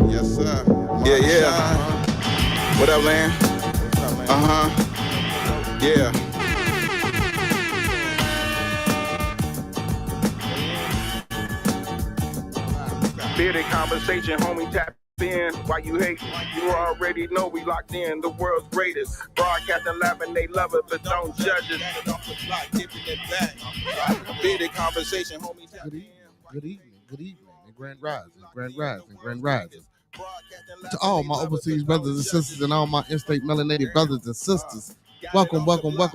Yes, sir. Yeah, yeah. What up, Lan? Yeah. Bearded conversation, homie, tap in. Why you hate? You already know we locked in. The world's greatest. Broadcasting live and they love it, but don't judge it. Bearded conversation, homie, tap in. Good evening, and grand rising. To all my overseas brothers and sisters and all my in-state melanated brothers and sisters, welcome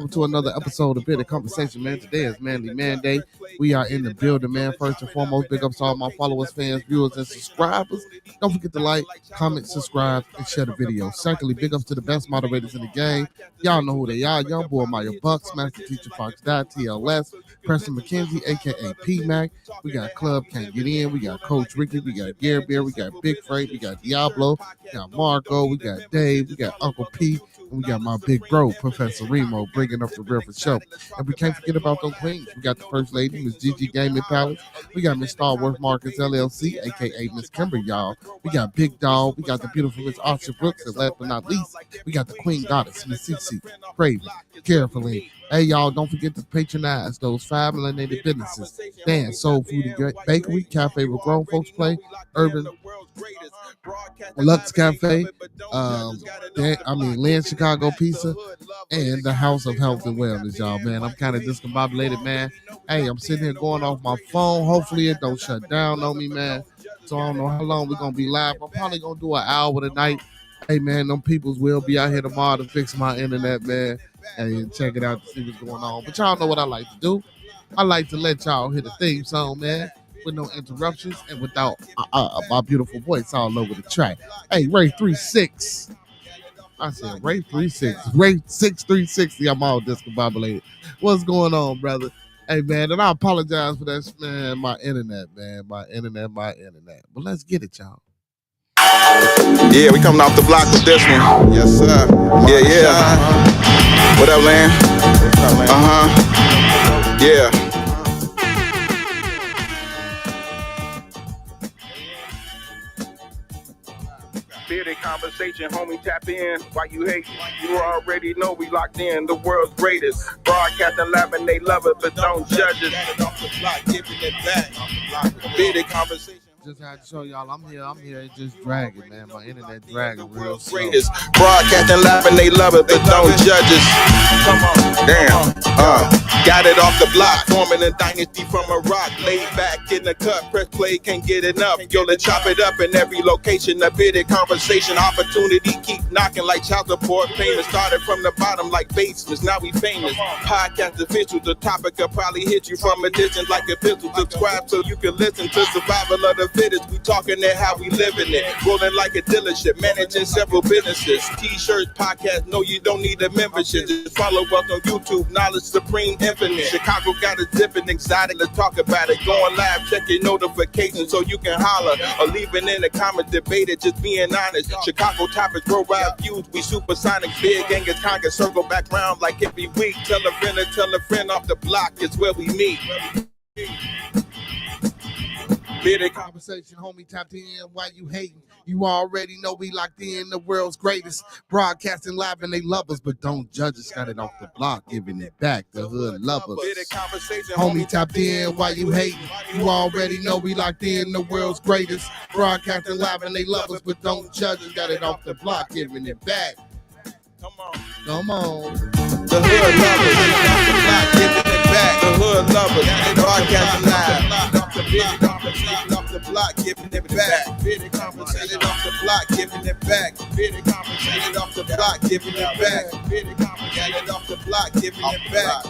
to another episode of Bearded Conversation, man. Today is Manday. We are in the building, man. First and foremost, big ups to all my followers, fans, viewers, and subscribers. Don't forget to like, comment, subscribe, and share the video. Secondly, big ups to the best moderators in the game. Y'all know who they are. Young boy Maya Bucks, Master Teacher Fox Dot, TLS, Preston McKenzie, aka P-Mac. We got Club Can't Get In. We got Coach Ricky. We got Gary Bear. We got Big Freight. We got Diablo. We got Marco. We got Dave. We got Uncle P. And we got my big bro, Professor Remo, bringing up the real for show. And we can't forget about those queens. We got the First Lady, Miss Gigi Gaming Palace. We got Miss Star Wars Marcus LLC, aka Miss Kimber, y'all. We got Big Dog. We got the beautiful Miss Archer Brooks. And last but not least, we got the Queen Goddess, Miss Cece, Craven, Carefully. Hey, y'all, don't forget to patronize those 5 melanated businesses. Dance, Soul Food and Bakery, Cafe where grown folks play, Urban Lux Cafe, Lynn Chicago Pizza, and the House of Health and Wellness, y'all, man. I'm kind of discombobulated, man. Hey, I'm sitting here going off my phone. Hopefully it don't shut down on me, man. So I don't know how long we're going to be live. I'm probably going to do an hour tonight. Hey, man, them peoples will be out here tomorrow to fix my internet, man. And check it out to see what's going on. But y'all know what I like to do. I like to let y'all hear the theme song, man, with no interruptions and without my beautiful voice all over the track. Hey, Ray 36. I said Ray 36. Ray 6360. I'm all discombobulated. What's going on, brother? Hey, man, and I apologize for that, man. My internet, man. My internet. But let's get it, y'all. Yeah, we coming off the block with this one. Yes, sir. Yeah. What up, Lan? Yeah. Bearded conversation, homie, tap in. Why you hate? You already know we locked in. The world's greatest. Broadcasting live and they love it, but don't judge it. Bearded conversation. Just had to show y'all I'm here. It's just dragging, man. My internet dragging real slow. Greatest. Broadcasting live and they love it, but don't judge us. Come on. Damn. Got it off the block, forming a dynasty from a rock. Laid back in the cut, press play, can't get enough. Yo, let's chop it up in every location. A bearded conversation, opportunity keep knocking like child support payments. Started from the bottom like basements, now we famous. Podcast official, the topic will probably hit you from a distance like a pistol. Subscribe so you can listen to survival of the fittest. We talking it how we living it. Rolling like a dealership, managing several businesses. T-shirts, podcasts, no, you don't need a membership. Just follow us on YouTube, Knowledge Supreme Infinite. Chicago got a dipping exotic, let's talk about it. Going live, check your notifications so you can holler. Or leave it in the comments, debate it, just being honest. Chicago topics, worldwide views, we supersonic. Big Angus Conga, circle back round like every week. Tell a friend off the block, it's where we meet. Bearded conversation, homie, tapped in. Why you hating? You already know we locked in. The world's greatest. Broadcasting live and they love us, but don't judge us. Got it off the block, giving it back. The hood love us. Homie, tapped in. Why you hating? You already know we locked in. The world's greatest. Broadcasting live and they love us, but don't judge us. Got it off the block, giving it back. Come on. The hood lovers, giving it back. The hood lovers, broadcasting live. Off the block, giving it back. Bearded conversation off the block, giving it back. Bearded conversation off the block, giving it back. Bearded conversation off the block, giving it back.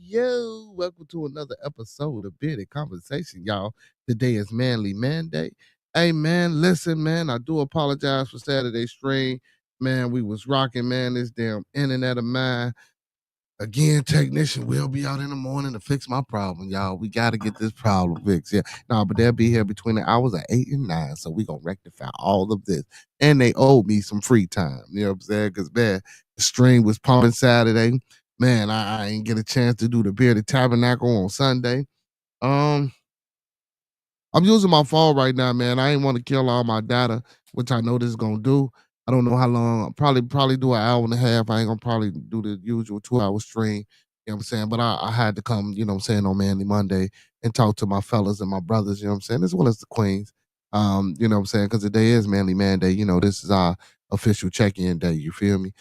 Yo. Welcome to another episode of Bearded Conversation, y'all. Today is Manday. Hey, man, listen, man, I do apologize for Saturday's stream. Man, we was rocking, man, this damn internet of mine. Again, technician will be out in the morning to fix my problem, y'all. We got to get this problem fixed. Yeah, no, but they'll be here between the hours of 8 and 9, so we going to rectify all of this. And they owe me some free time, you know what I'm saying? Because, man, the stream was pumping Saturday. Man, I ain't get a chance to do the Bearded Tabernacle on Sunday. Um, I'm using my phone right now, man. I ain't want to kill all my data, which I know this is gonna do. I don't know how long. I'll probably do an hour and a half. I ain't gonna probably do the usual 2 hour stream. You know what I'm saying? But I had to come, you know what I'm saying, on Manly Monday and talk to my fellas and my brothers, you know what I'm saying, as well as the queens. You know what I'm saying? Because the day is Manly Monday. You know, this is our official check-in day. You feel me?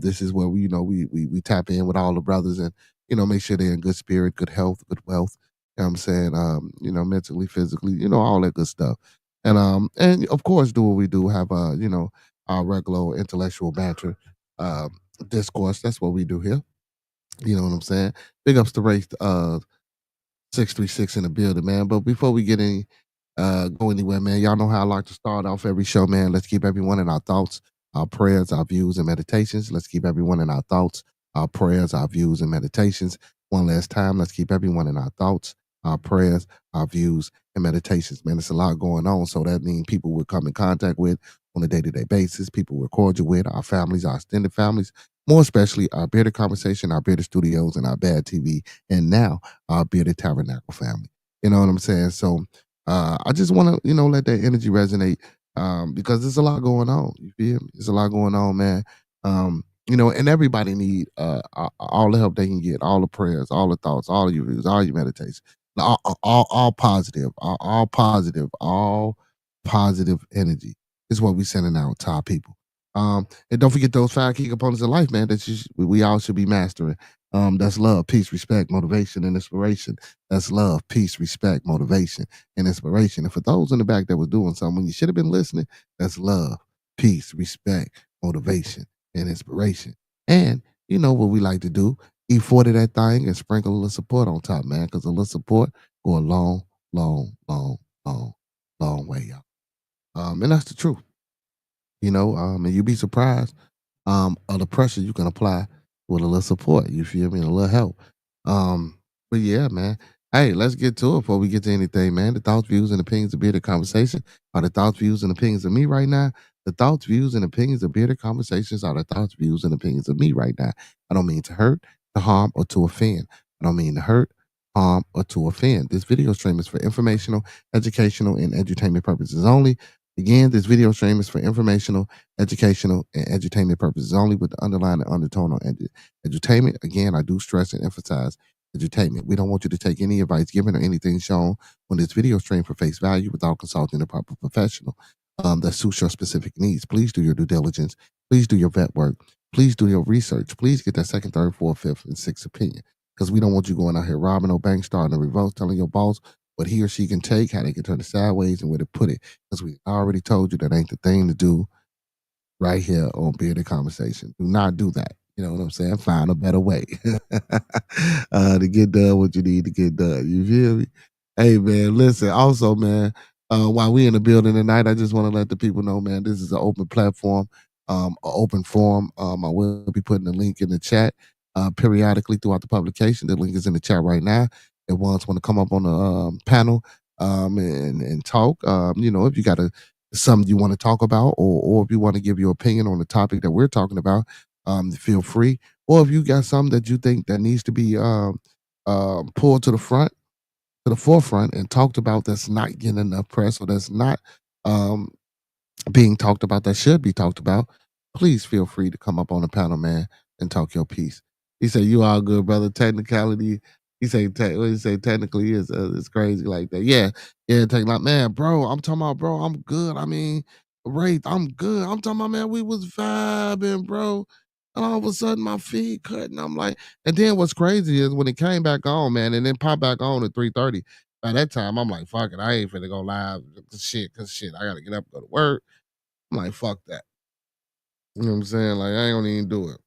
This is where we, you know, we tap in with all the brothers and, you know, make sure they're in good spirit, good health, good wealth. You know what I'm saying? You know, mentally, physically, you know, all that good stuff. And of course do what we do, have you know, our regular intellectual banter, discourse. That's what we do here. You know what I'm saying? Big ups to Race 636 in the building, man. But before we get any go anywhere, man, y'all know how I like to start off every show, man. Let's keep everyone in our thoughts, our prayers, our views, and meditations. Let's keep everyone in our thoughts, our prayers, our views, and meditations. One last time, let's keep everyone in our thoughts, our prayers, our views, and meditations. Man, it's a lot going on. So that means people we come in contact with on a day-to-day basis, people we're cordial with, our families, our extended families, more especially our Bearded Conversation, our Bearded Studios, and our Bad TV, and now our Bearded Tabernacle family. You know what I'm saying? So I just want to, you know, let that energy resonate because there's a lot going on. You feel me? There's a lot going on, man. You know, and everybody need all the help they can get, all the prayers, all the thoughts, all your views, all your meditations, all positive, all positive energy is what we sending out to our people. And don't forget those 5 key components of life, man, that we all should be mastering. That's love, peace, respect, motivation, and inspiration. That's love, peace, respect, motivation, and inspiration. And for those in the back that was doing something when you should have been listening, that's love, peace, respect, motivation, and inspiration. And you know what we like to do? Eat 40 that thing and sprinkle a little support on top, man, because a little support go a long, long, long, long, long way, y'all. And that's the truth. You know, and you'd be surprised of the pressure you can apply with a little support. You feel me? And a little help. But yeah, man. Hey, let's get to it before we get to anything, man. The thoughts, views, and opinions of Bearded Conversation are the thoughts, views, and opinions of me right now. The thoughts, views, and opinions of Bearded Conversations are the thoughts, views, and opinions of me right now. I don't mean to hurt, to harm, or to offend. I don't mean to hurt, harm, or to offend. This video stream is for informational, educational, and entertainment purposes only. Again, this video stream is for informational, educational, and edutainment purposes only, with the underlying undertone on edutainment. Again, I do stress and emphasize edutainment. We don't want you to take any advice given or anything shown on this video stream for face value without consulting a proper professional that suits your specific needs. Please do your due diligence. Please do your vet work. Please do your research. Please get that second, third, fourth, fifth, and sixth opinion, because we don't want you going out here robbing no bank, starting a revolt, telling your boss what he or she can take, how they can turn it sideways, and where to put it. Because we already told you that ain't the thing to do right here on Bearded Conversation. Do not do that. You know what I'm saying? Find a better way to get done what you need to get done. You feel me? Hey, man, listen. Also, man, while we in the building tonight, I just want to let the people know, man, this is an open platform, an open forum. I will be putting the link in the chat periodically throughout the publication. The link is in the chat right now. If ones want to come up on the panel and talk, you know, if you got something you want to talk about, or if you want to give your opinion on the topic that we're talking about, feel free. Or if you got something that you think that needs to be pulled to the front, to the forefront, and talked about, that's not getting enough press, or that's not um, being talked about, that should be talked about, please feel free to come up on the panel, man, and talk your piece. He said, "You all good, brother." Technicality. He said, "What he say? Technically is it's crazy like that." Yeah, yeah. Take like, man, bro. I'm talking about, bro. I'm good. I mean, Wraith, I'm good. I'm talking about, man. We was vibing, bro. And all of a sudden, my feet cut, and I'm like, and then what's crazy is when it came back on, man, and then popped back on at 3:30. By that time, I'm like, fuck it, I ain't finna go live. Cause shit, I gotta get up, and go to work. I'm like, fuck that. You know what I'm saying? Like, I ain't gonna even do it.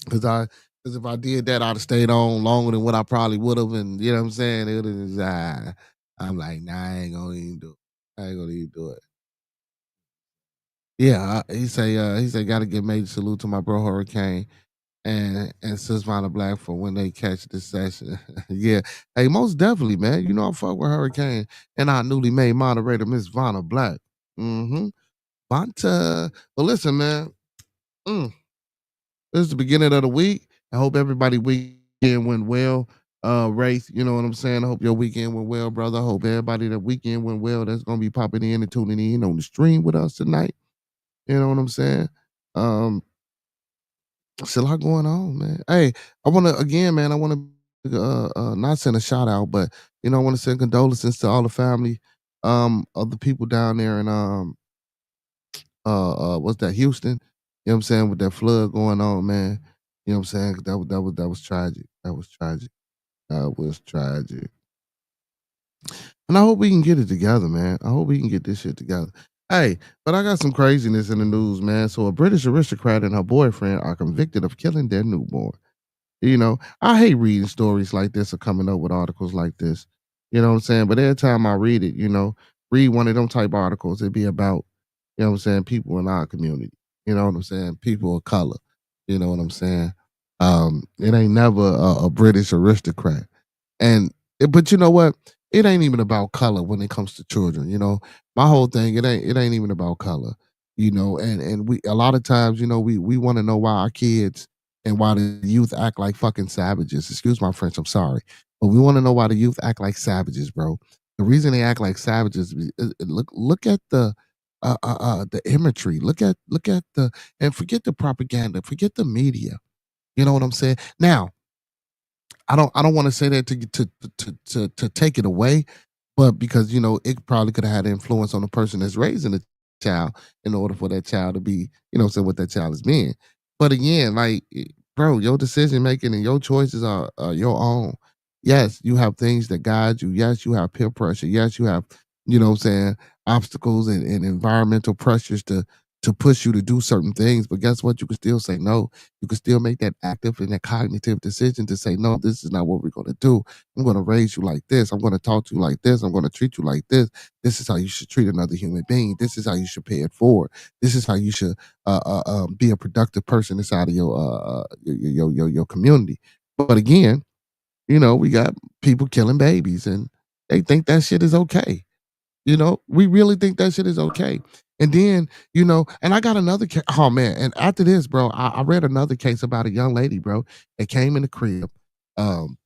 Cause if I did that, I'd have stayed on longer than what I probably would have. And you know what I'm saying? It is I'm like, nah, I ain't gonna even do it. I ain't gonna even do it. Yeah, he say gotta give major salute to my bro Hurricane and Sis Vanna Black for when they catch this session. Yeah. Hey, most definitely, man. You know I fuck with Hurricane and our newly made moderator, Miss Vanna Black. Mm-hmm. Vanta. But listen, man. Mm. This is the beginning of the week. I hope everybody weekend went well. Race, you know what I'm saying? I hope your weekend went well, brother. I hope everybody that weekend went well that's gonna be popping in and tuning in on the stream with us tonight. You know what I'm saying? Um, it's a lot going on, man. Hey, I wanna again, man, I wanna not send a shout out, but I want to send condolences to all the family of the people down there in what's that, Houston? You know what I'm saying, with that flood going on, man. You know what I'm saying? That was tragic. That was tragic. That was tragic. And I hope we can get it together, man. I hope we can get this shit together. Hey, but I got some craziness in the news, man. So a British aristocrat and her boyfriend are convicted of killing their newborn. I hate reading stories like this or coming up with articles like this. You know what I'm saying? But every time I read it, read one of them type articles, it'd be about, what I'm saying, people in our community. You know what I'm saying? People of color. You know what I'm saying? It ain't never a British aristocrat. But you know what? It ain't even about color when it comes to children. My whole thing, it ain't even about color. And we a lot of times, we want to know why our kids and why the youth act like fucking savages. Excuse my French, I'm sorry. But we want to know why the youth act like savages, bro. The reason they act like savages look at the imagery. Look at the and forget the propaganda, forget the media. You know what I'm saying? Now, I don't want to say that to take it away, but because it probably could have had influence on the person that's raising the child in order for that child to be, saying what that child is being. But again, like, bro, your decision making and your choices are your own. Yes, you have things that guide you. Yes, you have peer pressure. Yes, you have, what I'm saying, obstacles and environmental pressures to push you to do certain things. But guess what? You can still say no. You can still make that active and that cognitive decision to say, no, this is not what we're going to do. I'm going to raise you like this. I'm going to talk to you like this. I'm going to treat you like this. This is how you should treat another human being. This is how you should pay it forward. This is how you should be a productive person inside of your community. But again, we got people killing babies and they think that shit is okay. We really think that shit is okay. And then, and I got another case. Oh man. And after this, bro, I read another case about a young lady, bro, that came in the crib. Um,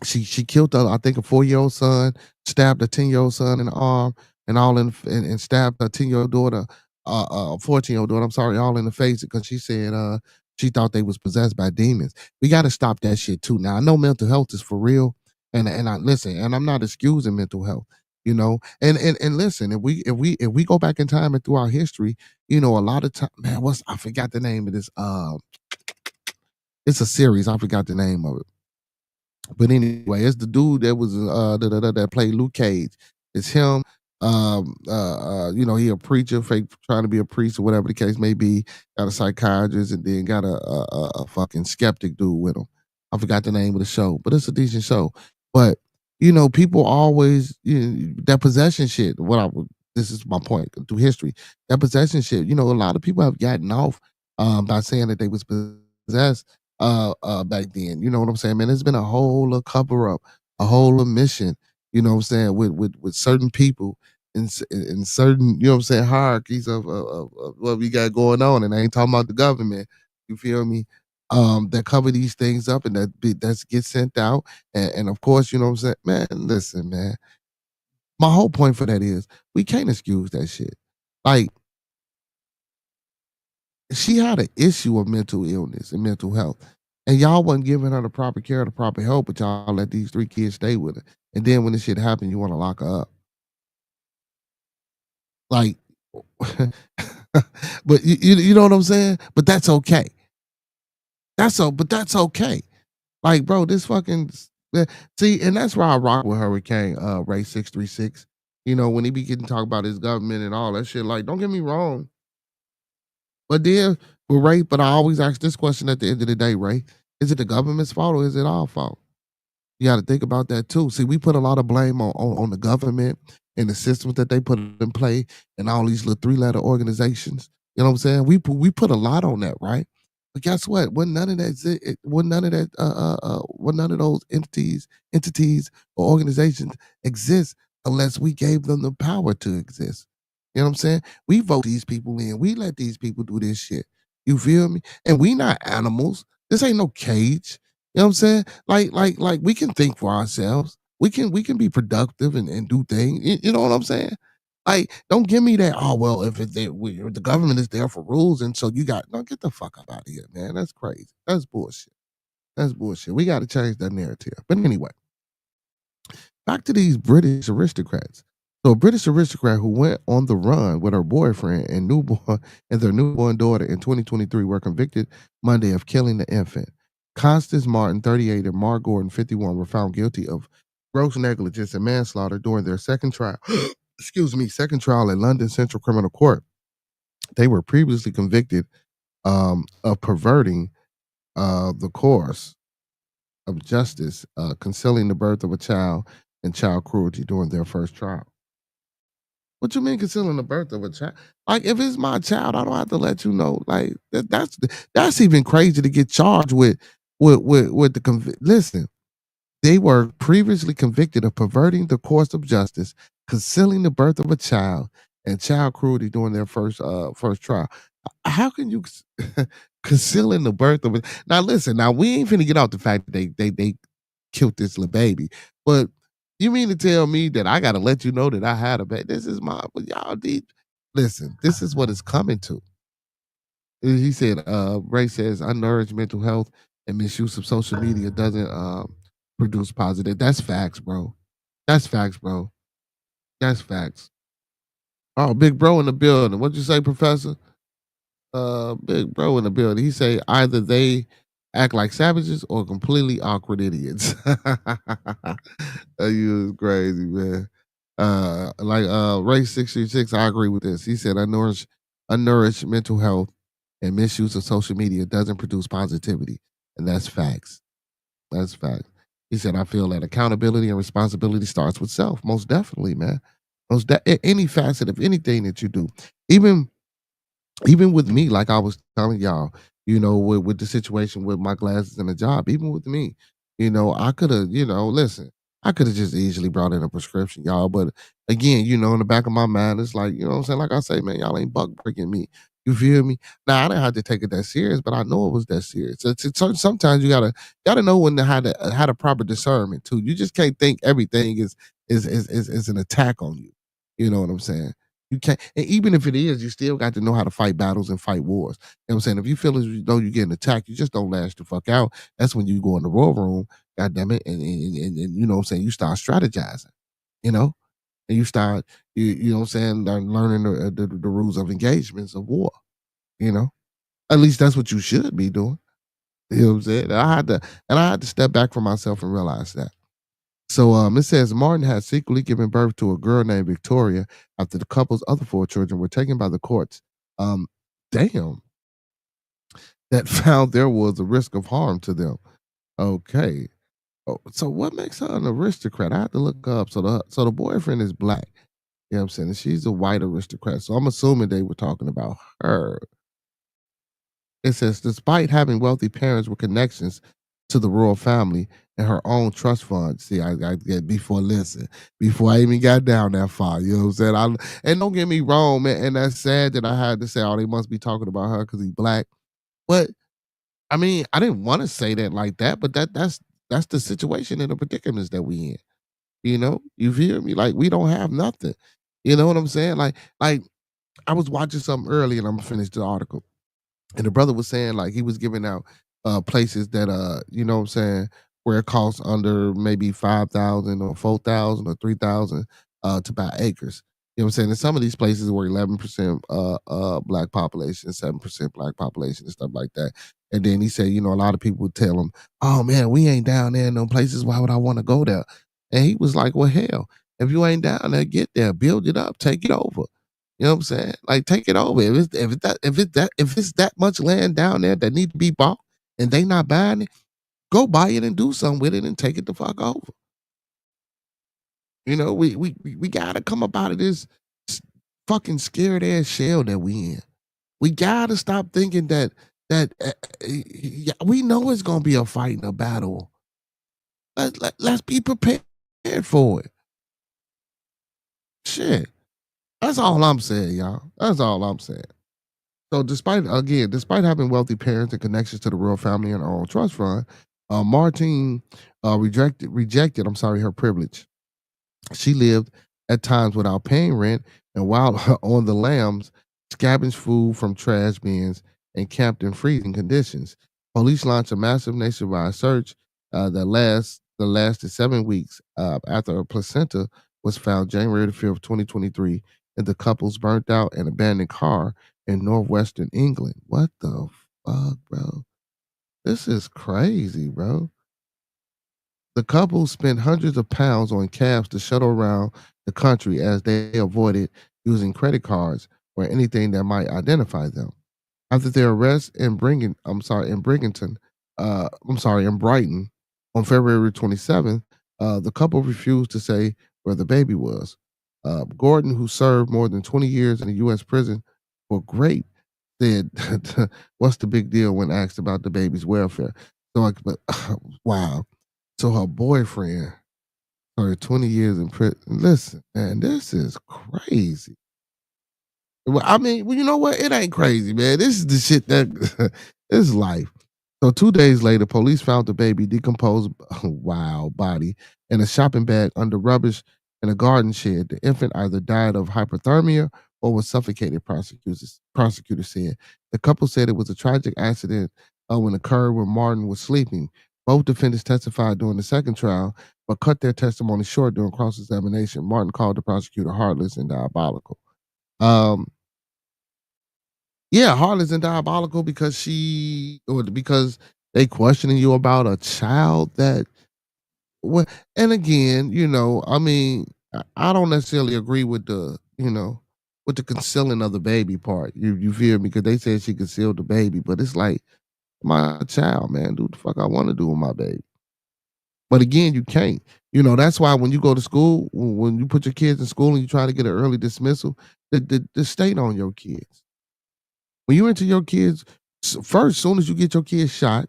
she killed I think a 4-year-old son, stabbed a 10-year-old son in the arm, and all and stabbed a 10-year-old daughter, 14-year-old daughter, I'm sorry, all in the face because she said she thought they was possessed by demons. We gotta stop that shit too. Now I know mental health is for real, and I listen, and I'm not excusing mental health. And listen, if we go back in time and through our history, a lot of time, man, I forgot the name of this. It's a series. I forgot the name of it. But anyway, it's the dude that was that played Luke Cage. It's him. He a preacher, fake trying to be a priest or whatever the case may be. Got a psychiatrist and then got a fucking skeptic dude with him. I forgot the name of the show, but it's a decent show. But people always that possession shit. This is my point through history. That possession shit. A lot of people have gotten off by saying that they was possessed back then. You know what I'm saying, man? There's been a whole cover up, a whole mission, what I'm saying, with certain people in certain, what I'm saying, hierarchies of what we got going on. And I ain't talking about the government. You feel me? That cover these things up and that's get sent out. And of course, you know what I'm saying? Man, listen, man. My whole point for that is we can't excuse that shit. Like, she had an issue of mental illness and mental health. And y'all wasn't giving her the proper care, the proper help, but y'all let these 3 kids stay with her. And then when this shit happened, you want to lock her up. Like, but you know what I'm saying? But that's okay. But that's okay. Like, bro, this fucking see, and that's why I rock with Hurricane Ray 636. When he be getting talk about his government and all that shit. Like, don't get me wrong. But then, Ray, but I always ask this question at the end of the day, Ray. Is it the government's fault or is it our fault? You got to think about that too. See, we put a lot of blame on the government and the systems that they put in play and all these little 3-letter organizations. You know what I'm saying? We put a lot on that, right? But guess what? When none of that, when none of those entities or organizations exist unless we gave them the power to exist. You know what I'm saying? We vote these people in. We let these people do this shit. You feel me? And we not animals. This ain't no cage. You know what I'm saying? Like we can think for ourselves. We can be productive and do things. You know what I'm saying? Like, don't give me that. Oh well, if the government is there for rules, and so you got no, get the fuck up out of here, man. That's crazy. That's bullshit. That's bullshit. We got to change that narrative. But anyway, back to these British aristocrats. So a British aristocrat who went on the run with her boyfriend and newborn and their newborn daughter in 2023 were convicted Monday of killing the infant. Constance Martin, 38, and Mark Gordon, 51, were found guilty of gross negligence and manslaughter during their second trial. Second trial at London Central Criminal Court. They were previously convicted of perverting the course of justice, concealing the birth of a child, and child cruelty during their first trial. What you mean concealing the birth of a child? Like, if it's my child, I don't have to let you know. Like, that's even crazy to get charged with the listen. They were previously convicted of perverting the course of justice, concealing the birth of a child, and child cruelty during their first trial. How can you concealing the birth of a now? Listen, now we ain't finna get out the fact that they killed this little baby, but you mean to tell me that I gotta let you know that I had a baby? This is my y'all need. Listen, this is what it's coming to. He said, Ray says, unnourished mental health and misuse of social media doesn't produce positive. That's facts, bro. That's facts, bro. That's facts. Oh, big bro in the building. What'd you say, Professor? Big bro in the building. He say either they act like savages or completely awkward idiots. You was crazy, man. Ray 636, I agree with this. He said unnourished mental health and misuse of social media doesn't produce positivity. And that's facts. That's facts. He said, I feel that accountability and responsibility starts with self. Most definitely, man. Any facet of anything that you do. Even even with me, like I was telling y'all, with the situation with my glasses and the job, even with me, I could have, listen, I could have just easily brought in a prescription, y'all. But again, in the back of my mind, it's like, you know what I'm saying? Like I say, man, y'all ain't buck breaking me. You feel me? Now I didn't have to take it that serious, but I know it was that serious. Sometimes you gotta know when to how to proper discernment too. You just can't think everything is an attack on you. You know what I'm saying? You can't, and even if it is, you still got to know how to fight battles and fight wars. You know what I'm saying? If you feel as though you're getting attacked, you just don't lash the fuck out. That's when you go in the war room, god damn it, and you know what I'm saying, you start strategizing, you know? And you start, you know what I'm saying, learning the rules of engagements of war, you know? At least that's what you should be doing. You know what I'm saying? And I had to step back from myself and realize that. So it says Martin had secretly given birth to a girl named Victoria after the couple's other four children were taken by the courts. Um, damn, that found there was a risk of harm to them. Okay. Oh, so what makes her an aristocrat? I had to look up. So the boyfriend is black. You know what I'm saying? And she's a white aristocrat. So I'm assuming they were talking about her. It says, despite having wealthy parents with connections to the royal family and her own trust fund. See, I get before I even got down that far. You know what I'm saying? And don't get me wrong, man. And that's sad that I had to say, oh, they must be talking about her because he's black. But I mean, I didn't want to say that like that, but that's the situation and the predicaments that we in. You feel me? Like we don't have nothing. You know what I'm saying? Like I was watching something early and I'm gonna finish the article. And the brother was saying like he was giving out places that you know what I'm saying, where it costs under maybe 5,000 or 4,000 or 3,000 to buy acres. You know what I'm saying? And some of these places were 11% black population, 7% black population and stuff like that. And then he said, a lot of people would tell him, oh man, we ain't down there in no places. Why would I want to go there? And he was like, well, hell, if you ain't down there, get there, build it up, take it over. You know what I'm saying? Like take it over. If it's that much land down there that need to be bought and they not buying it, go buy it and do something with it and take it the fuck over. We gotta come up out of this fucking scared ass shell that we in. We gotta stop thinking that we know it's gonna be a fight and a battle. Let's be prepared for it. Shit. That's all I'm saying, y'all. That's all I'm saying. So despite having wealthy parents and connections to the royal family and her own trust fund, Martine rejected. I'm sorry, her privilege. She lived at times without paying rent, and while on the lambs, scavenged food from trash bins and camped in freezing conditions. Police launched a massive nationwide search that lasted 7 weeks after a placenta was found January the 5th, 2023, in the couple's burnt out and abandoned car in northwestern England. What the fuck, bro? This is crazy, bro. The couple spent hundreds of pounds on cabs to shuttle around the country as they avoided using credit cards or anything that might identify them. After their arrest in Brighton on February 27th, the couple refused to say where the baby was. Gordon, who served more than 20 years in a U.S. prison for rape, said, "What's the big deal?" when asked about the baby's welfare. Wow. So her boyfriend started 20 years in prison. Listen, man, this is crazy. Well, I mean, well, you know what? It ain't crazy, man. This is the shit that this is life. So 2 days later, police found the baby decomposed, wow, body in a shopping bag under rubbish in a garden shed. The infant either died of hypothermia or was suffocated. Prosecutors said the couple said it was a tragic accident when occurred when Martin was sleeping. Both defendants testified during the second trial, but cut their testimony short during cross examination. Martin called the prosecutor heartless and diabolical. Um, yeah, heartless and diabolical because they questioning you about a child that well, and again, I mean, I don't necessarily agree with the concealing of the baby part. You feel me? Because they said she concealed the baby, but it's like my child, man, do what the fuck I want to do with my baby. But again, you can't. That's why when you go to school, when you put your kids in school and you try to get an early dismissal, the state on your kids. When you enter your kids, first, soon as you get your kids shot,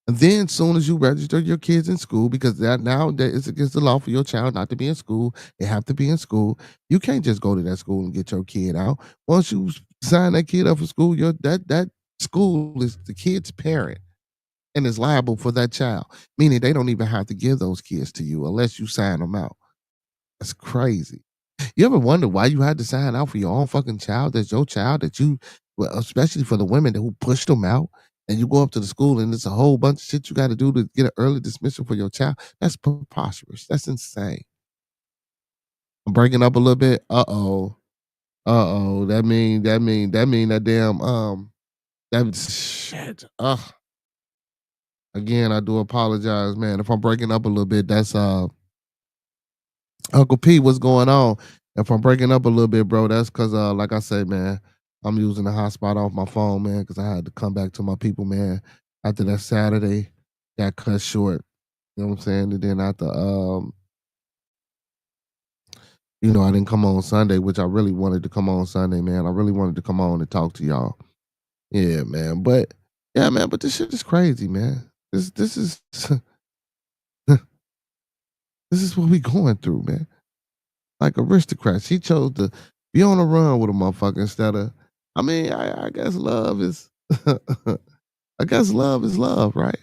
and then soon as you register your kids in school, because that now that it's against the law for your child not to be in school, they have to be in school. You can't just go to that school and get your kid out. Once you sign that kid up for school, that school is the kid's parent and is liable for that child. Meaning they don't even have to give those kids to you unless you sign them out. That's crazy. You ever wonder why you had to sign out for your own fucking child? That's your child that you, well, especially for the women who pushed them out, and you go up to the school and it's a whole bunch of shit you got to do to get an early dismissal for your child. That's preposterous. That's insane. I'm breaking up a little bit. That mean that damn that shit. Again, I do apologize, man. If I'm breaking up a little bit, that's Uncle P, what's going on? If I'm breaking up a little bit, bro, that's because, like I said, man, I'm using the hotspot off my phone, man, because I had to come back to my people, man. After that Saturday, got cut short. You know what I'm saying? And then I didn't come on Sunday, which I really wanted to come on Sunday, man. I really wanted to come on and talk to y'all. Yeah, man. But yeah, man. But this shit is crazy, man. This is this is what we going through, man. Like aristocrats. She chose to be on the run with a motherfucker instead of. I mean, I guess love is. I guess love is love, right?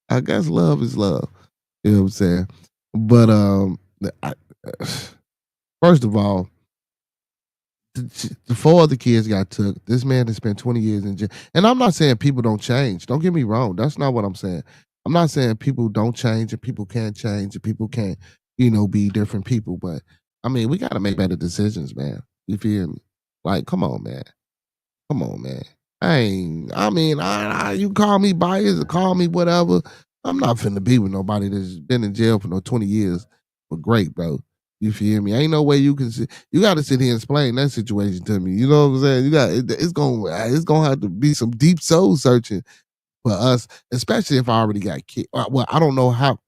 I guess love is love. You know what I'm saying? But I, first of all, the four other kids got took. This man has spent 20 years in jail. And I'm not saying people don't change. Don't get me wrong. That's not what I'm saying. I'm not saying people don't change and people can't change and people can't, be different people. But I mean, we got to make better decisions, man. You feel me? Like, come on, man. Come on, man. You call me biased or call me whatever. I'm not finna be with nobody that's been in jail for no 20 years. But great, bro. You feel me? Ain't no way you can sit. You got to sit here and explain that situation to me. You know what I'm saying? It's gonna have to be some deep soul searching for us, especially if I already got kids. Well, I don't know how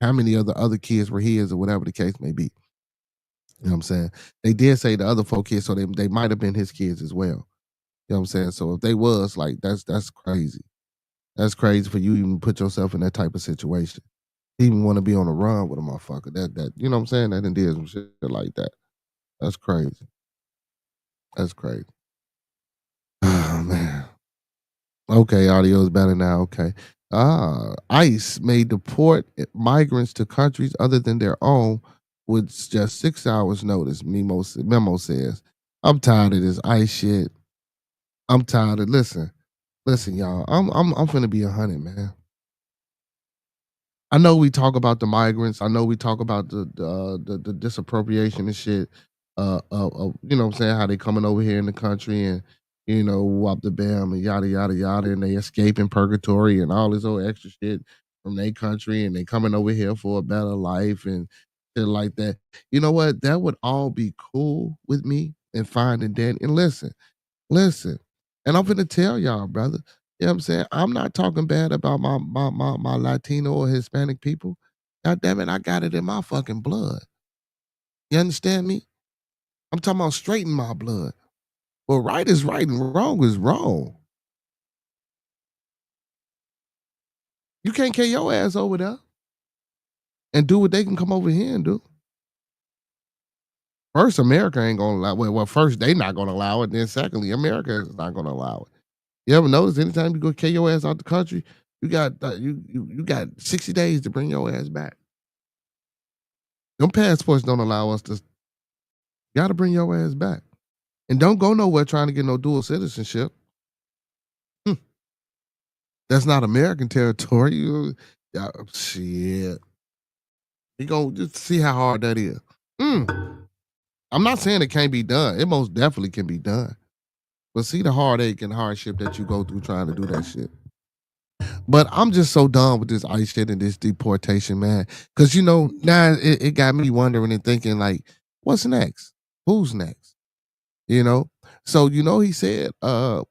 many other kids were his or whatever the case may be. You know what I'm saying? They did say the other 4 kids, so they might have been his kids as well. You know what I'm saying? So if they was like that's crazy. That's crazy for you even put yourself in that type of situation. Even want to be on the run with a motherfucker. That you know what I'm saying? That did some shit like that. That's crazy. That's crazy. Oh man. Okay, audio is better now. Okay. ICE may deport migrants to countries other than their own with just 6 hours notice, memo says. I'm tired of this ICE shit. I'm tired of listen, y'all. I'm finna be 100, man. I know we talk about the migrants. I know we talk about the disappropriation and shit. You know what I'm saying, how they coming over here in the country and whop the bam and yada yada yada, and they escaping purgatory and all this old extra shit from their country, and they coming over here for a better life and shit like that. You know what? That would all be cool with me and fine and dandy. And listen, and I'm gonna tell y'all, brother. You know what I'm saying? I'm not talking bad about my Latino or Hispanic people. God damn it, I got it in my fucking blood. You understand me? I'm talking about straight in my blood. Well, right is right and wrong is wrong. You can't carry your ass over there and do what they can come over here and do. First, America ain't gonna allow. Well, first they not gonna allow it. Then, secondly, America is not gonna allow it. You ever notice anytime you go carry your ass out the country, you got you got 60 days to bring your ass back. Them passports don't allow us to. Got to bring your ass back, and don't go nowhere trying to get no dual citizenship. Hmm. That's not American territory. Shit. You go just see how hard that is. I'm not saying it can't be done. It most definitely can be done. But see the heartache and hardship that you go through trying to do that shit. But I'm just so done with this ICE shit and this deportation, man. Because now it got me wondering and thinking like, what's next? Who's next? So he said, after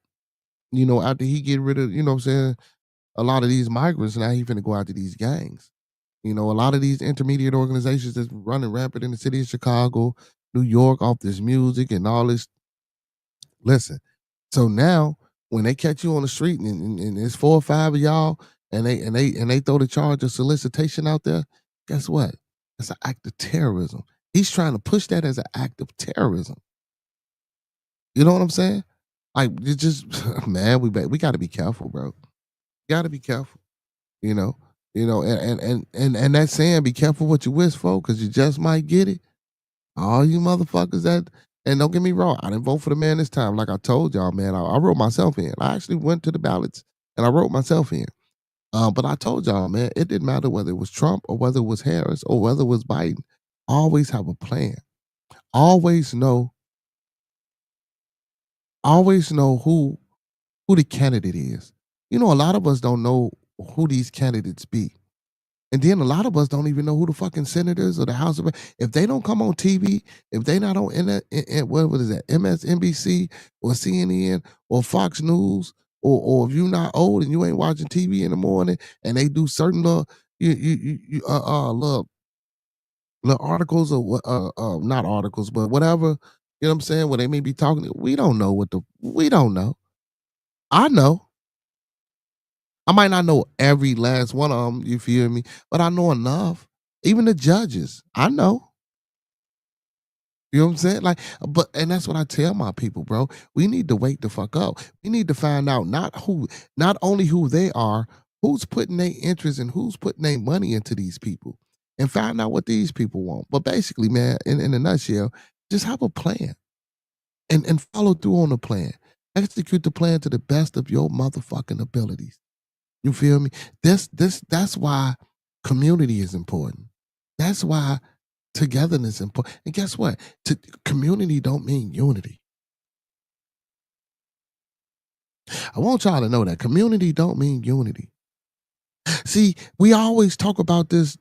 he get rid of, what I'm saying, a lot of these migrants, now he finna go after these gangs. A lot of these intermediate organizations that's running rampant in the city of Chicago, New York, off this music and all this. Listen, so now when they catch you on the street and it's 4 or 5 of y'all and they throw the charge of solicitation out there, guess what? It's an act of terrorism. He's trying to push that as an act of terrorism. You know what I'm saying? Like, you just man, we got to be careful, bro. Got to be careful. You know, and that saying, "Be careful what you wish for, because you just might get it." All you motherfuckers that, and don't get me wrong, I didn't vote for the man this time. Like I told y'all, man, I wrote myself in. I actually went to the ballots and I wrote myself in. But I told y'all, man, it didn't matter whether it was Trump or whether it was Harris or whether it was Biden. Always have a plan. Always know. Always know who the candidate is. A lot of us don't know who these candidates be. And then a lot of us don't even know who the fucking senators or the House of. If they don't come on TV, if they not on what is that, MSNBC or CNN or Fox News, or if you're not old and you ain't watching TV in the morning, and they do certain little little articles or not articles, but whatever, you know what I'm saying, where they may be talking, we don't know we don't know. I know. I might not know every last one of them, you feel me? But I know enough. Even the judges, I know. You know what I'm saying? Like, and that's what I tell my people, bro. We need to wake the fuck up. We need to find out not only who they are, who's putting their interest and who's putting their money into these people, and find out what these people want. But basically, man, in a nutshell, just have a plan and follow through on the plan. Execute the plan to the best of your motherfucking abilities. You feel me? That's why community is important. That's why togetherness is important. And guess what? Community don't mean unity. I want y'all to know that community don't mean unity. See, we always talk about this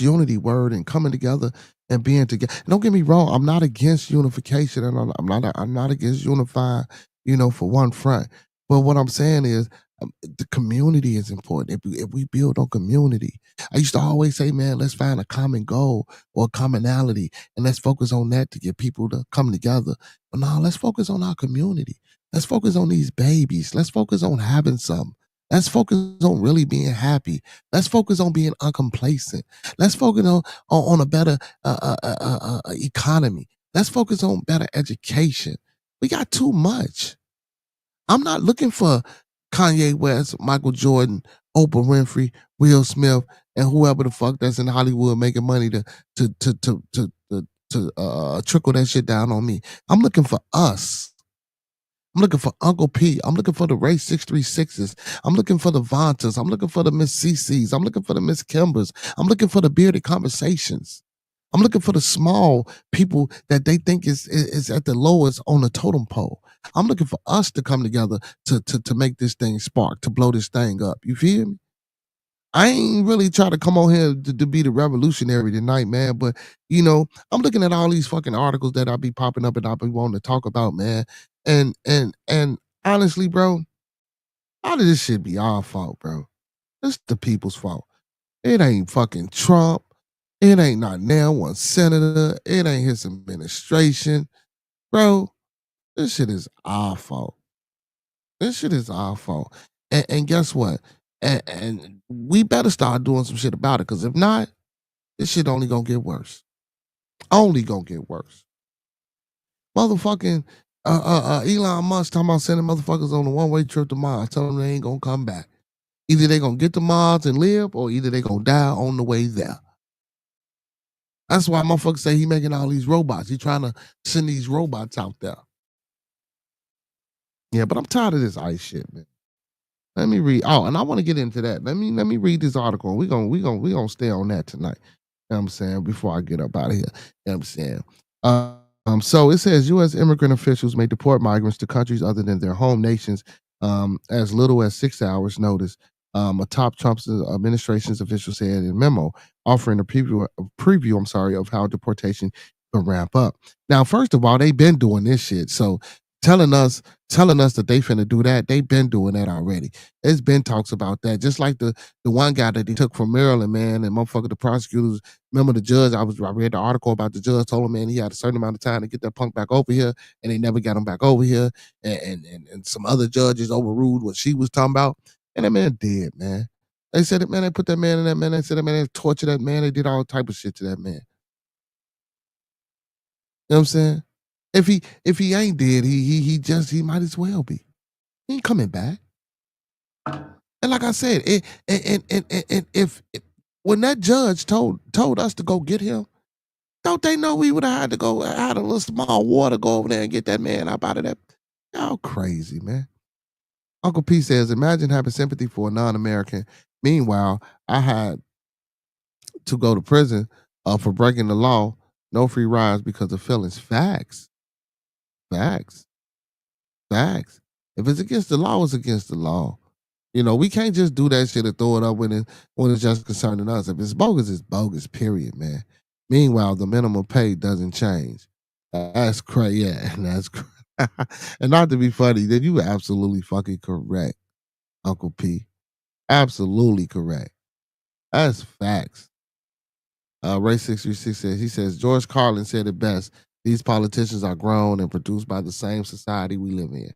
unity word and coming together and being together. Don't get me wrong, I'm not against unification, and I'm not against unifying, for one front. But what I'm saying is, the community is important. If we build on community, I used to always say, man, let's find a common goal or a commonality, and let's focus on that to get people to come together. But now let's focus on our community. Let's focus on these babies. Let's focus on having something. Let's focus on really being happy. Let's focus on being uncomplacent. Let's focus on a better economy. Let's focus on better education. We got too much. I'm not looking for Kanye West, Michael Jordan, Oprah Winfrey, Will Smith, and whoever the fuck that's in Hollywood making money to trickle that shit down on me. I'm looking for us. I'm looking for Uncle P. I'm looking for the Ray 636s. I'm looking for the Vantas. I'm looking for the Miss CCs. I'm looking for the Miss Kimbers. I'm looking for the bearded conversations. I'm looking for the small people that they think is at the lowest on the totem pole. I'm looking for us to come together to make this thing spark, to blow this thing up. You feel me? I ain't really trying to come on here to be the revolutionary tonight, man. But I'm looking at all these fucking articles that I be popping up and I be wanting to talk about, man. And honestly, bro, all of this shit be our fault, bro. It's the people's fault. It ain't fucking Trump. It ain't not now one senator. It ain't his administration. Bro, this shit is our fault. This shit is our fault. And guess what? And we better start doing some shit about it. Cause if not, this shit only gonna get worse. Only gonna get worse. Motherfucking Elon Musk talking about sending motherfuckers on a one-way trip to Mars. Tell them they ain't gonna come back. Either they gonna get to Mars and live, or either they gonna die on the way there. That's why motherfuckers say he making all these robots. He trying to send these robots out there. Yeah, but I'm tired of this ice shit, man. Let me read. Oh, and I want to get into that. Let me read this article. We gonna stay on that tonight. You know what I'm saying? Before I get up out of here. You know what I'm saying? So it says U.S. immigrant officials may deport migrants to countries other than their home nations as little as 6 hours notice. A top Trump administration's official said in a memo offering a preview of how deportation will ramp up. Now, first of all, they've been doing this shit. So telling us that they finna do that, they've been doing that already. There's been talks about that. Just like the one guy that they took from Maryland, man, and motherfucker, the prosecutors, remember the judge, I read the article about the judge, told him, man, he had a certain amount of time to get that punk back over here, and they never got him back over here. And some other judges overruled what she was talking about. And that man dead, man. They said it, man, they put that man in that man. They said that man, they tortured that man. They did all type of shit to that man. You know what I'm saying? If he ain't dead, he might as well be. He ain't coming back. And like I said, if when that judge told us to go get him, don't they know we would have had to go out a little small water, go over there and get that man up out of that? Y'all crazy, man. Uncle P says, imagine having sympathy for a non-American. Meanwhile, I had to go to prison for breaking the law. No free rides because of feelings. Facts. If it's against the law, it's against the law. We can't just do that shit and throw it up when it's just concerning us. If it's bogus, period, man. Meanwhile, the minimum pay doesn't change. That's crazy. Yeah, that's crazy. And not to be funny, then you were absolutely fucking correct, Uncle P. Absolutely correct. That's facts. Ray 636 says, George Carlin said it best. These politicians are grown and produced by the same society we live in.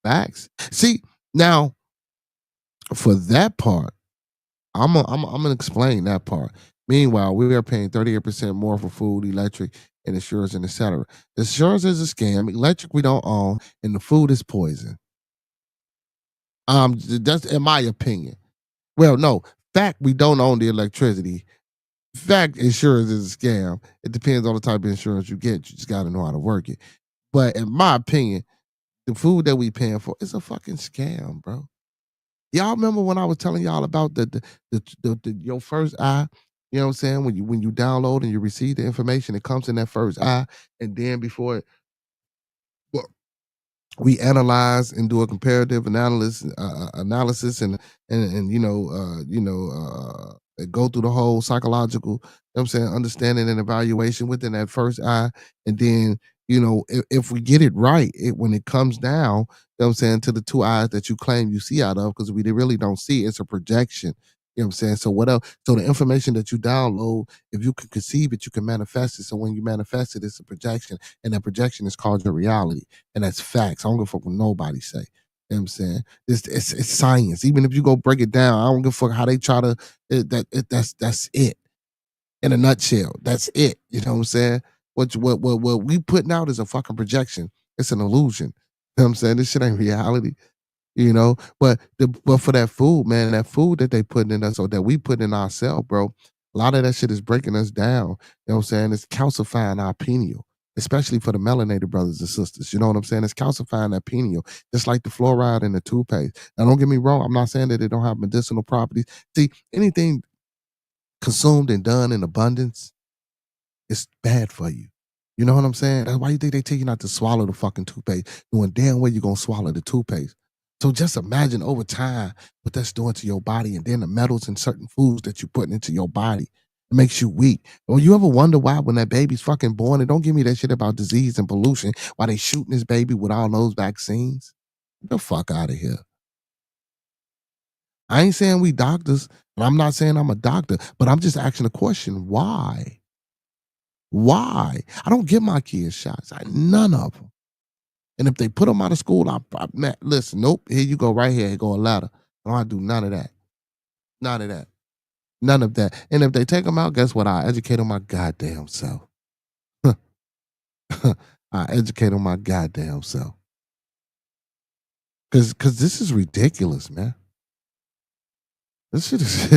Facts. See, now, for that part, I'm gonna explain that part. Meanwhile, we are paying 38% more for food, electric, and insurance, and etc. The insurance is a scam. Electric we don't own, and the food is poison. That's in my opinion. Well, no, fact we don't own the electricity. Fact, insurance is a scam. It depends on the type of insurance you get. You just got to know how to work it. But in my opinion, the food that we paying for is a fucking scam, bro. Y'all remember when I was telling y'all about the your first eye? You know what I'm saying? When you download and you receive the information, it comes in that first eye, and then before it, well, we analyze and do a comparative analysis and go through the whole psychological, I'm saying, understanding and evaluation within that first eye. And then, if we get it right, when it comes down, I'm saying, to the two eyes that you claim you see out of, because we really don't see, it's a projection. You know what I'm saying? So what else? So the information that you download, if you can conceive it, you can manifest it. So when you manifest it, it's a projection. And that projection is called your reality. And that's facts. I don't give a fuck what nobody say. You know what I'm saying? It's science. Even if you go break it down, I don't give a fuck how they try to, that's it. In a nutshell, that's it. You know what I'm saying? What we putting out is a fucking projection. It's an illusion. You know what I'm saying? This shit ain't reality. But for that food, man, that food that they putting in us or that we put in ourselves, bro, a lot of that shit is breaking us down. You know what I'm saying? It's calcifying our pineal, especially for the melanated brothers and sisters. You know what I'm saying? It's calcifying that pineal, just like the fluoride in the toothpaste. Now, don't get me wrong. I'm not saying that it don't have medicinal properties. See, anything consumed and done in abundance, it's bad for you. You know what I'm saying? That's why you think they tell you not to swallow the fucking toothpaste, knowing damn well you're gonna swallow the toothpaste. So just imagine over time what that's doing to your body and then the metals in certain foods that you're putting into your body. It makes you weak. Or you ever wonder why when that baby's fucking born, and don't give me that shit about disease and pollution, why they shooting this baby with all those vaccines? Get the fuck out of here. I ain't saying we doctors, and I'm not saying I'm a doctor, but I'm just asking the question, why? Why? I don't give my kids shots. None of them. And if they put them out of school, man, listen, nope, here you go right here. Here go a ladder. I don't do none of that. None of that. None of that. And if they take them out, guess what? I educate on my goddamn self. I educate on my goddamn self. Cause this is ridiculous, man. This shit is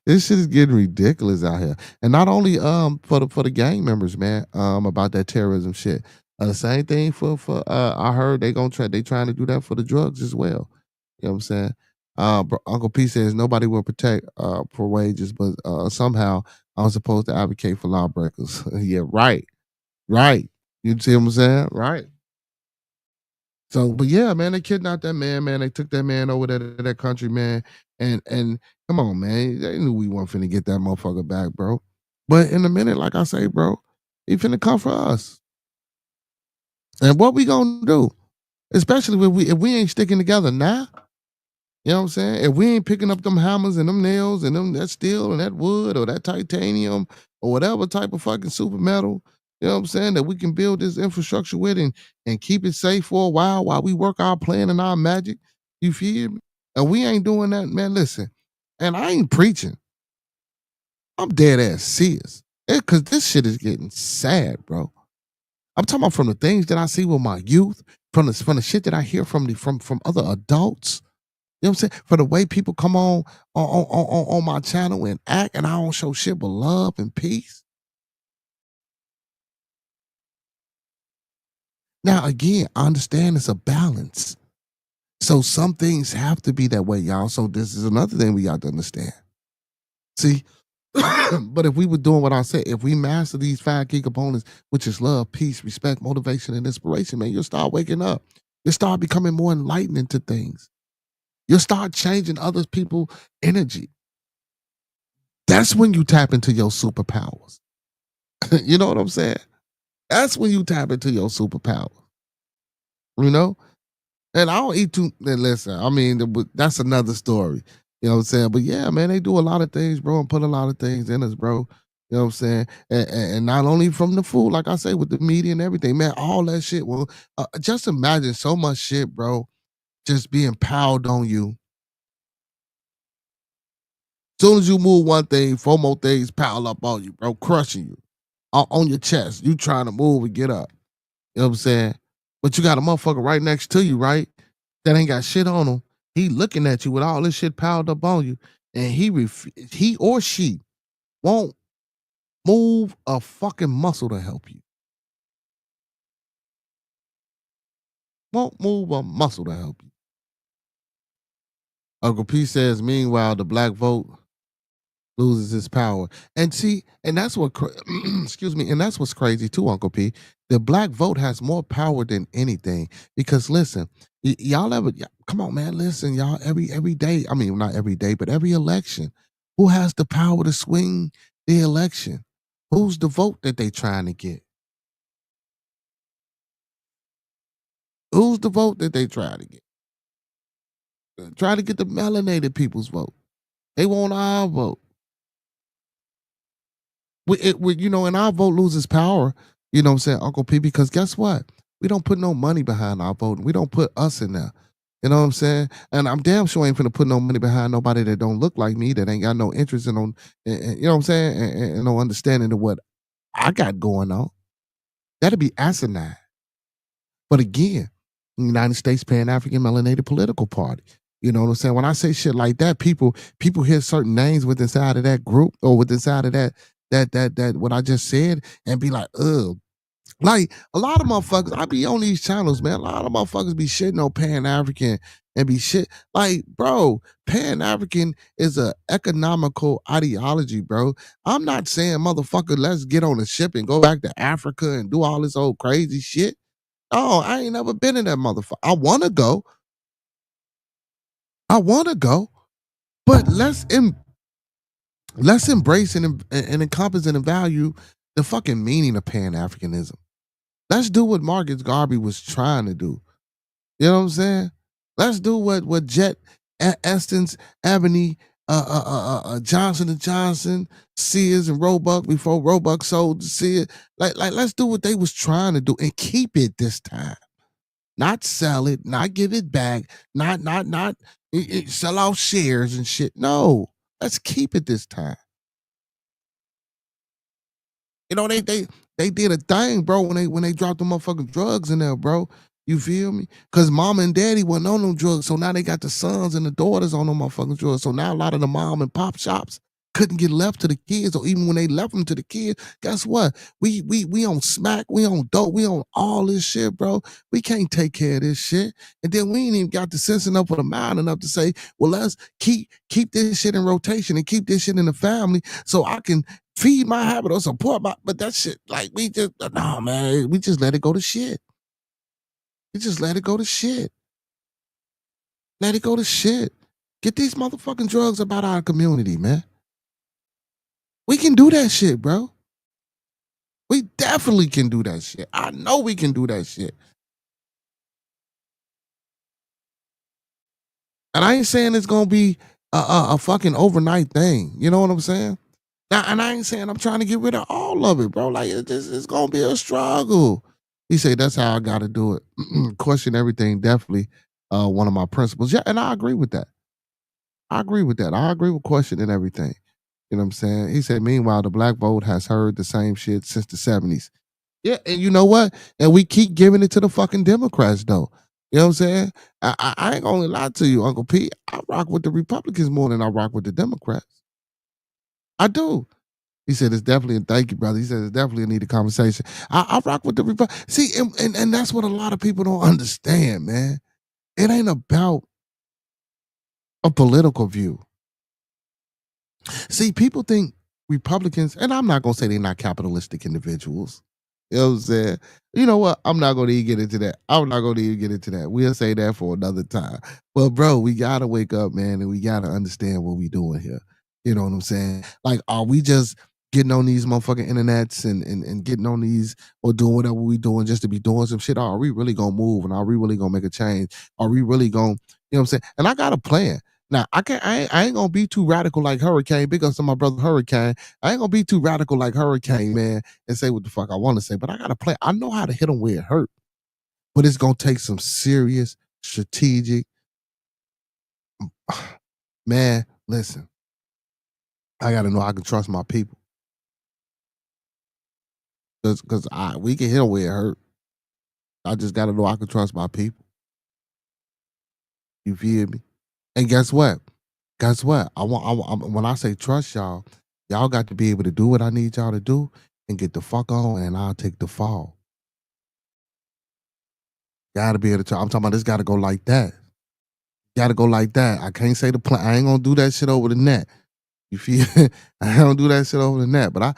this shit is getting ridiculous out here. And not only for the gang members, man, about that terrorism shit. The same thing for I heard they trying to do that for the drugs as well. You know what I'm saying? Uncle P says nobody will protect for wages, but somehow I'm supposed to advocate for lawbreakers. Yeah, right. Right. You see what I'm saying? Right. So, but yeah, man, they kidnapped that man, man. They took that man over there to that country, man. And come on, man. They knew we weren't finna get that motherfucker back, bro. But in a minute, like I say, bro, he finna come for us. And what we gonna do? Especially if we ain't sticking together now. You know what I'm saying? If we ain't picking up them hammers and them nails and that steel and that wood or that titanium or whatever type of fucking super metal, you know what I'm saying, that we can build this infrastructure with and keep it safe for a while we work our plan and our magic. You feel me? And we ain't doing that, man. Listen, and I ain't preaching. I'm dead ass serious. Cause this shit is getting sad, bro. I'm talking about from the things that I see with my youth, from the shit that I hear from other adults. You know what I'm saying? For the way people come on my channel and act, and I don't show shit but love and peace. Now, again, I understand it's a balance. So some things have to be that way, y'all. So this is another thing we got to understand. See, but if we were doing what I said, if we master these 5 key components, which is love, peace, respect, motivation, and inspiration, man, you'll start waking up. You'll start becoming more enlightened into things. You'll start changing other people's energy. That's when you tap into your superpowers. You know what I'm saying? That's when you tap into your superpower. You know? And I don't eat too. Listen, I mean, that's another story. You know what I'm saying? But yeah, man, they do a lot of things, bro, and put a lot of things in us, bro. You know what I'm saying? And not only from the food, like I say, with the media and everything, man, all that shit. Well, just imagine so much shit, bro, just being piled on you. Soon as you move one thing, 4 more things pile up on you, bro, crushing you on your chest. You trying to move and get up. You know what I'm saying? But you got a motherfucker right next to you, right? That ain't got shit on him. He looking at you with all this shit piled up on you, and he or she won't move a fucking muscle to help you. Won't move a muscle to help you. Uncle P says, meanwhile, the black vote loses its power. And see, and that's what, excuse me, and that's what's crazy too, Uncle P. The black vote has more power than anything. Because listen, y'all ever, come on, man, listen, y'all, every day, I mean, not every day, but every election, who has the power to swing the election? Who's the vote that they trying to get? Who's the vote that they try to get? Try to get the melanated people's vote. They want our vote. And our vote loses power, you know what I'm saying, Uncle P, because guess what? We don't put no money behind our vote. We don't put us in there. You know what I'm saying? And I'm damn sure I ain't finna put no money behind nobody that don't look like me, that ain't got no interest in, you know what I'm saying, and no understanding of what I got going on. That'd be asinine. But again, the United States Pan-African Melanated Political Party. You know what I'm saying? When I say shit like that, people hear certain names with inside of that group or with inside of that what I just said and be like, ugh. Like a lot of motherfuckers, I be on these channels, man. A lot of motherfuckers be shitting on Pan African and be shit. Like, bro, Pan African is a economical ideology, bro. I'm not saying, motherfucker, let's get on a ship and go back to Africa and do all this old crazy shit. Oh, I ain't never been in that motherfucker. I wanna go. I wanna go. But let's embrace and encompass and value the fucking meaning of Pan Africanism. Let's do what Marcus Garvey was trying to do. You know what I'm saying? Let's do what Jet Estons, Ebony, Johnson and Johnson, Sears and Roebuck before Roebuck sold to Sears. Like let's do what they was trying to do and keep it this time. Not sell it, not give it back, not sell out shares and shit. No, let's keep it this time. You know, they did a thing, bro, when they dropped the motherfucking drugs in there, bro. You feel me? Cause mama and daddy wasn't on them drugs. So now they got the sons and the daughters on them motherfucking drugs. So now a lot of the mom and pop shops couldn't get left to the kids, or even when they left them to the kids, guess what? We on smack, we on dope, we on all this shit, bro. We can't take care of this shit. And then we ain't even got the sense enough or the mind enough to say, well, let's keep this shit in rotation and keep this shit in the family so I can feed my habit or support my, but that shit, like, we just, nah, man, we just let it go to shit. We just let it go to shit. Let it go to shit. Get these motherfucking drugs about our community, man. We can do that shit, bro. We definitely can do that shit. I know we can do that shit. And I ain't saying it's gonna be a fucking overnight thing. You know what I'm saying? Now, and I ain't saying I'm trying to get rid of all of it, bro. Like it's gonna be a struggle. He said that's how I gotta do it. Question everything, definitely one of my principles. Yeah, and I agree with that. I agree with that. I agree with questioning everything. You know what I'm saying? He said, meanwhile, the black vote has heard the same shit since the 70s. Yeah, and you know what? And we keep giving it to the fucking Democrats, though. You know what I'm saying? I ain't gonna lie to you, Uncle P. I rock with the Republicans more than I rock with the Democrats. I do. He said, it's definitely, and thank you, brother. He said, it's definitely a needed conversation. I rock with the Republicans. See, and that's what a lot of people don't understand, man. It ain't about a political view. See, people think Republicans, and I'm not gonna say they're not capitalistic individuals. You know what I'm saying? You know what? I'm not gonna even get into that. I'm not gonna even get into that. We'll say that for another time. But bro, we gotta wake up, man, and we gotta understand what we doing here. You know what I'm saying? Like, are we just getting on these motherfucking internets and getting on these or doing whatever we doing just to be doing some shit? Or are we really gonna move and are we really gonna make a change? Are we really gonna, you know what I'm saying? And I got a plan. Now I ain't gonna be too radical like Hurricane. Big ups to my brother Hurricane. I ain't gonna be too radical like Hurricane, man, and say what the fuck I want to say. But I got a plan. I know how to hit them where it hurt. But it's gonna take some serious strategic. Man, listen. I gotta know I can trust my people. Cause we can hit them where it hurt. I just gotta know I can trust my people. You feel me? And guess what? Guess what? When I say trust y'all, y'all got to be able to do what I need y'all to do and get the fuck on, and I'll take the fall. Gotta be able to. I'm talking about this. Got to go like that. Got to go like that. I can't say the plan. I ain't gonna do that shit over the net. You feel? I don't do that shit over the net. But I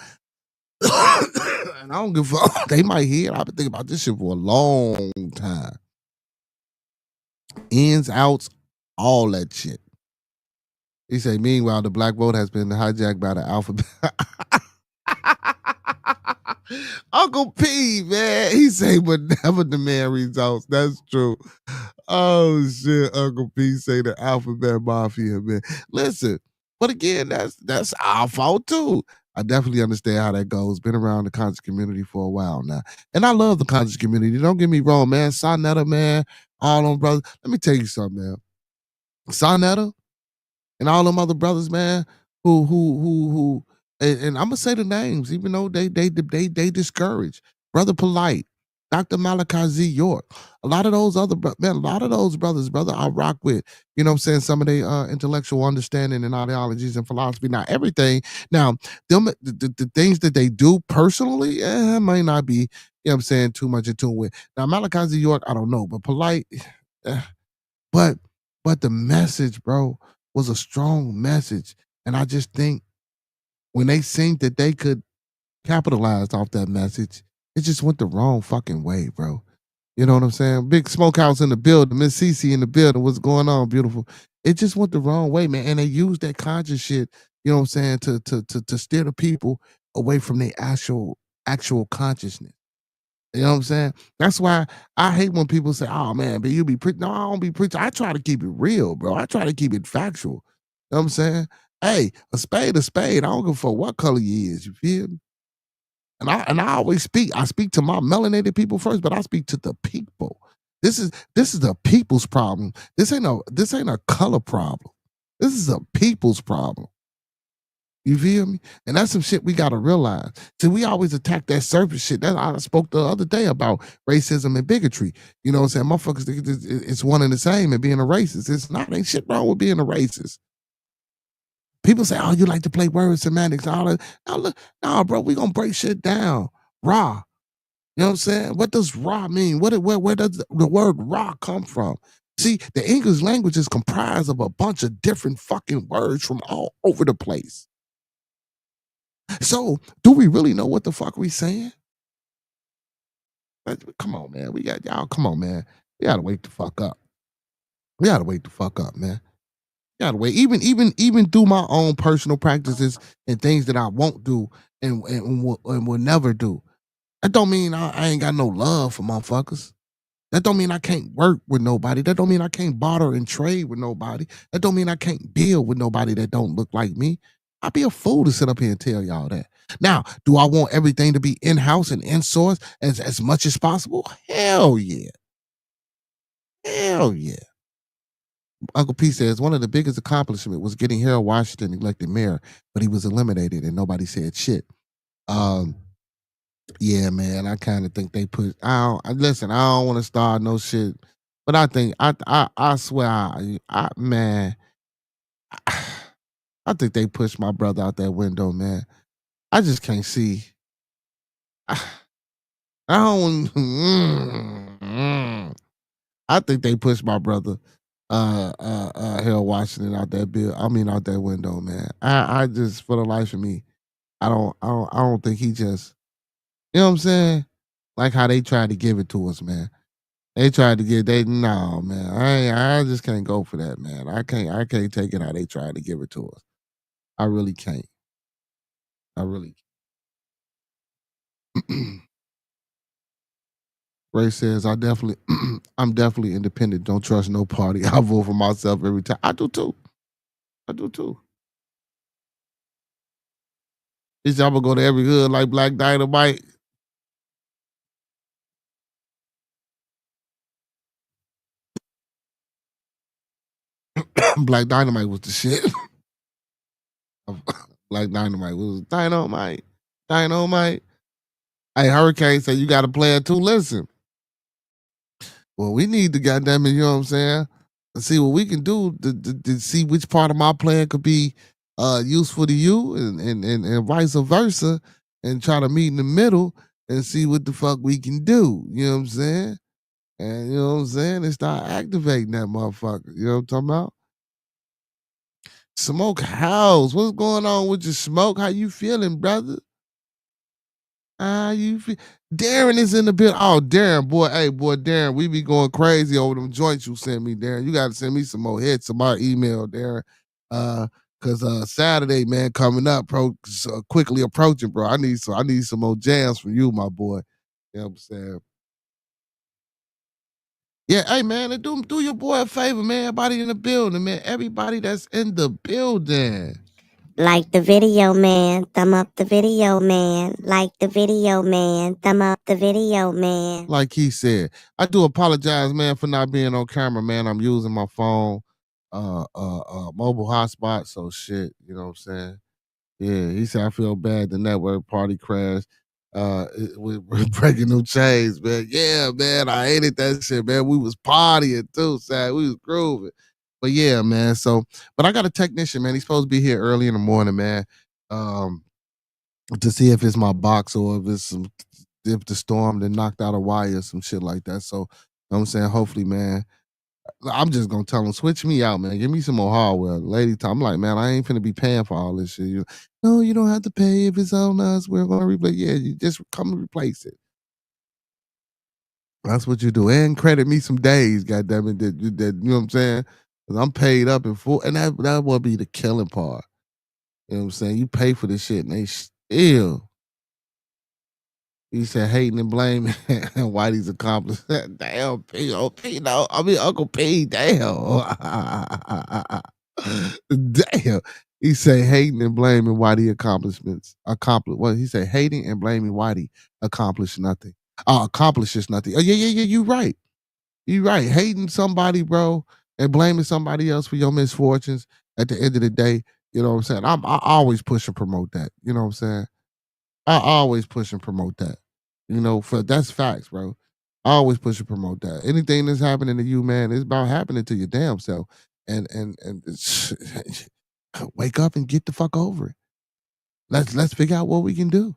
and I don't give a fuck. They might hear. I've been thinking about this shit for a long time. Ins, outs, all that shit. He said, meanwhile, the black vote has been hijacked by the alphabet. Uncle P, man. He say, but never demand results. That's true. Oh, shit. Uncle P say the alphabet mafia, man. Listen, but again, that's our fault, too. I definitely understand how that goes. Been around the conscious community for a while now. And I love the conscious community. Don't get me wrong, man. Sonetta, man. All them brothers. Let me tell you something, man. Sonetta and all them other brothers, man, who and I'm gonna say the names, even though they discourage. Brother Polite, Dr. Malachi Z. York, a lot of those man, a lot of those brothers, brother, I rock with. You know what I'm saying? Some of their intellectual understanding and ideologies and philosophy. Not everything. Now, the things that they do personally, might not be, you know what I'm saying, too much in tune with. Now, Malachi Z. York, I don't know, but Polite, eh, but the message, bro, was a strong message. And I just think when they think that they could capitalize off that message, it just went the wrong fucking way, bro. You know what I'm saying? Big Smokehouse in the building, Miss Cece in the building. What's going on, beautiful? It just went the wrong way, man. And they used that conscious shit, you know what I'm saying, to steer the people away from their actual consciousness. You know what I'm saying? That's why I hate when people say, "Oh man, but you be preaching." No, I don't be preaching. I try to keep it real, bro. I try to keep it factual. You know what I'm saying? Hey, a spade, a spade. I don't give a fuck what color you is. You feel me? And I always speak. I speak to my melanated people first, but I speak to the people. This is the people's problem. This ain't a color problem. This is a people's problem. You feel me? And that's some shit we gotta realize. See, we always attack that surface shit. That I spoke the other day about racism and bigotry. You know what I'm saying? Motherfuckers think it's one and the same and being a racist. It's not. Ain't shit wrong with being a racist. People say, "Oh, you like to play word semantics." All that. Now, look, nah, bro, we gonna break shit down. Raw. You know what I'm saying? What does raw mean? Where does the word raw come from? See, the English language is comprised of a bunch of different fucking words from all over the place. So, do we really know what the fuck we saying? Come on, man. We got y'all. Come on, man. We gotta wake the fuck up. We gotta wake the fuck up, man. We gotta wait. Even through my own personal practices and things that I won't do and will never do. That don't mean I ain't got no love for motherfuckers. That don't mean I can't work with nobody. That don't mean I can't barter and trade with nobody. That don't mean I can't deal with nobody that don't look like me. I'd be a fool to sit up here and tell y'all that. Now, do I want everything to be in-house and in-source as much as possible? Hell yeah. Hell yeah. Uncle P says one of the biggest accomplishments was getting Harold Washington elected mayor, but he was eliminated and nobody said shit. Um, yeah, man, I kind of think they put. Listen. I don't want to start no shit, but I think I swear, man, I think they pushed my brother out that window, man. I just can't see. I don't. I think they pushed my brother, Harold Washington out that bill. I mean, out that window, man. I just, for the life of me, I don't think he just. You know what I'm saying? Like how they tried to give it to us, man. They tried to get they no man. I just can't go for that, man. I can't take it how they tried to give it to us. I really can't. I really Ray says I'm definitely independent. Don't trust no party. I vote for myself every time. I do too. I do too. This y'all gonna go to every hood like Black Dynamite. Black Dynamite was the shit. Black Dynamite was dynamite. Dynamite. Hey, Hurricane said you gotta play it too. Listen. Well, we need to goddamn it, you know what I'm saying? See what we can do to see which part of my plan could be useful to you and vice versa, and try to meet in the middle and see what the fuck we can do. You know what I'm saying? And you know what I'm saying? And start activating that motherfucker. You know what I'm talking about? Smoke House. What's going on with your smoke? How you feeling, brother? How you feel? Darren is in the building. Oh, Darren, boy, hey, boy, Darren, we be going crazy over them joints you sent me, Darren. You got to send me some more hits to my email, Darren. Cause Saturday, man, coming up, quickly approaching, bro. I need some more jams from you, my boy. You know what I'm saying? Yeah, hey man, and do your boy a favor, man. Everybody in the building, man. Everybody that's in the building. Like the video, man. Thumb up the video, man. Like the video, man. Thumb up the video, man. Like he said, I do apologize, man, for not being on camera, man. I'm using my phone, mobile hotspot, so shit. You know what I'm saying? Yeah, he said I feel bad. The network party crashed. We're breaking new chains, man. Yeah, man, I hated that shit, man. We was partying too, sad. We was grooving. But yeah, man. So, but I got a technician, man. He's supposed to be here early in the morning, man. Um, to see if it's my box or if it's if the storm that knocked out a wire or some shit like that. So, you know what I'm saying, hopefully, man. I'm just gonna tell him, switch me out, man. Give me some more hardware. Lady, I'm like, man, I ain't finna be paying for all this shit. No, you don't have to pay if it's on us. We're gonna replace. Yeah, you just come and replace it. That's what you do, and credit me some days, goddamn it. That you know what I'm saying? 'Cause I'm paid up in full, and that would be the killing part. You know what I'm saying? You pay for this shit, and they still. He said hating and blaming and Whitey's accomplice. Damn, P. Oh, P. No, I mean Uncle P. Damn. Damn. He said hating and blaming Whitey accomplishments. Well, he said hating and blaming Whitey accomplishes nothing. Accomplishes nothing. Oh, yeah. You right. You right. Hating somebody, bro, and blaming somebody else for your misfortunes at the end of the day, you know what I'm saying? I always push and promote that. You know what I'm saying? I always push and promote that. You know, for that's facts, bro. I always push and promote that. Anything that's happening to you, man, it's about happening to your damn self. And wake up and get the fuck over it. Let's figure out what we can do.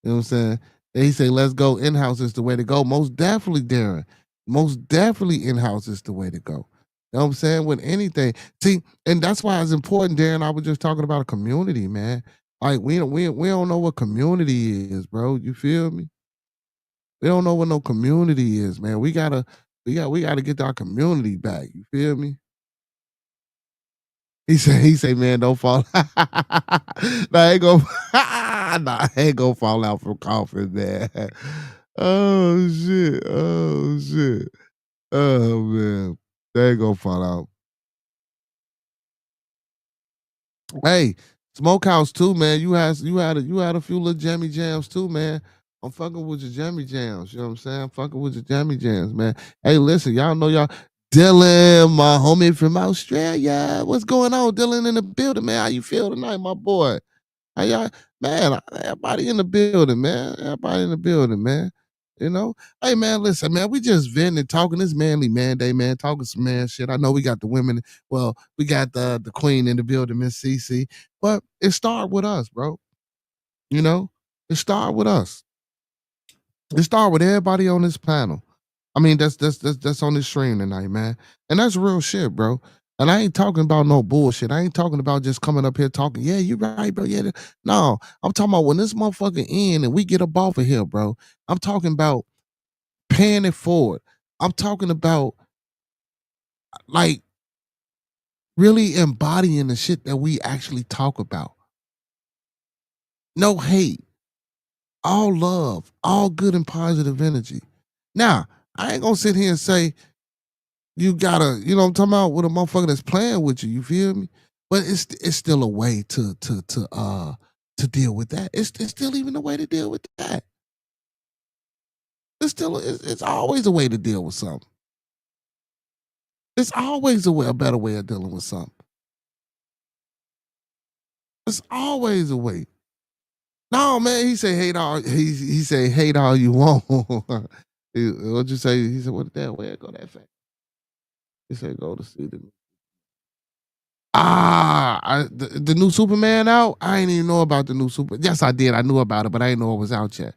You know what I'm saying? They say let's go in-house is the way to go. Most definitely, Darren. Most definitely in-house is the way to go. You know what I'm saying? With anything. See, and that's why it's important, Darren. I was just talking about a community, man. Like we don't know what community is, bro. You feel me? We don't know what no community is, man. We gotta get our community back. You feel me? He said, man, don't fall. Nah, I ain't gonna nah, I ain't gonna fall out from coughing, man. Oh shit. Oh shit. Oh man. They ain't gonna fall out. Hey, Smokehouse too, man. You had a few little jammy jams too, man. I'm fucking with your jammy jams. You know what I'm saying? I'm fucking with your jammy jams, man. Hey, listen, y'all know y'all. Dylan, my homie from Australia. What's going on, Dylan, in the building, man? How you feel tonight, my boy? How y'all, man? Everybody in the building, man. Everybody in the building, man. You know, hey man, listen, man. We just venting and talking. This manly Manday, man, talking some man shit. I know we got the women. Well, we got the queen in the building, Miss CC. But it started with us, bro. You know, it started with us. It started with everybody on this panel. I mean, that's on this stream tonight, man. And that's real shit, bro. And I ain't talking about no bullshit. I ain't talking about just coming up here talking, yeah, you right, bro. Yeah. No, I'm talking about when this motherfucker in and we get up off of here, bro. I'm talking about paying it forward. I'm talking about like really embodying the shit that we actually talk about. No hate, all love, all good and positive energy. Now, I ain't gonna sit here and say you gotta, you know what I'm talking about, with a motherfucker that's playing with you, you feel me? But it's still a way to deal with that. It's still even a way to deal with that. It's always a way to deal with something. It's always a better way of dealing with something. It's always a way. No, man, he say hate all you want. What'd you say? He said, what that way go that fast? He said, go to see the the new Superman out. I ain't even know about the new Super. Yes, I did. I knew about it, but I didn't know it was out yet.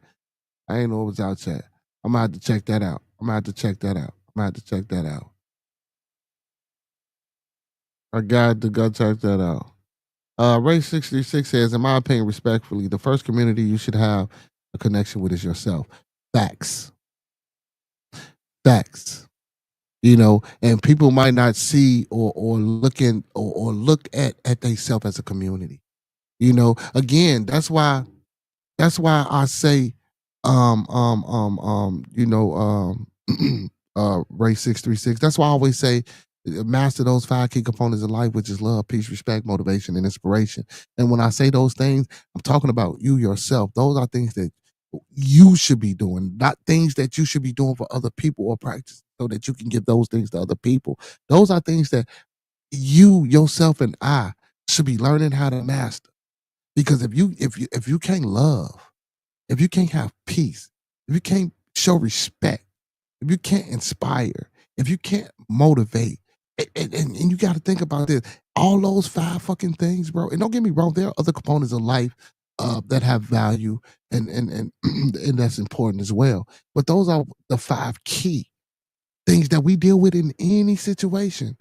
I ain't know it was out yet. I'm gonna have to check that out. I'm gonna have to check that out. I'm gonna have to check that out. I got to go check that out. Ray 66 says, in my opinion, respectfully, the first community you should have a connection with is yourself. Facts. Facts. You know, and people might not see or look at themselves as a community. You know, again, that's why I say Ray 636. That's why I always say master those 5 key components of life, which is love, peace, respect, motivation, and inspiration. And when I say those things, I'm talking about you yourself. Those are things that you should be doing, not things that you should be doing for other people or practice so that you can give those things to other people. Those are things that you, yourself, and I should be learning how to master. Because if you can't love, if you can't have peace, if you can't show respect, if you can't inspire, if you can't motivate, and you got to think about this, all those 5 fucking things, bro. And don't get me wrong, there are other components of life that have value and and that's important as well. But those are the 5 key things that we deal with in any situation.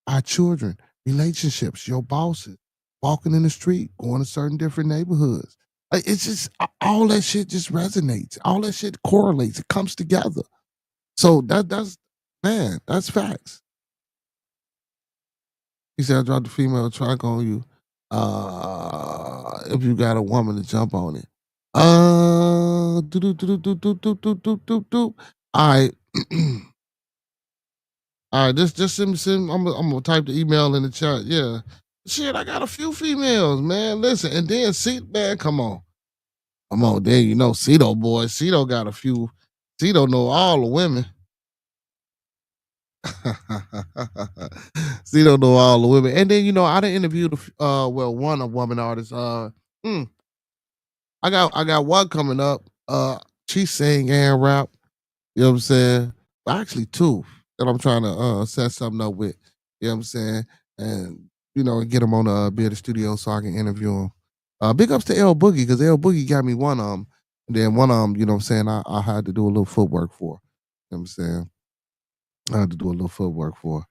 Our children, relationships, your bosses, walking in the street, going to certain different neighborhoods. Like, it's just all that shit just resonates. All that shit correlates. It comes together. So that's man, that's facts. He said, I dropped the female track on you. If you got a woman to jump on it. Do do do do do do do do do do. All right. All right, just send. I'm gonna type the email in the chat. Yeah, shit, I got a few females, man. Listen, and then see, man, come on. Then you know, Cito boy, Cito got a few. Cito know all the women. Cito know all the women, and then you know, I done interviewed one a woman artist. I got one coming up. She sing and rap. You know what I'm saying? Actually, 2 that I'm trying to set something up with. You know what I'm saying? And you know, get them on be at the studio so I can interview them. Big ups to L Boogie because L Boogie got me one and then one you know what I'm saying, I had to do a little footwork for. You know what I'm saying? I had to do a little footwork for.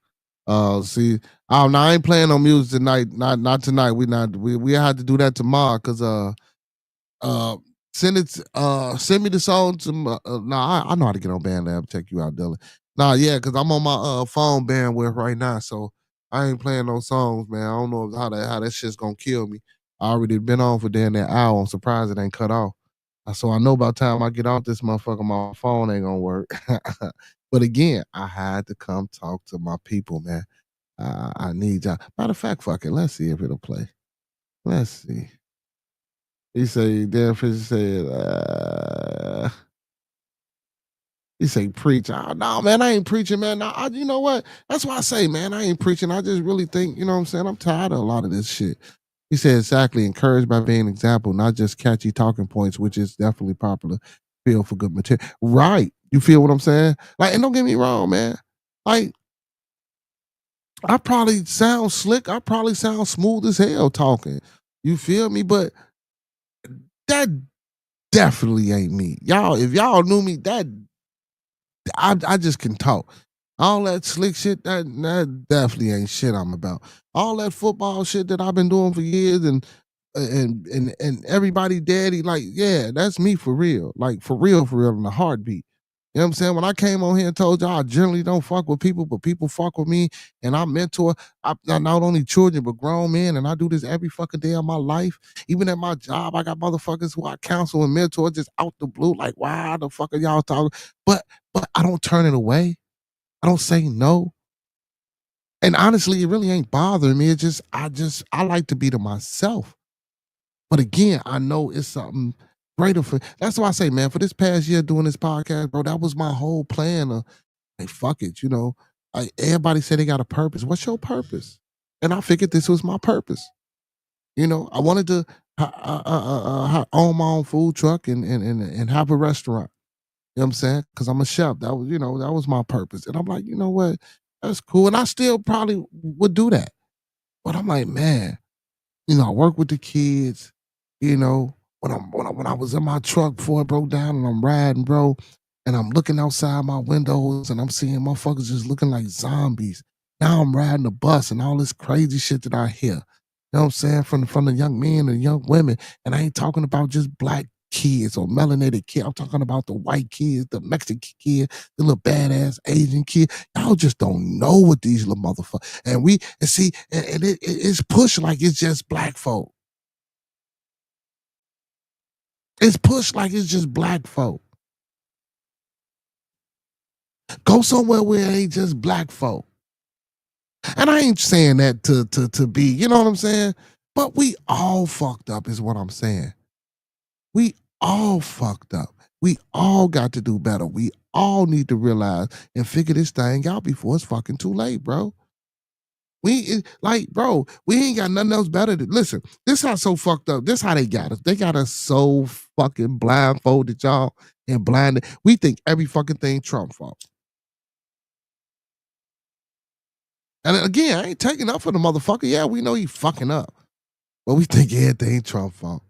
See, now I ain't playing on music tonight. Not tonight. We had to do that tomorrow because uh, send me the song to my, I know how to get on BandLab. Check you out, Dylan. Yeah, because I'm on my phone bandwidth right now, so I ain't playing no songs, man. I don't know how that shit's gonna kill me. I already been on for damn that hour. I'm surprised it ain't cut off. So I know by the time I get off this motherfucker, my phone ain't gonna work. But again, I had to come talk to my people, man. I need y'all. Matter of fact, fuck it. Let's see if it'll play. Let's see. He say, Dan Fisher said, he say, preach. Oh, no, man, I ain't preaching, man. No, you know what? That's why I say, man, I ain't preaching. I just really think, you know what I'm saying? I'm tired of a lot of this shit. He said, exactly, encouraged by being an example, not just catchy talking points, which is definitely popular. Feel for good material. Right. You feel what I'm saying? Like, and don't get me wrong, man. Like, I probably sound slick. I probably sound smooth as hell talking. You feel me? But that definitely ain't me. Y'all, if y'all knew me, that I just can talk. All that slick shit, that definitely ain't shit I'm about. All that football shit that I've been doing for years and everybody daddy, like, yeah, that's me for real. Like for real in a heartbeat. You know what I'm saying? When I came on here and told y'all I generally don't fuck with people, but people fuck with me, and I mentor not only children but grown men, and I do this every fucking day of my life. Even at my job, I got motherfuckers who I counsel and mentor just out the blue, like, why the fuck are y'all talking? But I don't turn it away. I don't say no. And honestly, it really ain't bothering me. I like to be to myself. But again, I know it's something greater for. That's why I say, man, for this past year doing this podcast, bro, that was my whole plan of, hey, fuck it, you know. Everybody said they got a purpose. What's your purpose? And I figured this was my purpose. You know, I wanted to own my own food truck and have a restaurant. You know what I'm saying? Because I'm a chef. That was my purpose. And I'm like, you know what? That's cool. And I still probably would do that. But I'm like, man, you know, I work with the kids, you know, when I was in my truck before it broke down and I'm riding, bro, and I'm looking outside my windows and I'm seeing motherfuckers just looking like zombies. Now I'm riding the bus and all this crazy shit that I hear. You know what I'm saying? From the young men and young women. And I ain't talking about just black kids or melanated kids. I'm talking about the white kids, the Mexican kid, the little badass Asian kid. Y'all just don't know what these little motherfuckers. And see, it's pushed like it's just black folk. It's pushed like it's just black folk. Go somewhere where it ain't just black folk. And I ain't saying that to be, you know what I'm saying? But we all fucked up is what I'm saying. We all fucked up. We all got to do better. We all need to realize and figure this thing out before it's fucking too late, bro. Like, bro, we ain't got nothing else better to listen. This how so fucked up. This how they got us. They got us so fucking blindfolded, y'all, and blinded. We think every fucking thing Trump fault. And again, I ain't taking up for the motherfucker. Yeah, we know he fucking up, but we think everything Trump fault.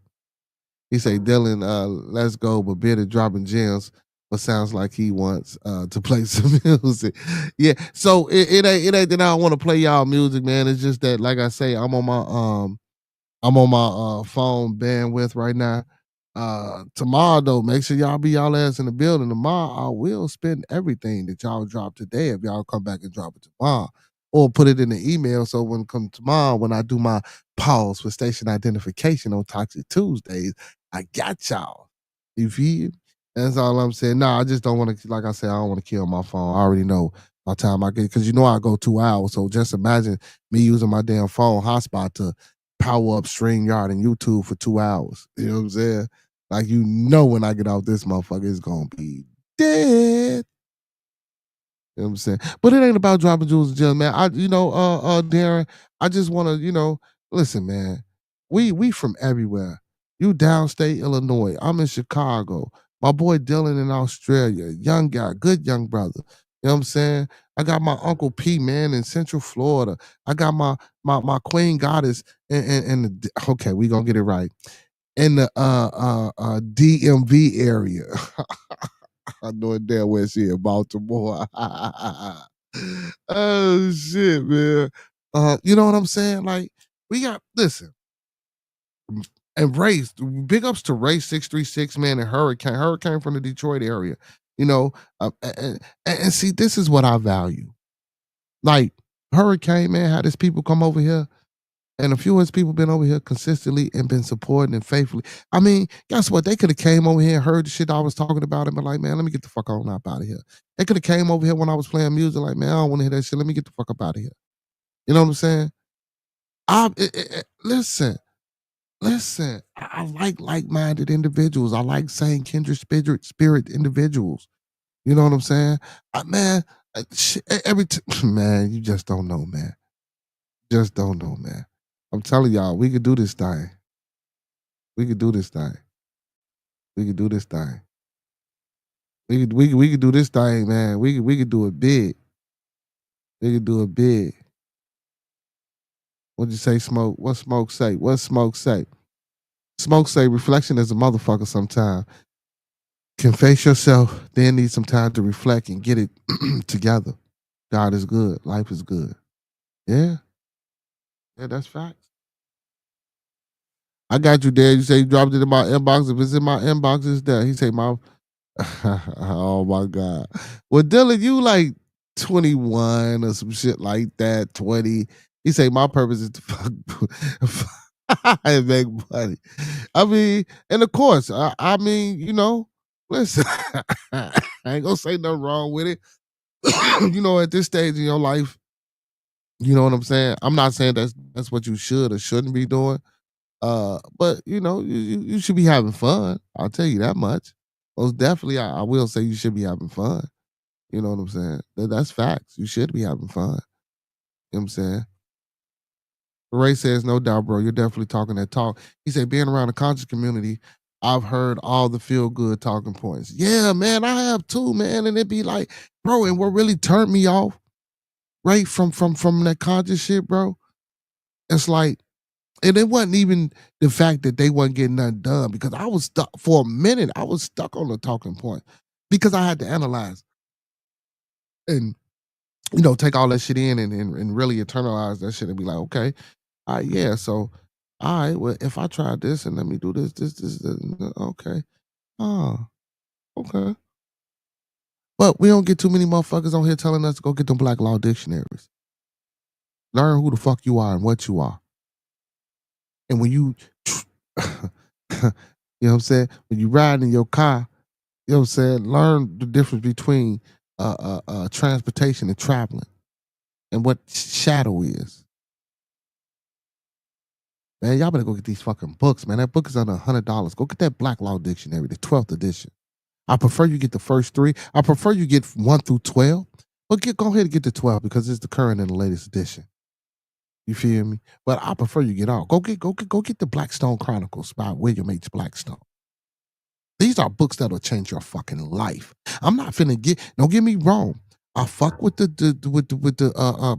He say, Dylan, let's go, but Bitter dropping gems, but sounds like he wants to play some music. Yeah, so it ain't that I don't want to play y'all music, man. It's just that, like I say, I'm on my phone bandwidth right now. Tomorrow though, make sure y'all be y'all ass in the building. Tomorrow I will spend everything that y'all drop today if y'all come back and drop it tomorrow. Or put it in the email so when come tomorrow, when I do my pause for station identification on Toxic Tuesdays, I got y'all. You feel? That's all I'm saying. No, I just don't want to, like I said, I don't want to kill my phone. I already know by the time I get, because you know I go 2 hours. So just imagine me using my damn phone hotspot to power up StreamYard and YouTube for 2 hours. You know what I'm saying? Like, you know, when I get off this motherfucker, it's going to be dead. You know what I'm saying? But it ain't about dropping jewels and gems, man. Darren, I just want to, listen, man. We from everywhere. You downstate Illinois. I'm in Chicago. My boy Dylan in Australia. Young guy, good young brother. You know what I'm saying? I got my Uncle P, man, in Central Florida. I got my Queen Goddess okay, we gonna get it right. In the DMV area. I know it damn well she in Baltimore. Oh shit, man. You know what I'm saying? Like, we got listen. And Race, big ups to Race 636, man, and Hurricane from the Detroit area. You know, and see, this is what I value. Like, Hurricane, man, had his people come over here. And a few of his people been over here consistently and been supporting and faithfully. I mean, guess what? They could have came over here and heard the shit I was talking about and been like, man, let me get the fuck on up out of here. They could have came over here when I was playing music like, man, I don't want to hear that shit. Let me get the fuck up out of here. You know what I'm saying? Listen. I like like-minded individuals. I like saying kindred spirit individuals. You know what I'm saying? Man, man, you just don't know, man. Just don't know, man. I'm telling y'all, we could do this thing. We could do this thing. We could do this thing. We could do this thing, man. We could do it big. We could do it big. What'd you say, Smoke? What Smoke say? What Smoke say? Smoke say reflection is a motherfucker sometimes. Can face yourself, then need some time to reflect and get it together. God is good. Life is good. Yeah. Yeah, that's facts. I got you there. You say you dropped it in my inbox. If it's in my inbox, it's there. He say my oh my God. Well, Dylan, you like 21 or some shit like that, 20. He say my purpose is to fuck and make money. I mean, and of course, I mean, listen, I ain't gonna say nothing wrong with it. At this stage in your life, you know what I'm saying? I'm not saying that's what you should or shouldn't be doing. But you should be having fun. I'll tell you that much. Most definitely, I will say you should be having fun. You know what I'm saying? That's facts. You should be having fun. You know what I'm saying? Ray says, no doubt, bro. You're definitely talking that talk. He said, being around the conscious community, I've heard all the feel good talking points. Yeah, man, I have too, man. And it'd be like, bro, and what really turned me off, right, from that conscious shit, bro, it's like, and it wasn't even the fact that they wasn't getting nothing done, because I was stuck for a minute. I was stuck on the talking point because I had to analyze and, take all that shit in and really internalize that shit and be like, okay, yeah, so, all right, well, if I try this and let me do this, okay. Oh, okay. But we don't get too many motherfuckers on here telling us to go get them Black Law dictionaries. Learn who the fuck you are and what you are. And when you, you know what I'm saying? When you ride in your car, you know what I'm saying? Learn the difference between transportation and traveling and what shadow is. Man, y'all better go get these fucking books, man. That book is under $100. Go get that Black Law Dictionary, the 12th edition. I prefer you get the first 3. I prefer you get 1 through 12. But go ahead and get the 12 because it's the current and the latest edition. You feel me? But I prefer you get off. Go get the Blackstone Chronicles by William H. Blackstone. These are books that'll change your fucking life. I'm not finna get. Don't get me wrong. I fuck with the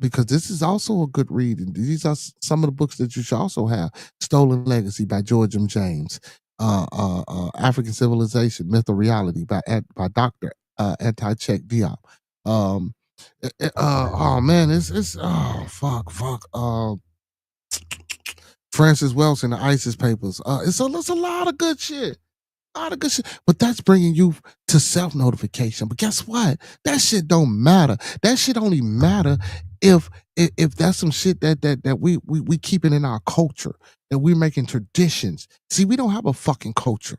because this is also a good read. And these are some of the books that you should also have. Stolen Legacy by George M. James. African Civilization, Myth or Reality by Dr. Anti-Check Diop. Oh man, it's oh fuck. Francis Wilson, the ISIS Papers. It's a lot of good shit. A lot of good shit. But that's bringing you to self-notification. But guess what? That shit don't matter. That shit only matter if that's some shit that we keeping in our culture, that we're making traditions. See, we don't have a fucking culture.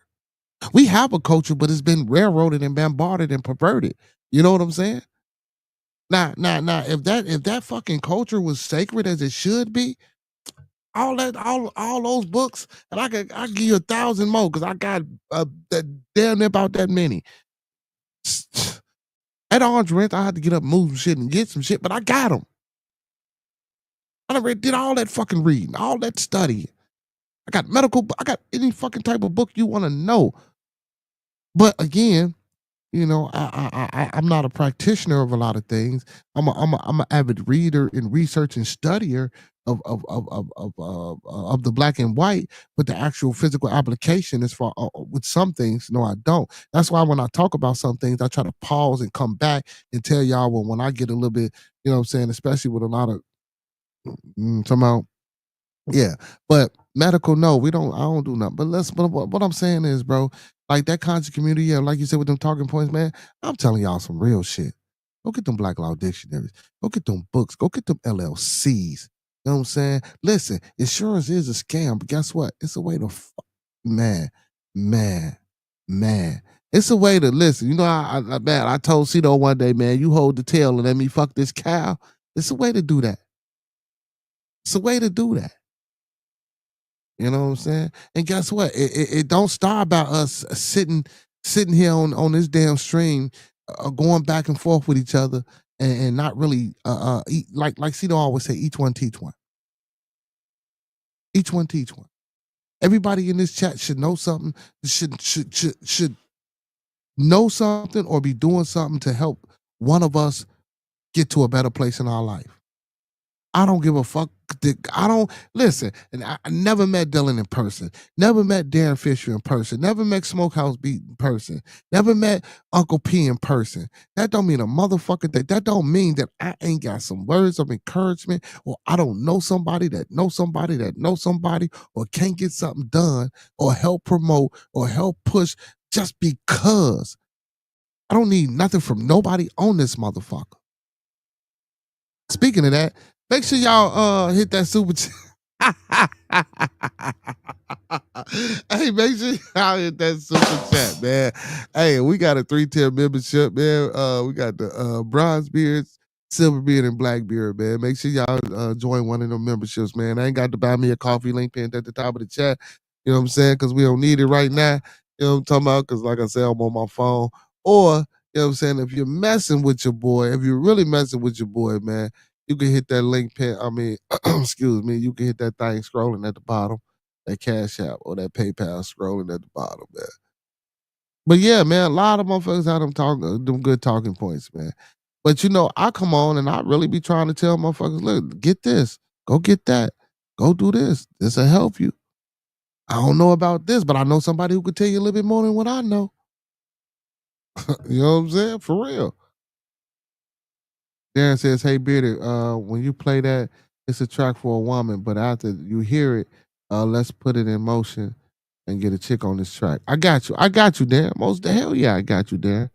We have a culture, but it's been railroaded and bombarded and perverted. You know what I'm saying? Now, if that fucking culture was sacred as it should be, all those books, and I give you 1,000 more because I got that damn near about that many. At arm's rent, I had to get up, move some shit, and get some shit, but I got them. I did all that fucking reading, all that studying. I got any fucking type of book you want to know. But again, you know, I'm not a practitioner of a lot of things. I'm an avid reader and research and studier of the black and white, but the actual physical application is for with some things. No, I don't. That's why when I talk about some things, I try to pause and come back and tell y'all when I get a little bit, you know what I'm saying, especially with a lot of somehow. Yeah, but medical, no, we don't. I don't do nothing. But what I'm saying is, bro, like that conscious community, yeah, like you said with them talking points, man. I'm telling y'all some real shit. Go get them Black Law dictionaries. Go get them books. Go get them LLCs. You know what I'm saying? Listen, insurance is a scam, but guess what? It's a way to, man. It's a way to listen. You know, I told Cito one day, man, you hold the tail and let me fuck this cow. It's a way to do that. It's a way to do that. You know what I'm saying? And guess what? It don't start about us sitting here on this damn stream, going back and forth with each other and not really like Cito always say, each one teach one. Each one teach one. Everybody in this chat should know something. Should know something or be doing something to help one of us get to a better place in our life. I don't give a fuck. I don't listen. And I never met Dylan in person. Never met Darren Fisher in person. Never met Smokehouse Beat in person. Never met Uncle P in person. That don't mean a motherfucker thing. That don't mean that I ain't got some words of encouragement, or I don't know somebody that knows somebody that knows somebody, or can't get something done, or help promote, or help push just because. I don't need nothing from nobody on this motherfucker. Speaking of that, make sure y'all hit that super chat. Hey, make sure y'all hit that super chat, man. Hey, we got a 3-tier membership, man. We got the bronze beards, silver beard, and black beard, man. Make sure y'all join one of them memberships, man. I ain't got to buy me a coffee, link pinned at the top of the chat. You know what I'm saying? Because we don't need it right now. You know what I'm talking about? Because like I said, I'm on my phone. Or, you know what I'm saying, if you're messing with your boy, if you're really messing with your boy, man, you can hit that link pin. I mean, excuse me, you can hit that thing scrolling at the bottom, that Cash App or that PayPal scrolling at the bottom, man. But yeah, man, a lot of motherfuckers have them good talking points, man. But you know, I come on and I really be trying to tell motherfuckers, look, get this, go get that, go do this. This will help you. I don't know about this, but I know somebody who could tell you a little bit more than what I know. You know what I'm saying? For real. Darren says, "Hey Bearded, when you play that, it's a track for a woman, but after you hear it, let's put it in motion and get a chick on this track." I got you, Darren. Most the hell yeah, I got you, Darren.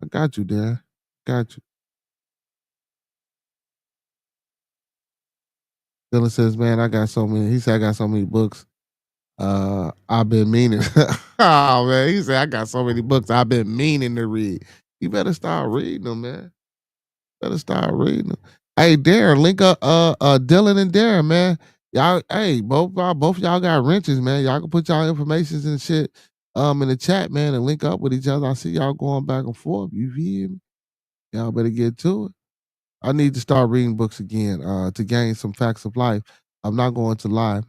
I got you, Darren. Got you. Dylan says, "Man, I got so many." He said, "I got so many books. I've been meaning." Oh man, he said, "I got so many books I've been meaning to read." You better start reading them, man. Better start reading them. Hey, Darren, link up Dylan and Darren, man. Y'all, hey, both y'all got wrenches, man. Y'all can put y'all informations and shit in the chat, man, and link up with each other. I see y'all going back and forth. You feel me? Y'all better get to it. I need to start reading books again to gain some facts of life. I'm not going to lie,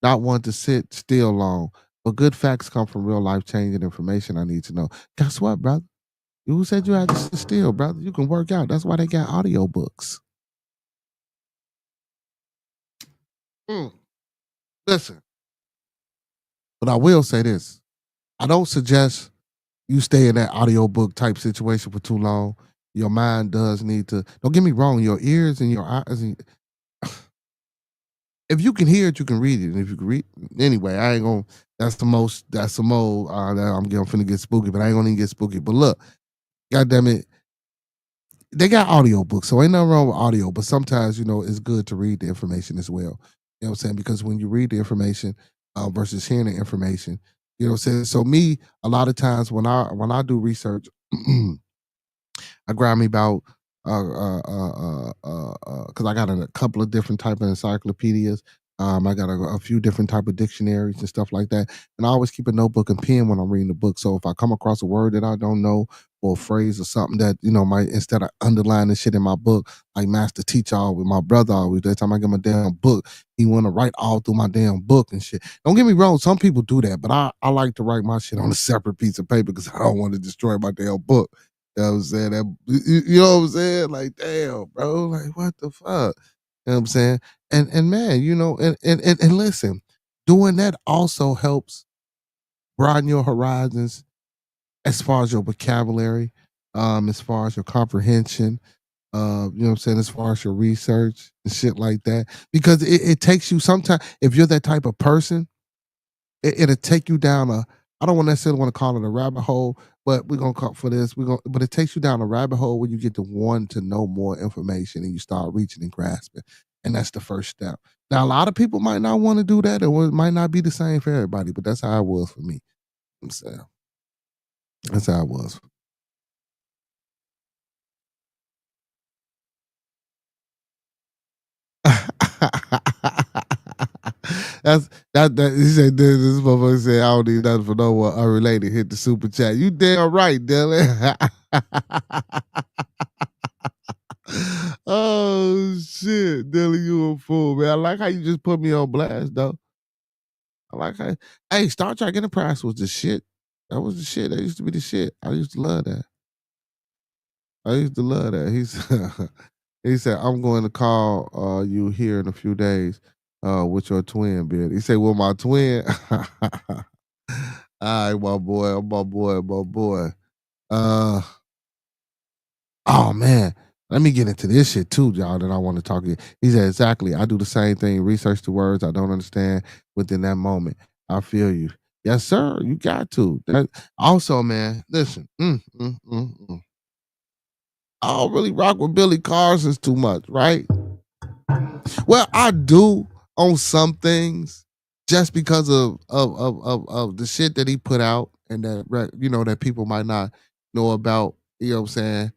not want to sit still long, but good facts come from real life changing information I need to know. Guess what, brother? You said you had to sit still, brother. You can work out. That's why they got audio books. Mm, listen, but I will say this. I don't suggest you stay in that audiobook type situation for too long. Your mind does need to, don't get me wrong, your ears and your eyes, if you can hear it, you can read it. And if you can read, anyway, I ain't gonna, that's the most, I'm finna get spooky, but I ain't gonna even get spooky. But look, God damn it, they got audio books, so ain't nothing wrong with audio, but sometimes, it's good to read the information as well. You know what I'm saying? Because when you read the information versus hearing the information, you know what I'm saying? So me, a lot of times when I do research, I grab me about because I got a couple of different type of encyclopedias. I got a few different type of dictionaries and stuff like that, and I always keep a notebook and pen when I'm reading the book. So if I come across a word that I don't know or a phrase or something that might, instead of underlining shit in my book, like Master Teacher with my brother always, that time I get my damn book, he want to write all through my damn book and shit. Don't get me wrong, some people do that, but I like to write my shit on a separate piece of paper because I don't want to destroy my damn book. You know what I'm saying? You know what I'm saying? Like, damn, bro. Like, what the fuck? You know what I'm saying? And man, and listen, doing that also helps broaden your horizons as far as your vocabulary, as far as your comprehension, you know what I'm saying, as far as your research and shit like that. Because it takes you sometimes, if you're that type of person, it'll take you down a, I don't necessarily want to call it a rabbit hole, but we're gonna call for this. But it takes you down a rabbit hole where you get to want to know more information and you start reaching and grasping. And that's the first step. Now, a lot of people might not want to do that, or it might not be the same for everybody, but that's how it was for me. I'm saying that's how it was. That he said this motherfucker said I don't need nothing for no one unrelated. Hit the super chat. You damn right, Dylan. Oh shit, Dylan, you a fool, man. I like how you just put me on blast, though. I like how, hey, Star Trek Enterprise was the shit. That was the shit. That used to be the shit. I used to love that. I used to love that. He said, I'm going to call you here in a few days with your twin, Bill. He said, well, my twin. All right, my boy. Uh Oh man, let me get into this shit too, y'all. That I want to talk to you. He said exactly. I do the same thing. Research the words I don't understand within that moment. I feel you. Yes, sir. You got to. That, also, man. Listen. I don't really rock with Billy Carson's too much, right? Well, I do on some things, just because of the shit that he put out and that people might not know about. You know what I'm saying?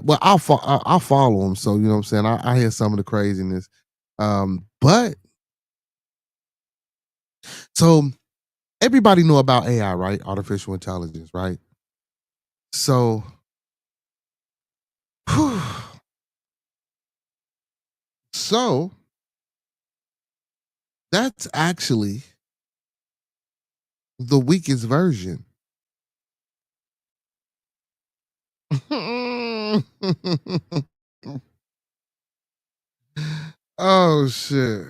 Well, I'll follow him, so you know what I'm saying. I hear some of the craziness, but so everybody know about AI, right? Artificial intelligence, right? So, so that's actually the weakest version. Oh shit.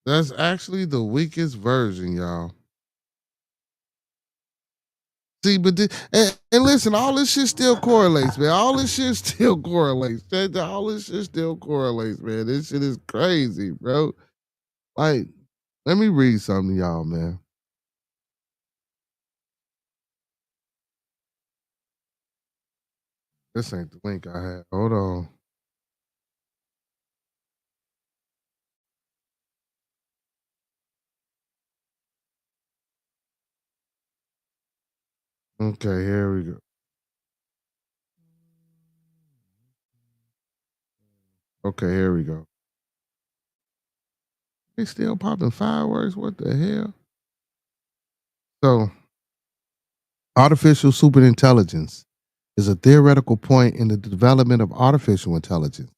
That's actually the weakest version, y'all. See, but and listen, all this shit still correlates, man. All this shit still correlates. All this shit still correlates, man. This shit is crazy, bro. Like, let me read something to y'all, man. This ain't the link I had. Hold on. Okay, here we go. Okay, here we go. They still popping fireworks? What the hell? So, artificial superintelligence. is a theoretical point in the development of artificial intelligence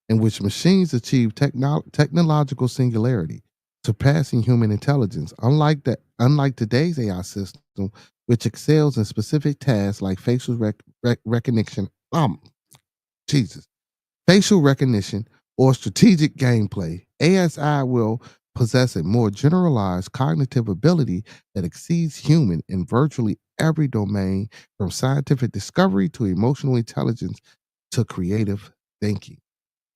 in which machines achieve technological singularity, surpassing human intelligence. Unlike today's AI system, which excels in specific tasks like recognition, Jesus, facial recognition, or strategic gameplay, ASI will possess a more generalized cognitive ability that exceeds human in virtually every domain, from scientific discovery to emotional intelligence to creative thinking.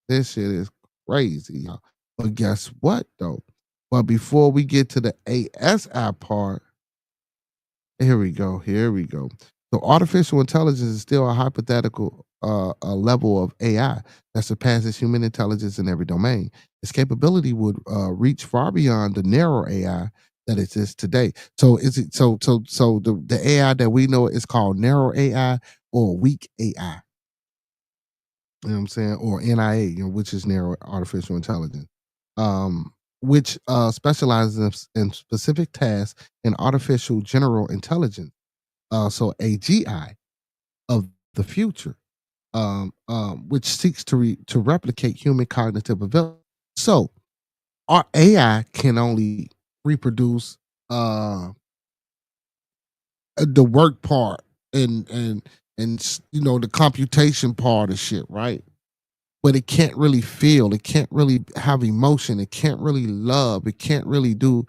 This shit is crazy, y'all. But guess what, though? But before we get to the ASI part, here we go. Here we go. So artificial intelligence is still a hypothetical a level of AI that surpasses human intelligence in every domain. Its capability would reach far beyond the narrow AI that exists today. So is it so the AI that we know is called narrow AI or weak AI? You know what I'm saying? Or NIA, which is narrow artificial intelligence. Which specializes in specific tasks in artificial general intelligence, so AGI of the future, which seeks to replicate human cognitive ability. So our AI can only reproduce the work part and the computation part of shit, right? But it can't really feel, it can't really have emotion, it can't really love, it can't really do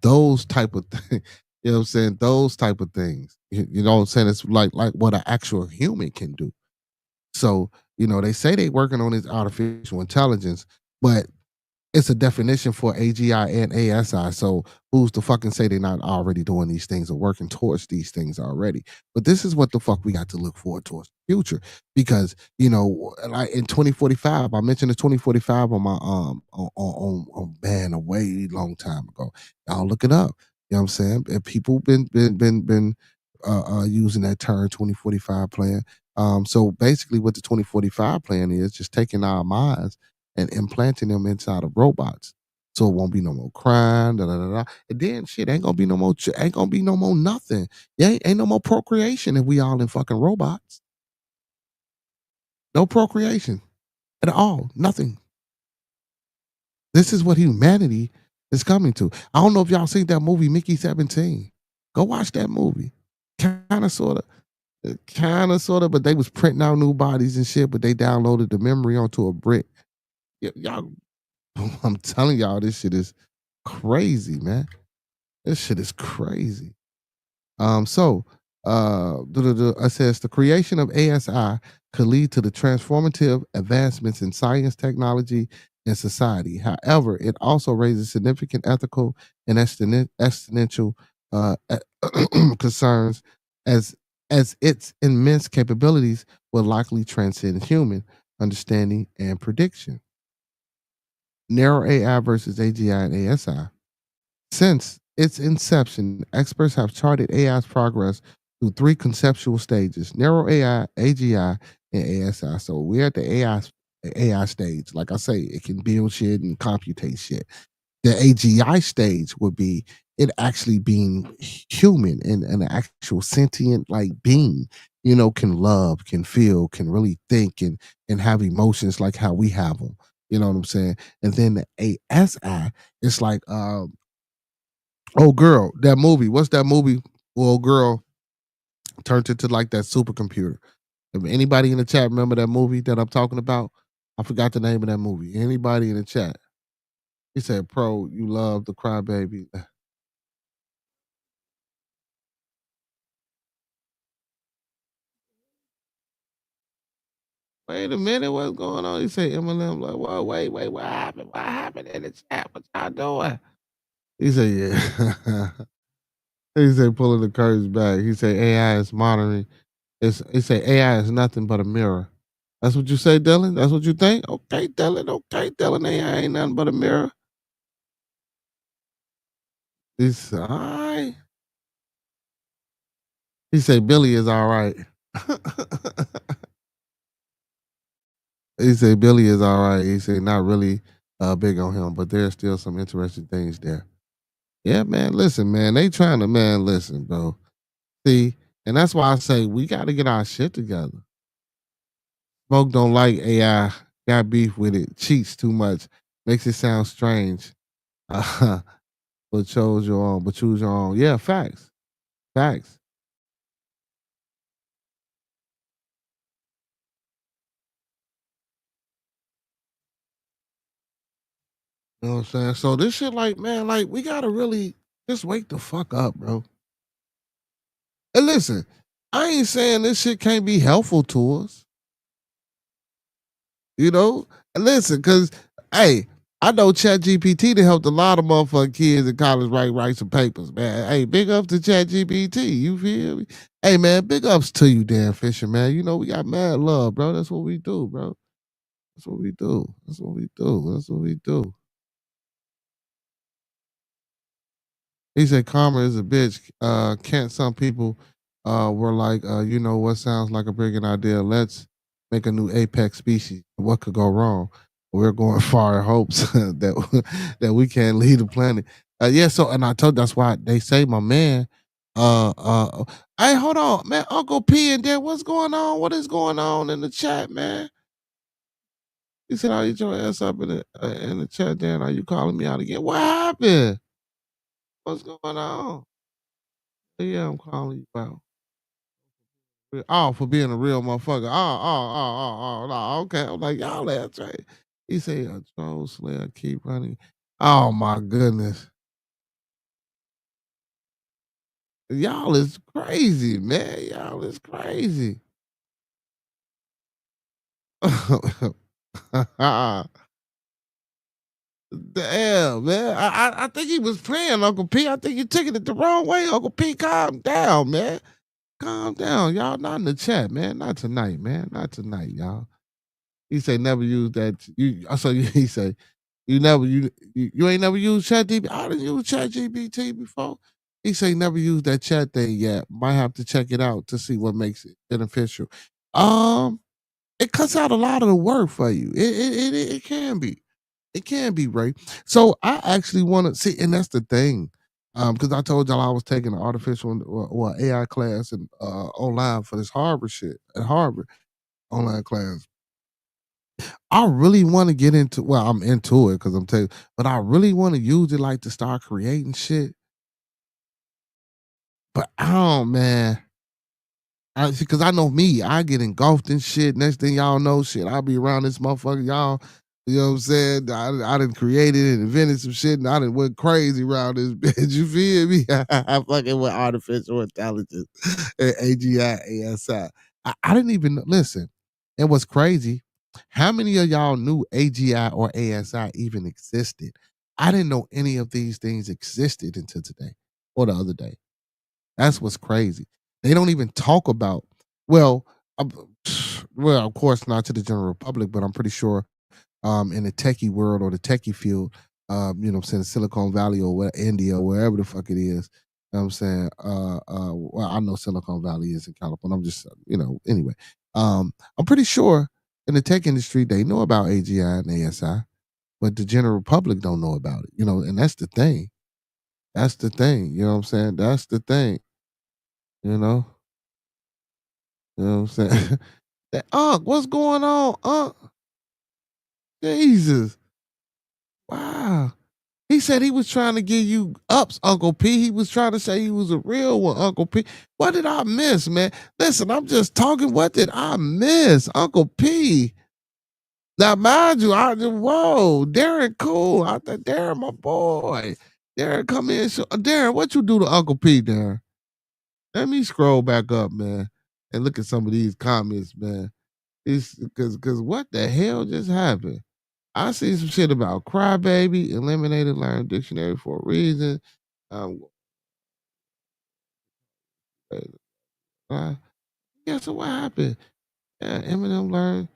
those type of things. You know what I'm saying? Those type of things. You know what I'm saying? It's like what an actual human can do. So, they say they working on this artificial intelligence, but it's a definition for AGI and ASI. So who's to fucking say they're not already doing these things or working towards these things already? But this is what the fuck we got to look forward towards the future. Because, like in 2045, I mentioned the 2045 on my man a way long time ago. Y'all look it up. You know what I'm saying? And people been using that term 2045 plan. So basically what the 2045 plan is just taking our minds and implanting them inside of robots. So it won't be no more crime, da da da da. And then shit ain't gonna be no more ain't gonna be no more nothing. Yeah, ain't no more procreation if we all in fucking robots. No procreation at all. Nothing. This is what humanity is coming to. I don't know if y'all seen that movie Mickey 17. Go watch that movie. Kinda sorta. Kinda sorta, but they was printing out new bodies and shit, but they downloaded the memory onto a brick. Y'all I'm telling y'all, this shit is crazy, man. This shit is crazy. It says the creation of ASI could lead to the transformative advancements in science, technology, and society. However, it also raises significant ethical and existential concerns as its immense capabilities will likely transcend human understanding and prediction. Narrow AI versus AGI and ASI. Since its inception, experts have charted AI's progress through three conceptual stages: narrow AI, AGI, and ASI. So we're at the AI stage. Like I say, it can build shit and computate shit. The AGI stage would be it actually being human and an actual sentient like being, can love, can feel, can really think and have emotions like how we have them. You know what I'm saying? And then the ASI, it's like oh girl, that movie. What's that movie? Well, girl turned into like that supercomputer. If anybody in the chat remember that movie that I'm talking about, I forgot the name of that movie. Anybody in the chat? He said, "Pro, you love the crybaby." Wait a minute, what's going on? He said Eminem. Like, whoa, wait, what happened? What happened in the chat? What y'all doing? He said, yeah. He said, pulling the curtains back. He said, AI is monitoring. He said, AI is nothing but a mirror. That's what you say, Dylan? That's what you think? Okay, Dylan. Okay, Dylan. AI ain't nothing but a mirror. He said, all right. He said, Billy is all right. He said, Billy is all right. He said, not really big on him, but there's still some interesting things there. Yeah, man. Listen, man. They trying to, man, listen, bro. See, And that's why I say we got to get our shit together. Smoke don't like AI, got beef with it, cheats too much, makes it sound strange. Uh, but choose your own. Yeah, facts. Facts. You know what I'm saying? So this shit, like, man, like, we gotta really just wake the fuck up, bro. And listen, I ain't saying this shit can't be helpful to us. You know? And listen, cause hey, I know ChatGPT to helped a lot of motherfucking kids in college write some papers, man. Hey, big ups to ChatGPT. You feel me? Hey man, big ups to you, Dan Fisher, man. You know, we got mad love, bro. That's what we do, bro. That's what we do. That's what we do. That's what we do. He said karma is a bitch. Can't some people were like, you know what sounds like a brilliant idea? Let's make a new apex species. What could go wrong? We're going far in hopes that we can lead the planet. Yeah, so and I told that's why they say my man, hey, hold on, man, Uncle P and there, what's going on? What is going on in the chat, man? He said, I'll eat your ass up in the chat, Dan. Are you calling me out again? What happened? What's going on? Yeah, I'm calling you out. Oh, for being a real motherfucker. No, okay. I'm like, y'all that's right. He said, a troll slayer keep running. Oh my goodness. Y'all is crazy, man. Y'all is crazy. Damn, man. I think he was playing Uncle P. I think he took it the wrong way. Uncle P, calm down, man. Calm down. Y'all not in the chat, man. Not tonight, man. Not tonight, y'all. He say never use that. He say you ain't never used ChatGPT. I didn't use ChatGPT before. He say never use that chat thing yet. Might have to check it out to see what makes it beneficial. Um, it cuts out a lot of the work for you. It can be. It can be, right? So I actually want to see, and that's the thing. Because I told y'all I was taking an artificial or AI class and online for this Harvard shit at Harvard online class. I really want to get into well, I'm into it because I'm telling but I really want to use it like to start creating shit. But I don't man. Because I know me, I get engulfed in shit. Next thing y'all know, shit, I'll be around this motherfucker. Y'all, you know what I'm saying? I done created and invented some shit and I done went crazy around this bitch. You feel me? I fucking with artificial intelligence and AGI, ASI. I didn't even listen. And what's crazy, how many of y'all knew AGI or ASI even existed? I didn't know any of these things existed until today or the other day. That's what's crazy. They don't even talk about well, um, well, of course not to the general public, but I'm pretty sure in the techie world or the techie field, you know what I'm saying, Silicon Valley or where India or wherever the fuck it is. You know what I'm saying, well, I know Silicon Valley is in California. I'm just, you know, anyway. I'm pretty sure in the tech industry they know about AGI and ASI, but the general public don't know about it, you know, and that's the thing. That's the thing. You know what I'm saying? That's the thing. You know? You know what I'm saying? Unc, what's going on, Unc? Jesus. Wow. He said he was trying to give you ups, Uncle P. He was trying to say he was a real one, Uncle P. What did I miss, man? Listen, I'm just talking. What did I miss, Uncle P? Now, mind you, whoa, Darren, cool. I thought Darren, my boy. Darren, come in. Darren, what you do to Uncle P, Darren? Let me scroll back up, man, and look at some of these comments, man. It's because what the hell just happened? I see some shit about crybaby, eliminated learn dictionary for a reason. Um, yeah, so what happened? Yeah, Eminem learned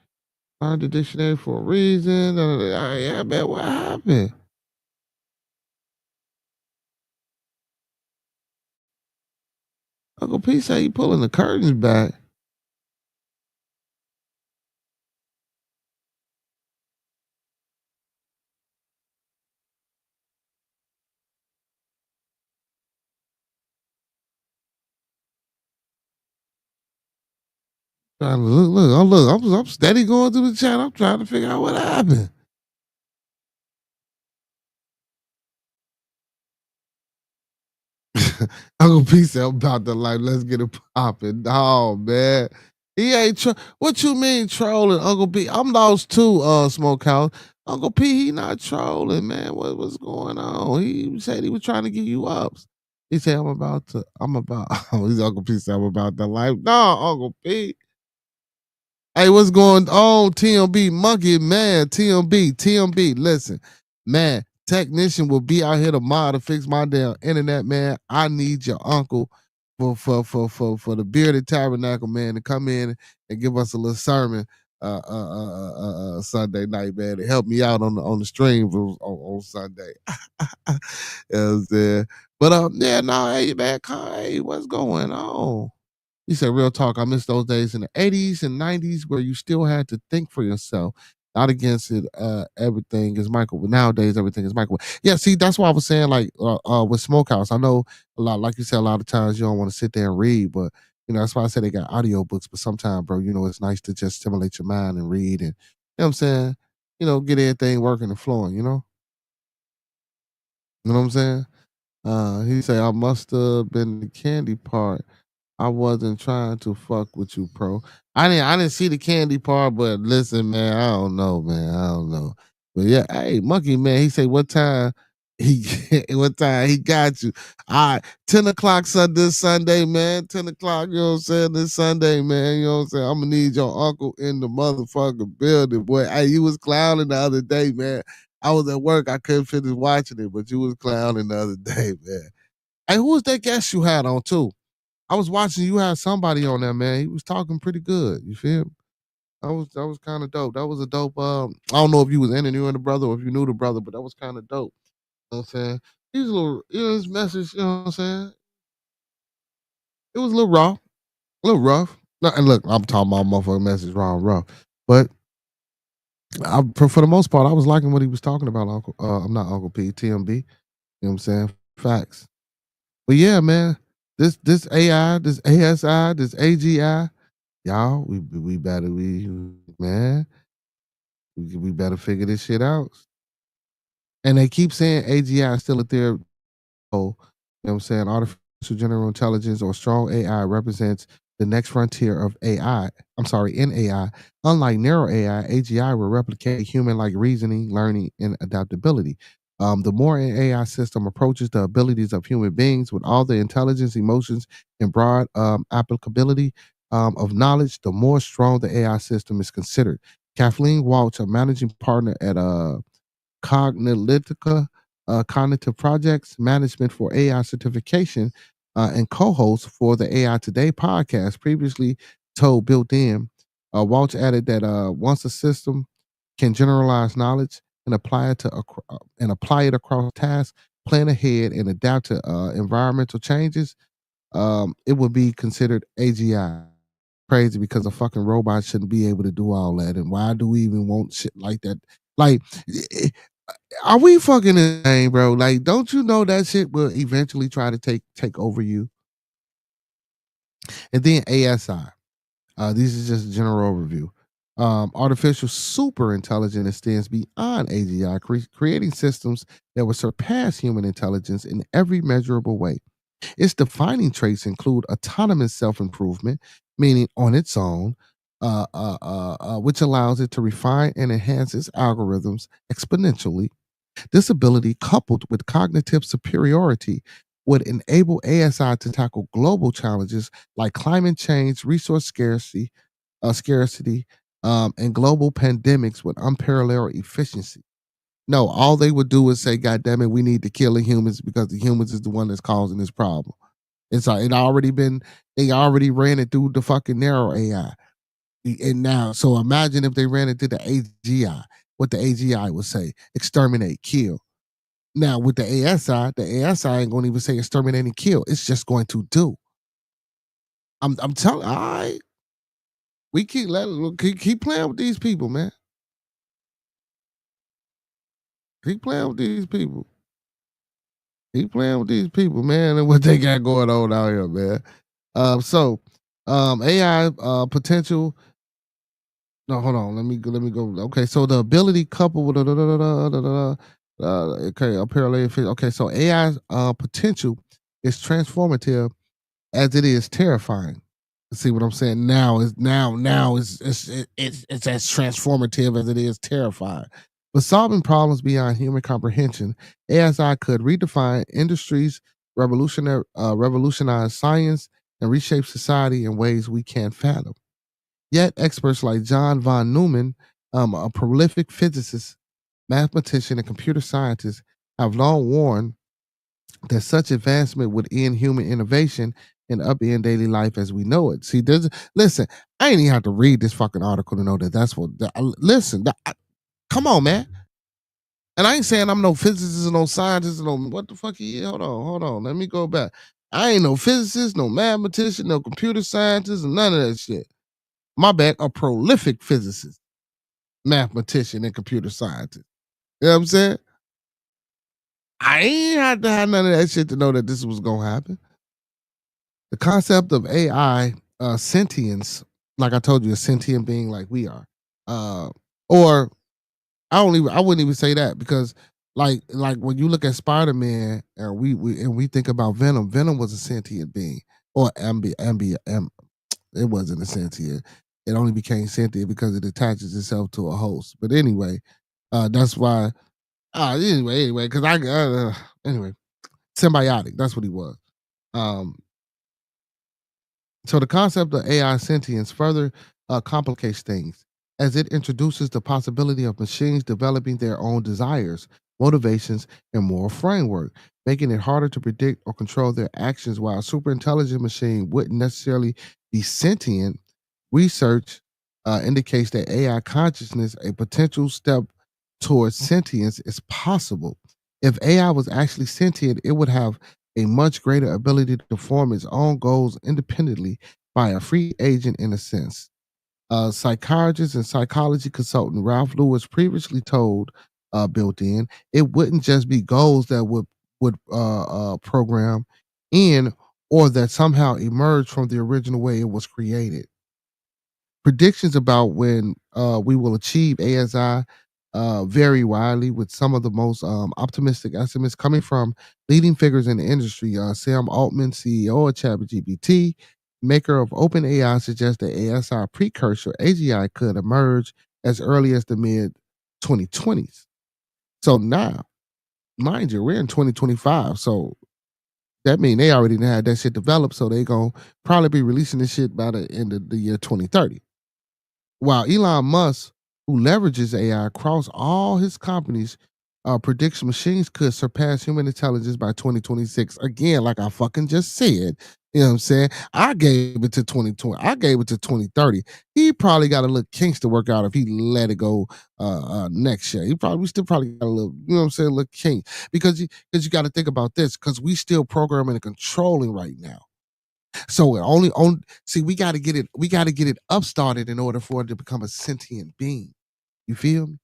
the dictionary for a reason. Yeah, man, what happened? Uncle P say he pulling the curtains back. Trying to look. I'm steady going through the chat. I'm trying to figure out what happened. Uncle P said about the life. Let's get it popping. Oh man. He ain't what you mean trolling, Uncle P? I'm lost too, Smokehouse. Uncle P, he not trolling, man. What's going on? He said he was trying to get you ups. He said, I'm about oh, he's Uncle P said I'm about the life. No, Uncle P. Hey, what's going on? TMB Monkey, man. TMB. Listen, man, technician will be out here tomorrow to fix my damn internet, man. I need your uncle for the bearded tabernacle, man, to come in and give us a little sermon Sunday night, man, to help me out on the stream on Sunday. You know what I'm saying? But yeah, no, hey man, hey, what's going on? He said, real talk, I miss those days in the 80s and 90s where you still had to think for yourself. Not against it, everything is Michael. Nowadays, everything is Michael. Yeah, see, that's why I was saying, like, with Smokehouse, I know a lot, like you said, a lot of times you don't want to sit there and read, but, that's why I said they got audio books. But sometimes, bro, it's nice to just stimulate your mind and read and, you know what I'm saying? Get everything working and flowing, you know? You know what I'm saying? He said, I must have been the candy part. I wasn't trying to fuck with you, pro. I didn't see the candy part, but listen, man, I don't know, man. I don't know. But yeah, hey, Monkey Man, he said what time he what time he got you. All right, 10 o'clock this Sunday, man. 10 o'clock, you know what I'm saying? This Sunday, man. You know what I'm saying? I'm gonna need your uncle in the motherfucking building, boy. Hey, you was clowning the other day, man. I was at work, I couldn't finish watching it, but you was clowning the other day, man. Hey, who was that guest you had on too? I was watching you had somebody on there, man. He was talking pretty good. You feel me? That was kind of dope. That was a dope. I don't know if you was interviewing the brother or if you knew the brother, but that was kind of dope. You know what I'm saying? He was a little, his message, you know what I'm saying? It was a little raw, a little rough. No, and look, I'm talking about motherfucking message raw and rough. But for the most part, I was liking what he was talking about, Uncle. I'm not Uncle P, TMB. You know what I'm saying? Facts. But yeah, man, this AI, this ASI, this AGI, y'all, we better man, we better figure this shit out. And they keep saying AGI is still a theory. You know what I'm saying? Artificial general intelligence or strong AI represents the next frontier of AI. I'm sorry, in AI. Unlike narrow AI, AGI will replicate human like reasoning, learning, and adaptability. The more an AI system approaches the abilities of human beings with all the intelligence, emotions, and broad applicability of knowledge, the more strong the AI system is considered. Kathleen Walsh, a managing partner at Cognilytica, Cognitive Projects Management for AI Certification, and co-host for the AI Today podcast, previously told Built In. Walsh added that once a system can generalize knowledge and apply it across tasks, plan ahead, and adapt to environmental changes, it would be considered AGI. Crazy because a fucking robot shouldn't be able to do all that. And why do we even want shit like that? Like, are we fucking insane, bro? Like, don't you know that shit will eventually try to take over you? And then ASI. This is just a general overview. Artificial super intelligence extends beyond AGI, creating systems that will surpass human intelligence in every measurable way. Its defining traits include autonomous self improvement, meaning on its own, which allows it to refine and enhance its algorithms exponentially. This ability, coupled with cognitive superiority, would enable ASI to tackle global challenges like climate change, resource scarcity, and global pandemics with unparalleled efficiency. No, all they would do is say, "God damn it, we need to kill the humans because the humans is the one that's causing this problem." It's like they already ran it through the fucking narrow AI, and now so imagine if they ran it through the AGI, what the AGI would say: exterminate, kill. Now with the ASI ain't gonna even say exterminate and kill. It's just going to do. I'm telling. All right, we keep playing with these people, man. Keep playing with these people. Keep playing with these people, man, and what they got going on out here, man. So AI potential. No, hold on. Let me go. Okay, so the ability coupled with okay, a parallel. Okay, so AI's potential is transformative as it is terrifying. See what I'm saying? Now it's as transformative as it is terrifying. But solving problems beyond human comprehension, ASI could redefine industries, revolutionize science, and reshape society in ways we can't fathom. Yet experts like John von Neumann, a prolific physicist, mathematician, and computer scientist, have long warned that such advancement would end human innovation and upend daily life as we know it. See, listen. I ain't even have to read this fucking article to know that that's what. Listen, come on, man. And I ain't saying I'm no physicist or no scientist or no what the fuck he is. Hold on. Let me go back. I ain't no physicist, no mathematician, no computer scientist, and none of that shit. My bad, a prolific physicist, mathematician, and computer scientist. You know what I'm saying? I ain't had to have none of that shit to know that this was gonna happen. The concept of AI sentience, like I told you, a sentient being like we are, or I wouldn't even say that because like when you look at Spider Man and we think about Venom, Venom was a sentient being or it wasn't a sentient. It only became sentient because it attaches itself to a host. But anyway, that's why. Anyway, because anyway, symbiotic. That's what he was. Um, So the concept of AI sentience further complicates things as it introduces the possibility of machines developing their own desires, motivations, and moral framework, making it harder to predict or control their actions. While a superintelligent machine wouldn't necessarily be sentient, research indicates that AI consciousness, a potential step towards sentience, is possible. If AI was actually sentient, it would have a much greater ability to form its own goals independently by a free agent in a sense. Psychiatrist and psychology consultant Ralph Lewis previously told Built In it wouldn't just be goals that would program in or that somehow emerged from the original way it was created. Predictions about when we will achieve ASI vary widely, with some of the most optimistic estimates coming from leading figures in the industry. Sam Altman, CEO of ChatGPT, maker of OpenAI, suggests that ASI precursor AGI could emerge as early as the mid 2020s. So now, mind you, we're in 2025. So that means they already had that shit developed. So they going to probably be releasing this shit by the end of the year 2030. While Elon Musk, who leverages AI across all his companies, predicts machines could surpass human intelligence by 2026. Again, like I fucking just said, you know what I'm saying? I gave it to 2020. I gave it to 2030. He probably got a little kinks to work out if he let it go next year. He probably we still probably got a little, you know what I'm saying, a little kink. Because you got to think about this, because we still programming and controlling right now. So it only on see we got to get it upstarted in order for it to become a sentient being. You feel me?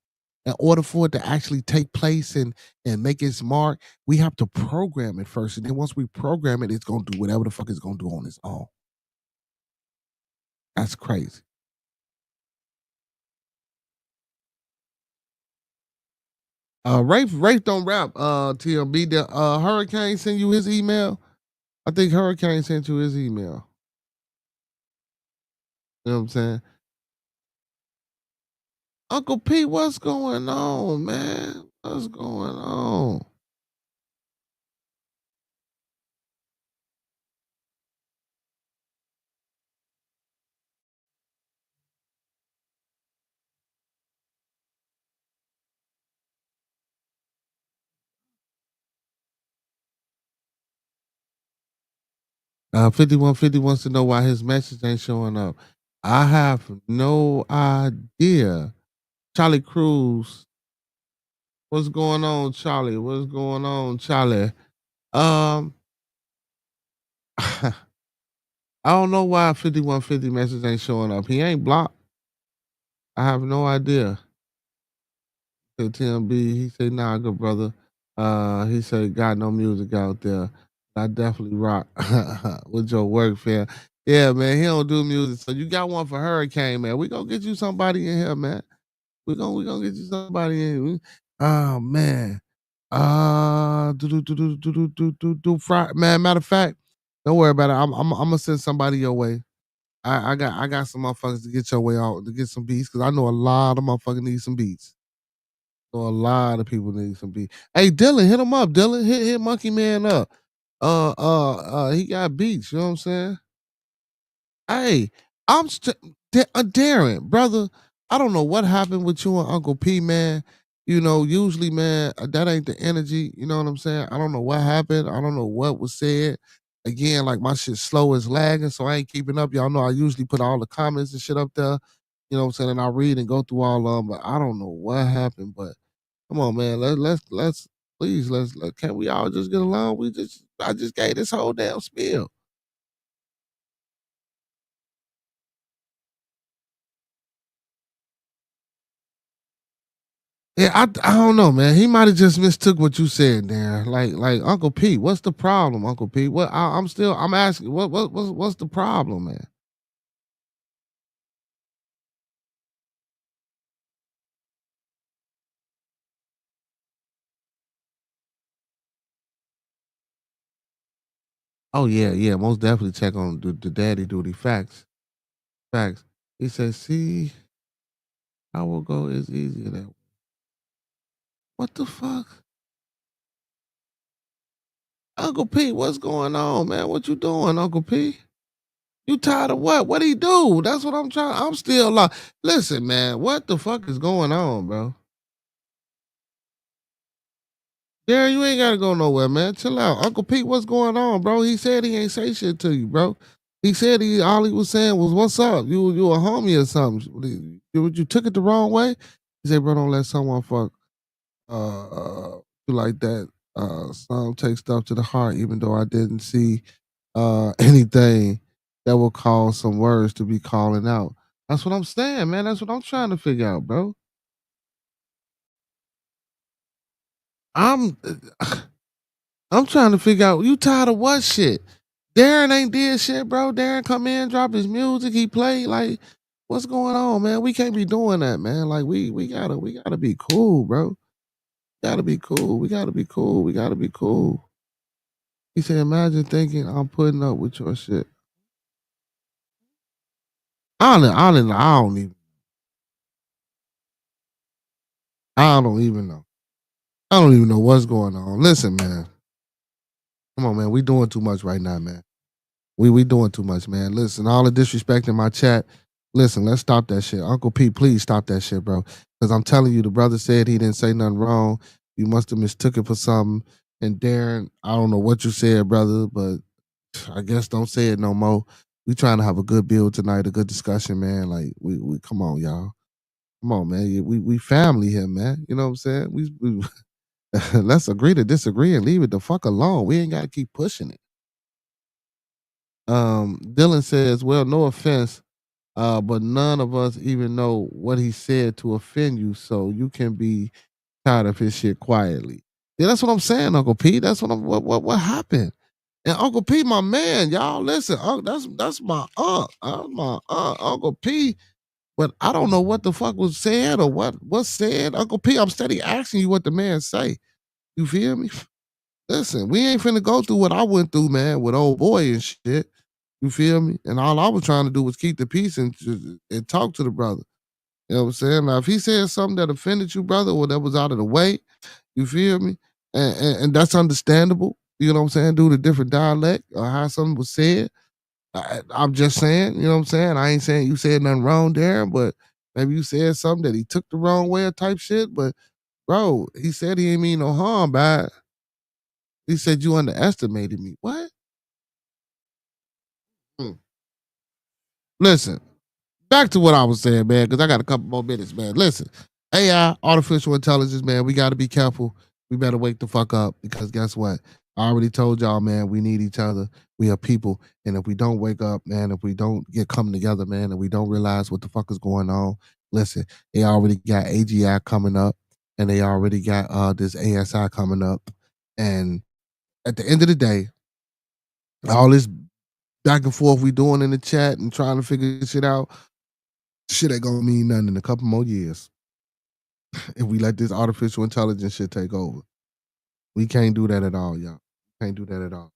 In order for it to actually take place and make its mark, we have to program it first. And then once we program it, it's gonna do whatever the fuck it's gonna do on its own. That's crazy. Rafe don't rap, TLB. The Hurricane send you his email. I think Hurricane sent you his email. You know what I'm saying? Uncle P, what's going on, man? What's going on? 5150 wants to know why his message ain't showing up. I have no idea. Charlie Cruz, what's going on, Charlie? What's going on, Charlie? Um, I don't know why 5150 message ain't showing up. He ain't blocked. I have no idea. Say TMB, he said, nah, good brother. He said, got no music out there. I definitely rock with your work, fam. Yeah, man, he don't do music. So you got one for Hurricane, man. We gonna get you somebody in here, man. We gonna get you somebody in. Oh man. Man, matter of fact, don't worry about it. I'm gonna send somebody your way. I got some motherfuckers to get your way out to get some beats because I know a lot of motherfuckers need some beats. So a lot of people need some beats. Hey Dylan, hit him up. Dylan, hit Monkey Man up. He got beats. You know what I'm saying? Hey, Darren, brother. I don't know what happened with you and Uncle P, man. You know, usually, man, that ain't the energy. You know what I'm saying? I don't know what happened. I don't know what was said. Again, like my shit slow is lagging, so I ain't keeping up. Y'all know I usually put all the comments and shit up there. You know what I'm saying? And I read and go through all of them, but I don't know what happened. But come on, man. Let's please can we all just get along? I just gave this whole damn spiel. Yeah, I don't know, man. He might have just mistook what you said there. Like Uncle Pete, what's the problem, Uncle Pete? I'm asking what's the problem, man? Oh yeah, yeah, most definitely check on the daddy duty. Facts. Facts. He says, see, I will go is easier than what the fuck? Uncle Pete, what's going on, man? What you doing, Uncle Pete? You tired of what? What he do? That's what I'm trying. I'm still like, listen, man, what the fuck is going on, bro? Darren, you ain't gotta go nowhere, man. Chill out. Uncle Pete, what's going on, bro? He said he ain't say shit to you, bro. He said he all he was saying was, "What's up? You a homie or something? You took it the wrong way." He said, "Bro, don't let someone fuck you like that. Some take stuff to the heart, even though I didn't see anything that will cause some words to be calling out." That's what I'm saying, man. That's what I'm trying to figure out, bro. I'm I'm trying to figure out you tired of what shit? Darren ain't did shit, bro. Darren come in, drop his music, he play. Like, what's going on, man? We can't be doing that, man. Like we gotta be cool, bro. Gotta be cool. We gotta be cool. We gotta be cool. He said, imagine thinking I'm putting up with your shit. I don't even I don't even know. I don't even know what's going on. Listen, man. Come on, man. We doing too much right now, man. We doing too much, man. Listen, all the disrespect in my chat. Listen, let's stop that shit. Uncle Pete, please stop that shit, bro. Because I'm telling you, the brother said he didn't say nothing wrong. You must have mistook it for something. And Darren, I don't know what you said, brother, but I guess don't say it no more. We trying to have a good build tonight, a good discussion, man. Like we come on, y'all. Come on, man. We family here, man. You know what I'm saying? We let's agree to disagree and leave it the fuck alone. We ain't gotta keep pushing it. Dylan says, well, no offense, but none of us even know what he said to offend you, so you can be tired of his shit quietly. Yeah, that's what I'm saying, Uncle Pete. That's what happened. And Uncle P, my man, y'all listen. That's my aunt. My aunt, Uncle P. But I don't know what the fuck was said or what's said. Uncle P, I'm steady asking you what the man say. You feel me? Listen, we ain't finna go through what I went through, man, with old boy and shit. You feel me? And all I was trying to do was keep the peace and talk to the brother. You know what I'm saying? Now, if he said something that offended you, brother, or that was out of the way, you feel me? And that's understandable. You know what I'm saying? Due to different dialect or how something was said. I'm just saying, you know what I'm saying? I ain't saying you said nothing wrong there, but maybe you said something that he took the wrong way or type shit. But bro, he said he ain't mean no harm by it. He said you underestimated me. What? Hmm. Listen, back to what I was saying, man, because I got a couple more minutes, man. Listen, AI, artificial intelligence, man, we got to be careful. We better wake the fuck up because guess what? I already told y'all, man, we need each other. We are people. And if we don't wake up, man, if we don't get coming together, man, and we don't realize what the fuck is going on, listen, they already got AGI coming up and they already got this ASI coming up. And at the end of the day, all this back and forth we doing in the chat and trying to figure shit out, shit ain't gonna mean nothing in a couple more years if we let this artificial intelligence shit take over. We can't do that at all, y'all. Can't do that at all.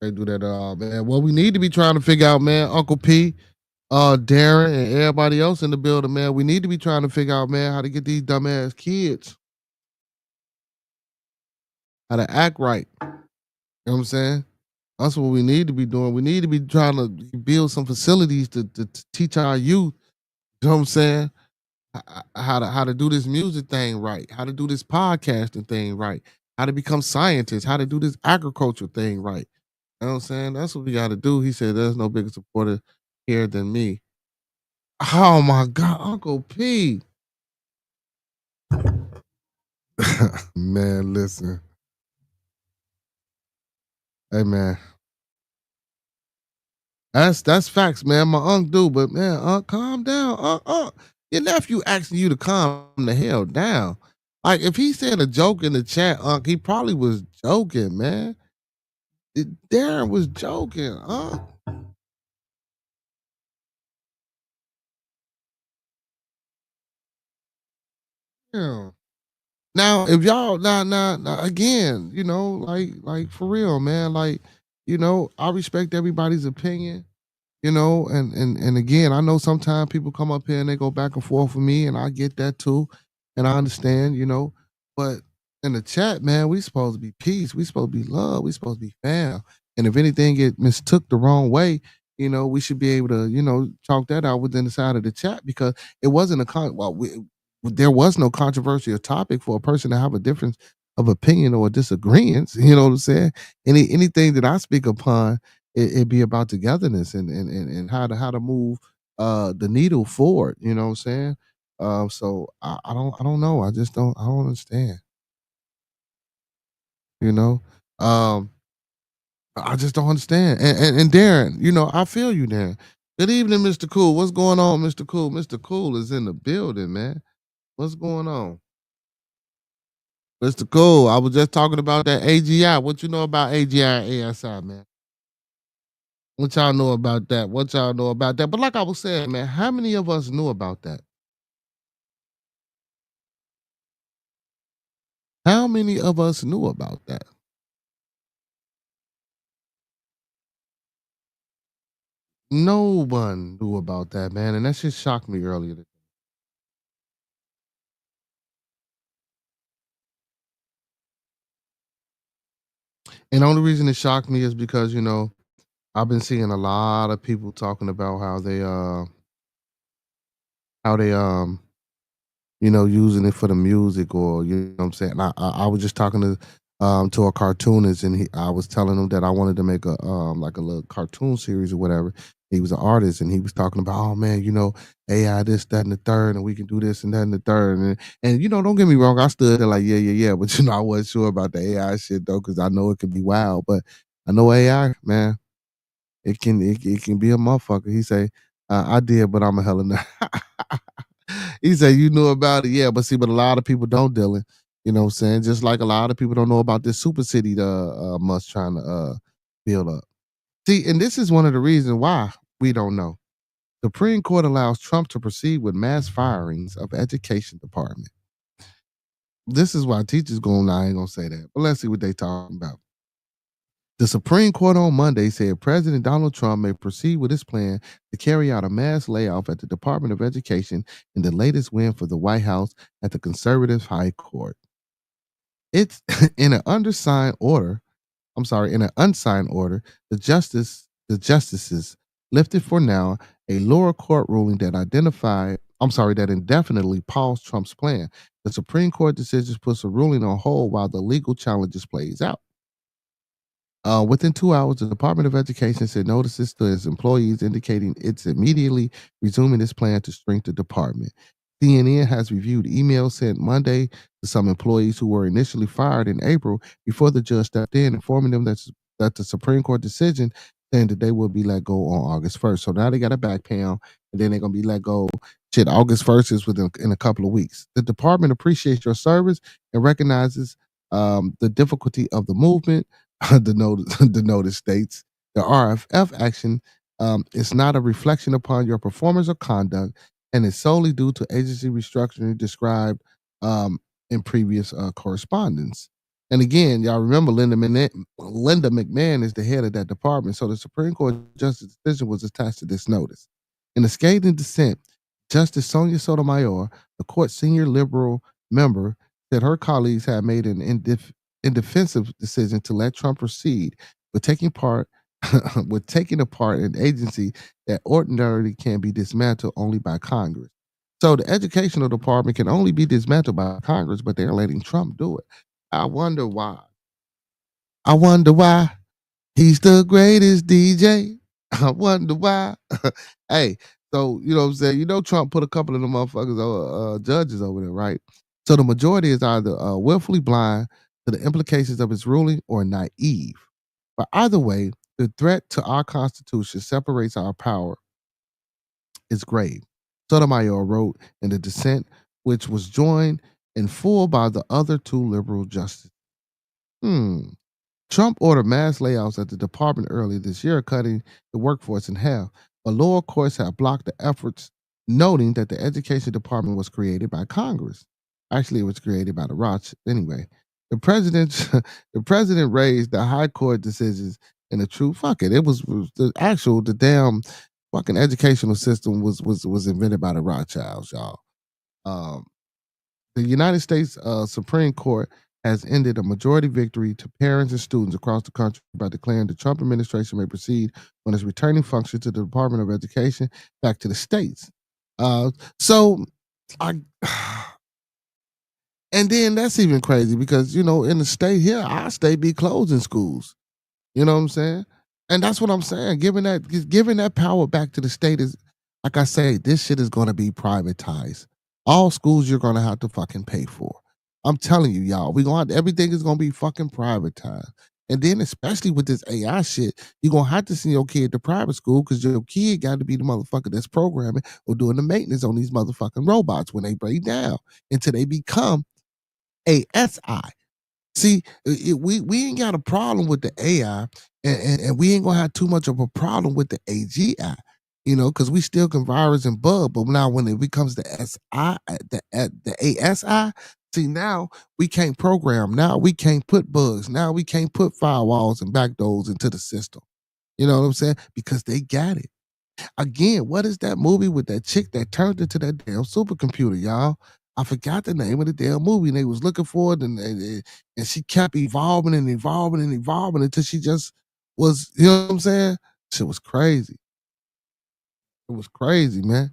Can't do that at all, man. What we need to be trying to figure out, man, Uncle P, Darren, and everybody else in the building, man, we need to be trying to figure out, man, how to get these dumbass kids how to act right. You know what I'm saying? That's what we need to be doing. We need to be trying to build some facilities to teach our youth, you know what I'm saying? How to do this music thing right, how to do this podcasting thing right, how to become scientists, how to do this agriculture thing right. You know what I'm saying? That's what we got to do. He said, "There's no bigger supporter here than me." Oh my God, Uncle P. Man, listen. Hey man. That's facts, man. My uncle do, but man, calm down. Your nephew asking you to calm the hell down. Like if he said a joke in the chat, he probably was joking, man. Darren was joking, Yeah. Now, if y'all now again, like for real, man, like, I respect everybody's opinion, and again, I know sometimes people come up here and they go back and forth with me, and I get that too, and I understand, but in the chat, man, we supposed to be peace, we supposed to be love, we supposed to be fam, and if anything get mistook the wrong way, we should be able to, chalk that out within the side of the chat because it wasn't there was no controversial topic for a person to have a difference of opinion or disagreements. You know what I'm saying? Anything that I speak upon, it be about togetherness and how to move the needle forward. You know what I'm saying? So I don't know. I don't understand. You know, um, I just don't understand. And Darren, I feel you, Darren. Good evening, Mr. Cool. What's going on, Mr. Cool? Mr. Cool is in the building, man. What's going on? Mr. Cool, I was just talking about that AGI. What you know about AGI and ASI, man? What y'all know about that? What y'all know about that? But like I was saying, man, how many of us knew about that? How many of us knew about that? No one knew about that, man. And that shit shocked me earlier. And the only reason it shocked me is because, I've been seeing a lot of people talking about how they using it for the music or what I'm saying. I was just talking to a cartoonist and I was telling him that I wanted to make a like a little cartoon series or whatever. He was an artist and he was talking about, oh man, AI this, that, and the third, and we can do this and that and the third. And don't get me wrong, I stood there like, yeah, but I wasn't sure about the AI shit though, because I know it can be wild. But I know AI, man, it can be a motherfucker. He say, I did, but I'm a hell of a he said you knew about it, yeah, but a lot of people don't, Dylan. You know what I'm saying? Just like a lot of people don't know about this super city the Musk trying to build up. See, and this is one of the reasons why we don't know. The Supreme Court allows Trump to proceed with mass firings of education department. This is why teachers going, I ain't gonna say that, but let's see what they talking about. The Supreme Court on Monday said President Donald Trump may proceed with his plan to carry out a mass layoff at the Department of Education in the latest win for the White House at the conservative High Court. It's in an unsigned order. The justices lifted for now a lower court ruling that indefinitely paused Trump's plan. The Supreme Court decision puts a ruling on hold while the legal challenges plays out. Within 2 hours, the Department of Education sent notices to its employees indicating it's immediately resuming its plan to shrink the department. CNN has reviewed emails sent Monday to some employees who were initially fired in April before the judge stepped in, informing them that the Supreme Court decision saying that they will be let go on August 1st. So now they got a back pound, and then they're going to be let go. Shit, August 1st is in a couple of weeks. The department appreciates your service and recognizes the difficulty of the movement. The notice states The RFF action is not a reflection upon your performance or conduct, and is solely due to agency restructuring described in previous correspondence. And again, y'all remember Linda McMahon is the head of that department, so the Supreme Court justice decision was attached to this notice. In a scathing dissent, Justice Sonia Sotomayor, the court's senior liberal member, said her colleagues had made an indefensive decision to let Trump proceed with taking apart an agency that ordinarily can be dismantled only by Congress. So the educational department can only be dismantled by Congress, but they're letting Trump do it. I wonder why. I wonder why. He's the greatest DJ. I wonder why. Hey, so you know what I'm saying? You know Trump put a couple of the motherfuckers judges over there, right? So the majority is either willfully blind to the implications of his ruling or naive. But either way, the threat to our Constitution separates our power is grave. Sotomayor wrote in the dissent, which was joined in full by the other two liberal justices. Trump ordered mass layoffs at the department earlier this year, cutting the workforce in half. But lower courts have blocked the efforts, noting that the education department was created by Congress. Actually, it was created by the Roths. Anyway, the president, the president raised the high court decisions in a true fuck it. It was the damn fucking educational system was invented by the Rothschilds, y'all. Um, the United States Supreme Court has ended a majority victory to parents and students across the country by declaring the Trump administration may proceed on its returning function to the Department of Education back to the states. So, I, and then that's even crazy because in the state here, our state be closing schools. You know what I'm saying? And that's what I'm saying. Giving that power back to the state is, like I say, this shit is going to be privatized. All schools you're going to have to fucking pay for. I'm telling you, y'all, everything is going to be fucking privatized. And then, especially with this AI shit, you're going to have to send your kid to private school because your kid got to be the motherfucker that's programming or doing the maintenance on these motherfucking robots when they break down until they become ASI. See, we ain't got a problem with the AI, and we ain't gonna have too much of a problem with the AGI, because we still can virus and bug. But now when it becomes the the ASI, see now we can't program. Now we can't put bugs. Now we can't put firewalls and backdoors into the system. You know what I'm saying? Because they got it. Again, what is that movie with that chick that turned into that damn supercomputer, y'all? I forgot the name of the damn movie. And they was looking for it, and she kept evolving and evolving and evolving until she just was, you know what I'm saying? Shit was crazy. It was crazy, man.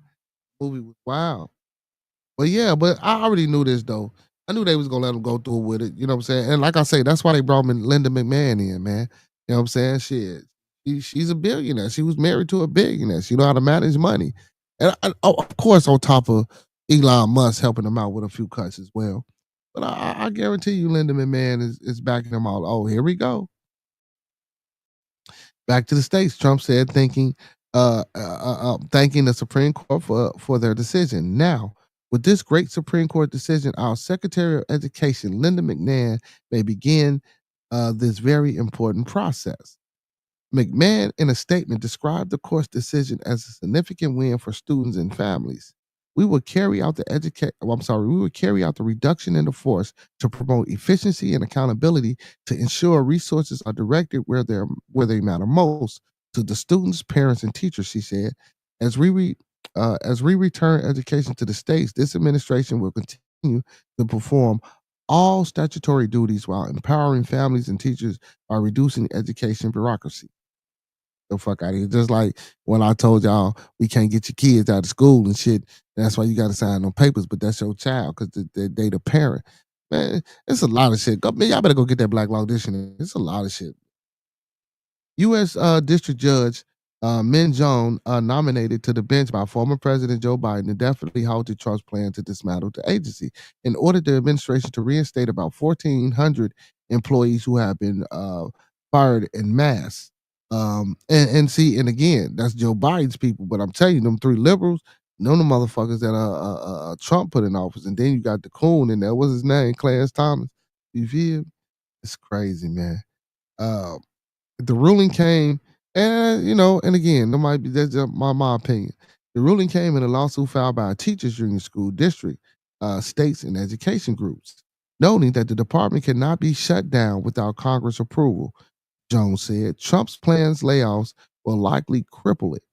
The movie was wild. But yeah, but I already knew this though. I knew they was gonna let him go through with it. You know what I'm saying? And like I say, that's why they brought Linda McMahon in, man. You know what I'm saying? Shit. She's a billionaire. She was married to a billionaire. She know how to manage money. And of course, on top of Elon Musk helping them out with a few cuts as well. But I guarantee you Linda McMahon is backing them all. Oh, here we go. Back to the states, Trump said, thanking the Supreme Court for their decision. Now, with this great Supreme Court decision, our Secretary of Education, Linda McMahon, may begin this very important process. McMahon, in a statement, described the court's decision as a significant win for students and families. We will carry out the reduction in the force to promote efficiency and accountability to ensure resources are directed where they matter most to the students, parents, and teachers. She said, as we return education to the states, this administration will continue to perform all statutory duties while empowering families and teachers by reducing education bureaucracy. The fuck out of here. Just like when I told y'all we can't get your kids out of school and shit. That's why you got to sign on papers, but that's your child because they the parent. Man, it's a lot of shit. Man, y'all better go get that Black Law Dictionary. It's a lot of shit. U.S. District Judge Min Jong, nominated to the bench by former President Joe Biden, indefinitely halted Trump's plan to dismantle the agency and ordered the administration to reinstate about 1,400 employees who have been fired en masse. And again, that's Joe Biden's people. But I'm telling you, them three liberals, none of the motherfuckers that Trump put in office. And then you got the coon in there. What's his name? Clarence Thomas. You feel? It's crazy, man. The ruling came And and again, that's just my opinion. The ruling came in a lawsuit filed by a teachers union school district, states, and education groups, noting that the department cannot be shut down without Congress approval. Jones said Trump's plans layoffs will likely cripple it.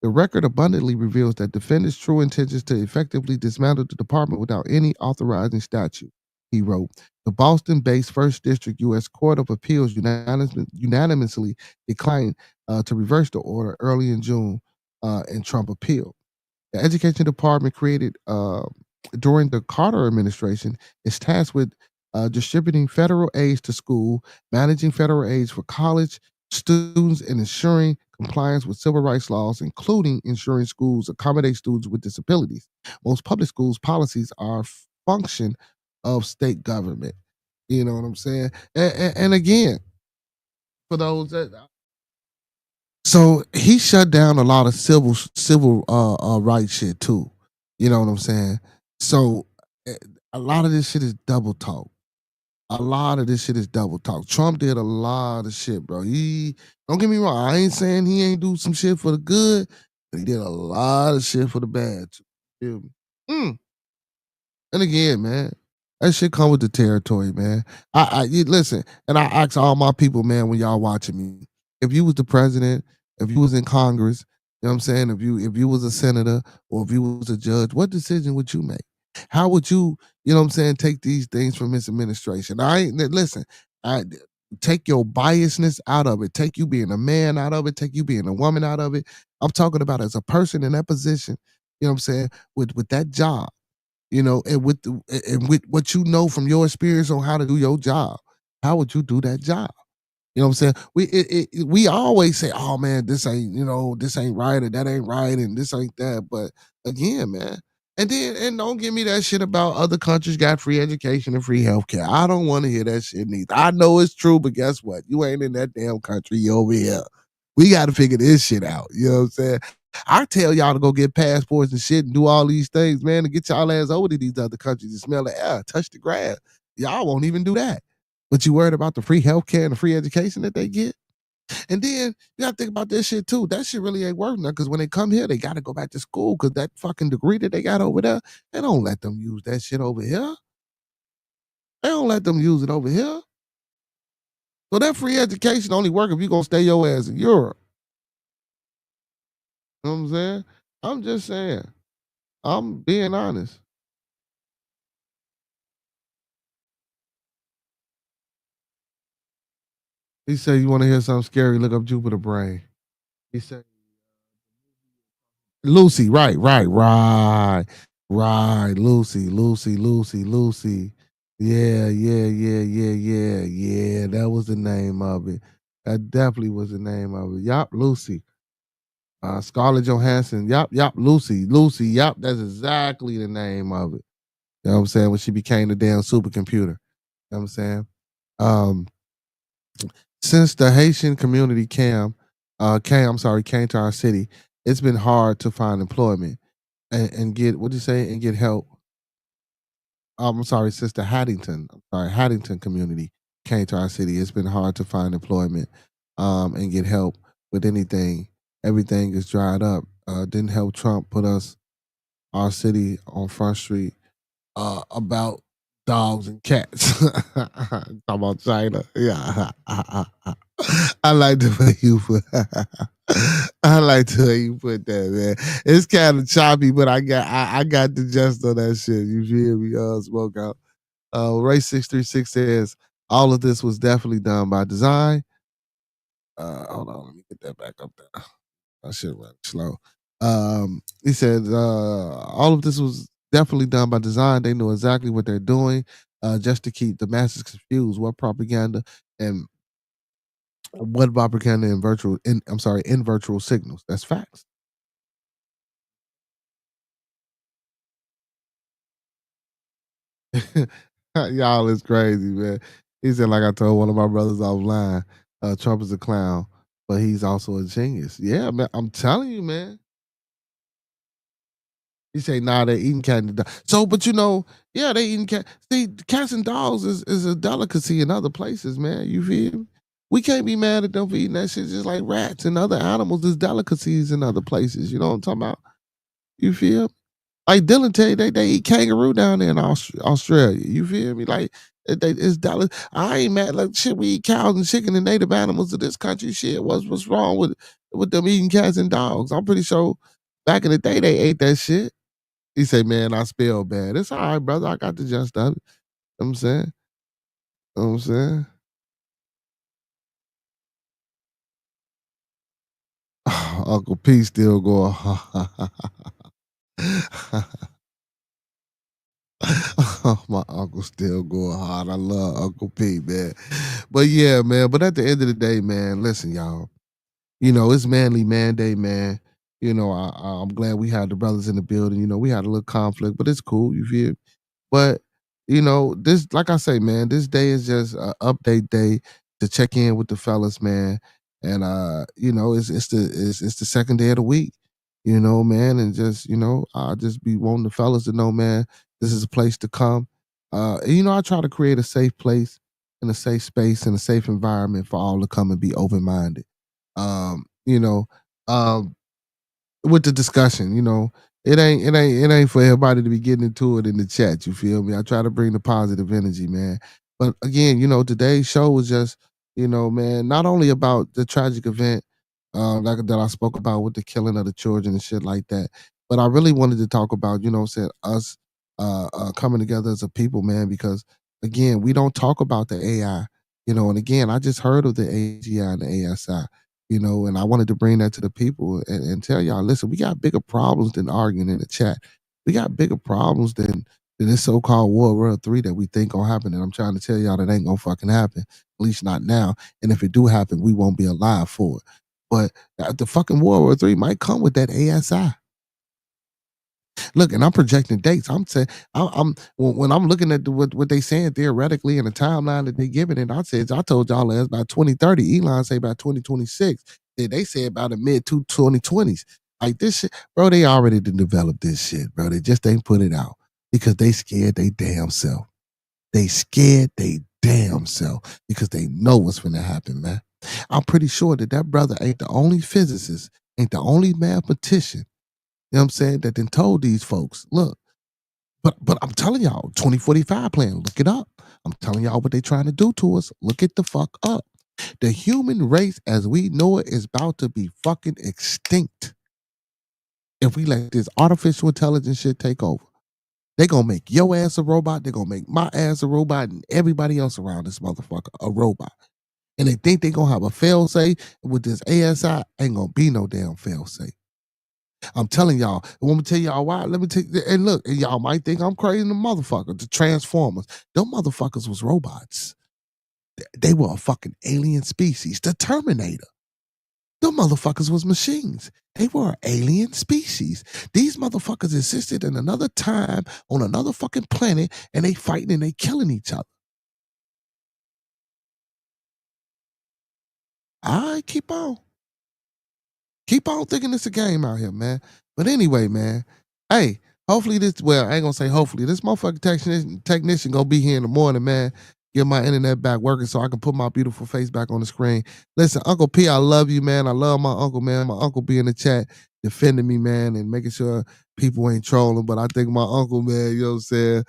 The record abundantly reveals that defendants' true intentions to effectively dismantle the department without any authorizing statute. He wrote, the Boston based First District U.S. Court of Appeals unanimously declined to reverse the order early in June, and Trump appealed. The Education Department, created during the Carter administration, is tasked with distributing federal aids to school, managing federal aids for college students, and ensuring compliance with civil rights laws, including ensuring schools accommodate students with disabilities. Most public schools policies are a function of state government. You know what I'm saying? And again, for those that so he shut down a lot of civil rights shit too. You know what I'm saying? So eh, a lot of this shit is double talk. A lot of this shit is double talk. Trump did a lot of shit, bro. He Don't get me wrong. I ain't saying he ain't do some shit for the good, but he did a lot of shit for the bad too. Feel me? And again, man, that shit come with the territory, man. Listen, and I ask all my people, man, when y'all watching me, if you was the president, if you was in Congress, you know what I'm saying, if you was a senator or if you was a judge, what decision would you make? How would you know what I'm saying, take these things from this administration? I ain't listen, I take your biasness out of it, take you being a man out of it, take you being a woman out of it. I'm talking about as a person in that position, you know what I'm saying, with that job, and with what you know from your experience on how to do your job. How would you do that job? You know what I'm saying? We always say, "Oh man, this ain't right, or that ain't right, and this ain't that." But again, man, and don't give me that shit about other countries got free education and free healthcare. I don't want to hear that shit neither. I know it's true, but guess what? You ain't in that damn country. You over here. We got to figure this shit out. You know what I'm saying? I tell y'all to go get passports and shit and do all these things, man, to get y'all ass over to these other countries and smell the air, touch the grass. Y'all won't even do that. But you worried about the free healthcare and the free education that they get? And then you gotta think about this shit too. That shit really ain't working because when they come here, they gotta go back to school because that fucking degree that they got over there, they don't let them use that shit over here. They don't let them use it over here. So that free education only work if you gonna stay your ass in Europe. You know what I'm saying? I'm just saying. I'm being honest. He said, "You want to hear something scary? Look up Jupiter Brain." He said, "Lucy, right. Lucy. Yeah. That was the name of it. That definitely was the name of it. Yup, Lucy. Scarlett Johansson. Yup, Lucy. Yup, that's exactly the name of it. You know what I'm saying? When she became the damn supercomputer. You know what I'm saying? Um, since the Haitian community came to our city, it's been hard to find employment and get what do you say and get help. I'm sorry, since the Haddington community came to our city, it's been hard to find employment and get help with anything. Everything is dried up. Didn't help Trump put our city on Front Street about dogs and cats. Talk about China. Yeah. I like the way you put I like the way you put that, man. It's kind of choppy, but I got the gist of that shit. You feel me? Smoke out. Ray 636 says all of this was definitely done by design. Hold on, let me get that back up there. I should run slow. He said all of this was definitely done by design. They know exactly what they're doing, just to keep the masses confused. And what propaganda in virtual signals. That's facts. Y'all is crazy, man. He said, like I told one of my brothers offline, Trump is a clown, but he's also a genius. Yeah, man. I'm telling you, man. He say, nah, they're eating cat and dog. So, but yeah, they eating cat. See, cats and dogs is a delicacy in other places, man. You feel me? We can't be mad at them for eating that shit just like rats and other animals. There's delicacies in other places. You know what I'm talking about? You feel? Like Dylan tell you they eat kangaroo down there in Australia. You feel me? Like it's dollars. I ain't mad. Like shit, we eat cows and chicken and native animals of this country. Shit, what's wrong with them eating cats and dogs? I'm pretty sure back in the day they ate that shit. He said, "Man, I spell bad. It's all right, brother. I got the gist of it." You know what I'm saying. You know what I'm saying. Uncle P still going. My uncle still going hard. I love Uncle P, man. But yeah, man. But at the end of the day, man, listen, y'all. You know, it's Manly Manday, man. You know, I'm glad we had the brothers in the building. You know, we had a little conflict, but it's cool. You feel? But this, like I say, man, this day is just an update day to check in with the fellas, man. And it's the second day of the week, man. And just I just be wanting the fellas to know, man, this is a place to come. I try to create a safe place and a safe space and a safe environment for all to come and be open minded. Um, you know, um, with the discussion, it ain't for everybody to be getting into it in the chat. You feel me? I try to bring the positive energy, man. But again, today's show was just, man, not only about the tragic event like that I spoke about with the killing of the children and shit like that, but I really wanted to talk about, said us coming together as a people, man, because again, we don't talk about the AI, and again, I just heard of the AGI and the ASI, and I wanted to bring that to the people and tell y'all, listen, we got bigger problems than arguing in the chat. We got bigger problems than this so-called World War III that we think gonna happen. And I'm trying to tell y'all that ain't gonna fucking happen, at least not now. And if it do happen, we won't be alive for it. But the fucking World War III might come with that ASI. Look, and I'm projecting dates. I'm saying when I'm looking at what they saying theoretically in the timeline that they giving it. I told y'all last by 2030. Elon say by 2026. They say about the mid 2020s. Like this shit, bro. They already done developed this shit, bro. They just ain't put it out because they scared they damn self. They scared they damn self because they know what's gonna happen, man. I'm pretty sure that brother ain't the only physicist, ain't the only mathematician, you know what I'm saying, that then told these folks, look, but I'm telling y'all, 2045 plan, look it up. I'm telling y'all what they trying to do to us. Look it the fuck up. The human race as we know it is about to be fucking extinct if we let this artificial intelligence shit take over. They gonna make your ass a robot, they gonna make my ass a robot, and everybody else around this motherfucker a robot. And they think they gonna have a fail safe with this ASI, ain't gonna be no damn fail safe. I'm telling y'all. And let me tell y'all why. Let me take and look, and y'all might think I'm crazy, the motherfucker. The Transformers, them motherfuckers was robots. They were a fucking alien species. The Terminator, them motherfuckers was machines. They were an alien species. These motherfuckers existed in another time on another fucking planet, and they fighting and they killing each other. All right, keep on. Keep on thinking it's a game out here, man. But anyway, man, hey, hopefully I ain't gonna say hopefully, this motherfucking technician gonna be here in the morning, man. Get my internet back working so I can put my beautiful face back on the screen. Listen, Uncle P, I love you, man. I love my uncle, man. My uncle be in the chat defending me, man, and making sure people ain't trolling. But I think my uncle, man, you know what I'm saying,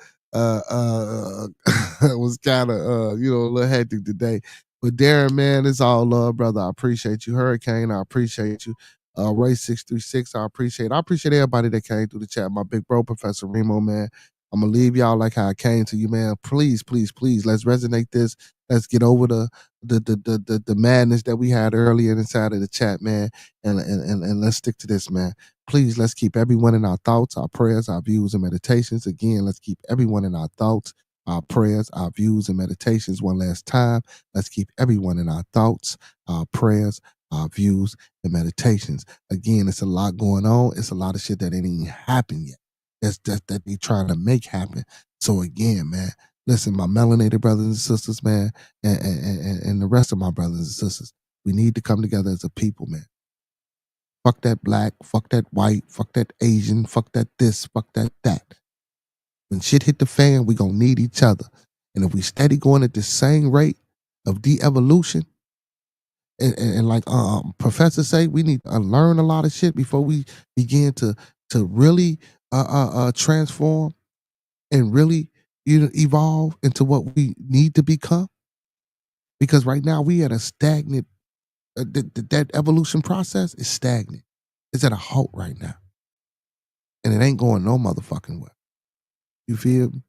was kind of, a little hectic today. But Darren, man, it's all love, brother. I appreciate you. Hurricane, I appreciate you. Ray 636, I appreciate. I appreciate everybody that came through the chat. My big bro, Professor Remo, man. I'm gonna leave y'all like how I came to you, man. Please, please, please, let's resonate this. Let's get over the madness that we had earlier inside of the chat, man. And let's stick to this, man. Please, let's keep everyone in our thoughts, our prayers, our views, and meditations. Again, let's keep everyone in our thoughts, our prayers, our views, and meditations. One last time, let's keep everyone in our thoughts, our prayers, our views, and meditations. Again, it's a lot going on. It's a lot of shit that ain't even happened yet. That they trying to make happen. So again, man, listen, my melanated brothers and sisters, man, and the rest of my brothers and sisters, we need to come together as a people, man. Fuck that black, fuck that white, fuck that Asian, fuck that this, fuck that. When shit hit the fan, we gonna need each other. And if we steady going at the same rate of de-evolution, And like professors say, we need to learn a lot of shit before we begin to really transform and really evolve into what we need to become. Because right now we at a stagnant. That evolution process is stagnant. It's at a halt right now, and it ain't going no motherfucking way. You feel me?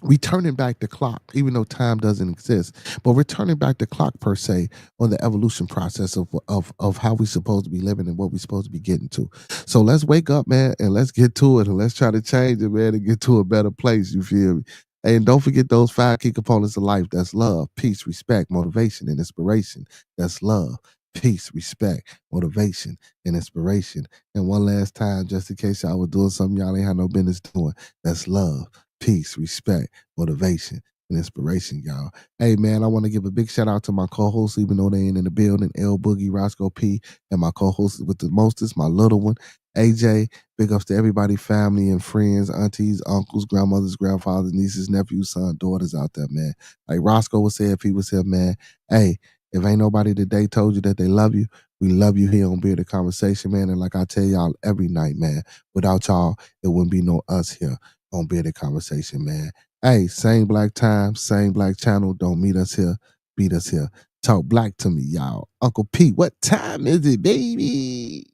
We turning back the clock, even though time doesn't exist. But we're turning back the clock per se on the evolution process of how we supposed to be living and what we supposed to be getting to. So let's wake up, man, and let's get to it and let's try to change it, man, and get to a better place. You feel me? And don't forget those 5 key components of life. That's love, peace, respect, motivation, and inspiration. That's love, peace, respect, motivation, and inspiration. And one last time, just in case y'all was doing something y'all ain't had no business doing, that's love, peace, respect, motivation, and inspiration, y'all. Hey, man, I want to give a big shout out to my co-hosts, even though they ain't in the building, L Boogie, Roscoe P, and my co-host with the mostest, my little one, AJ. Big ups to everybody, family and friends, aunties, uncles, grandmothers, grandfathers, nieces, nephews, sons, daughters out there, man. Like Roscoe would say if he was here, man, hey, if ain't nobody today told you that they love you, we love you here on Bearded Conversation, man. And like I tell y'all every night, man, without y'all, it wouldn't be no us here on Bearded Conversation, man. Hey, same black time, same black channel. Don't meet us here, beat us here. Talk black to me, y'all. Uncle Pete, what time is it, baby?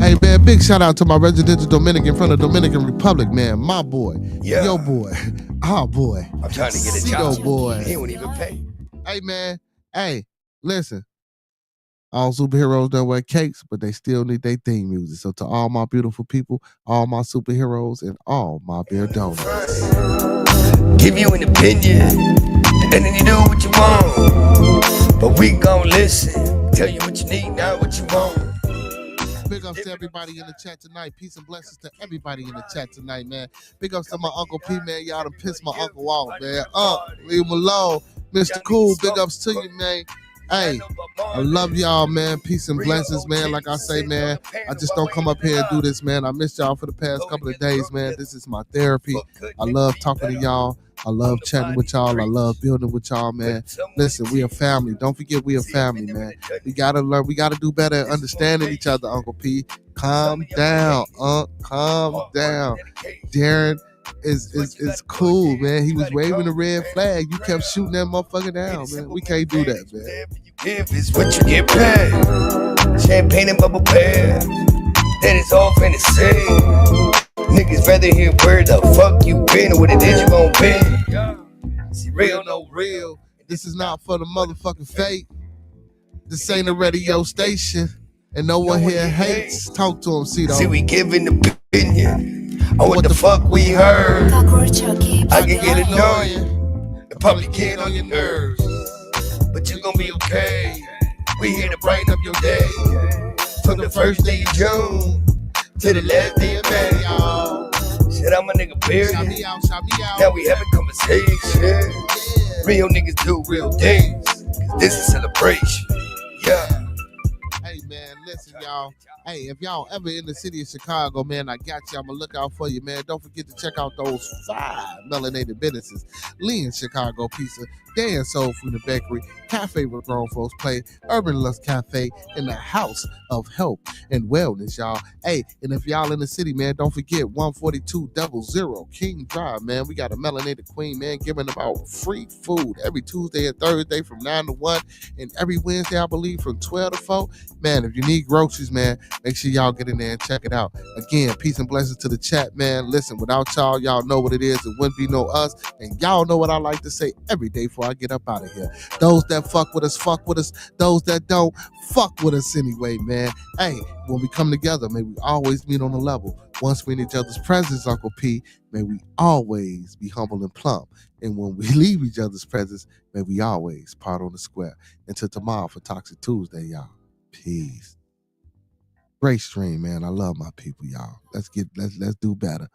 Hey, man, big shout out to my residential Dominican from the Dominican Republic, man. My boy, your boy, our boy. I'm trying to get a job. Boy. He won't even pay. Hey, man. Hey, listen. All superheroes don't wear capes, but they still need their theme music. So to all my beautiful people, all my superheroes, and all my beer donors. Give you an opinion, and then you do what you want. But we gon' listen. Tell you what you need, not what you want. Big ups to everybody in the chat tonight. Peace and blessings to everybody in the chat tonight, man. Big ups to my Uncle P, man. Y'all done pissed my uncle off, man. Leave him alone. Mr. Cool, big ups to you, man. Hey, I love y'all, man. Peace and blessings, man. Like I say, man, I just don't come up here and do this, man. I missed y'all for the past couple of days, man. This is my therapy. I love talking to y'all. I love chatting with y'all. I love building with y'all, man. Listen, we a family. Don't forget we a family, man. We gotta learn. We gotta do better at understanding each other, Uncle P. Calm down, calm down. Darren is cool, man. He was waving the red flag. You kept shooting that motherfucker down, man. We can't do that, man. If it's what you get paid, champagne and bubble bath, then it's all fantasy. Niggas rather hear where the fuck you been or what it is you gon' be. See, real, no real. This is not for the motherfucking fake. This ain't a radio station, and no one here hates. Talk to him, see though. See, we giving opinion on what the fuck we heard. I can get annoying and probably get on your nerves, but you gon' be okay. We here to brighten up your day. From the first day of June to the last day of May, y'all. Shit, I'm a nigga, period. Shout me out. Now we having conversation. Real niggas do real things, cause this is celebration. Yeah. Hey, man, listen, y'all. Hey, if y'all ever in the city of Chicago, man, I got you. I'm going to look out for you, man. Don't forget to check out those 5 melanated businesses. Lean's Chicago Pizza, Dan Soul Food and Bakery, Cafe where grown folks play, Urban Lust Cafe, and the House of Health and Wellness, y'all. Hey, and if y'all in the city, man, don't forget 14200 King Drive, man. We got a melanated queen, man, giving about free food every Tuesday and Thursday from 9 to 1, and every Wednesday, I believe, from 12 to 4. Man, if you need groceries, man, make sure y'all get in there and check it out. Again, peace and blessings to the chat, man. Listen, without y'all, y'all know what it is. It wouldn't be no us. And y'all know what I like to say every day before I get up out of here. Those that fuck with us, fuck with us. Those that don't, fuck with us anyway, man. Hey, when we come together, may we always meet on the level. Once we're in each other's presence, Uncle P, may we always be humble and plump. And when we leave each other's presence, may we always part on the square. Until tomorrow for Toxic Tuesday, y'all. Peace. Great stream, man. I love my people, y'all. Let's do better.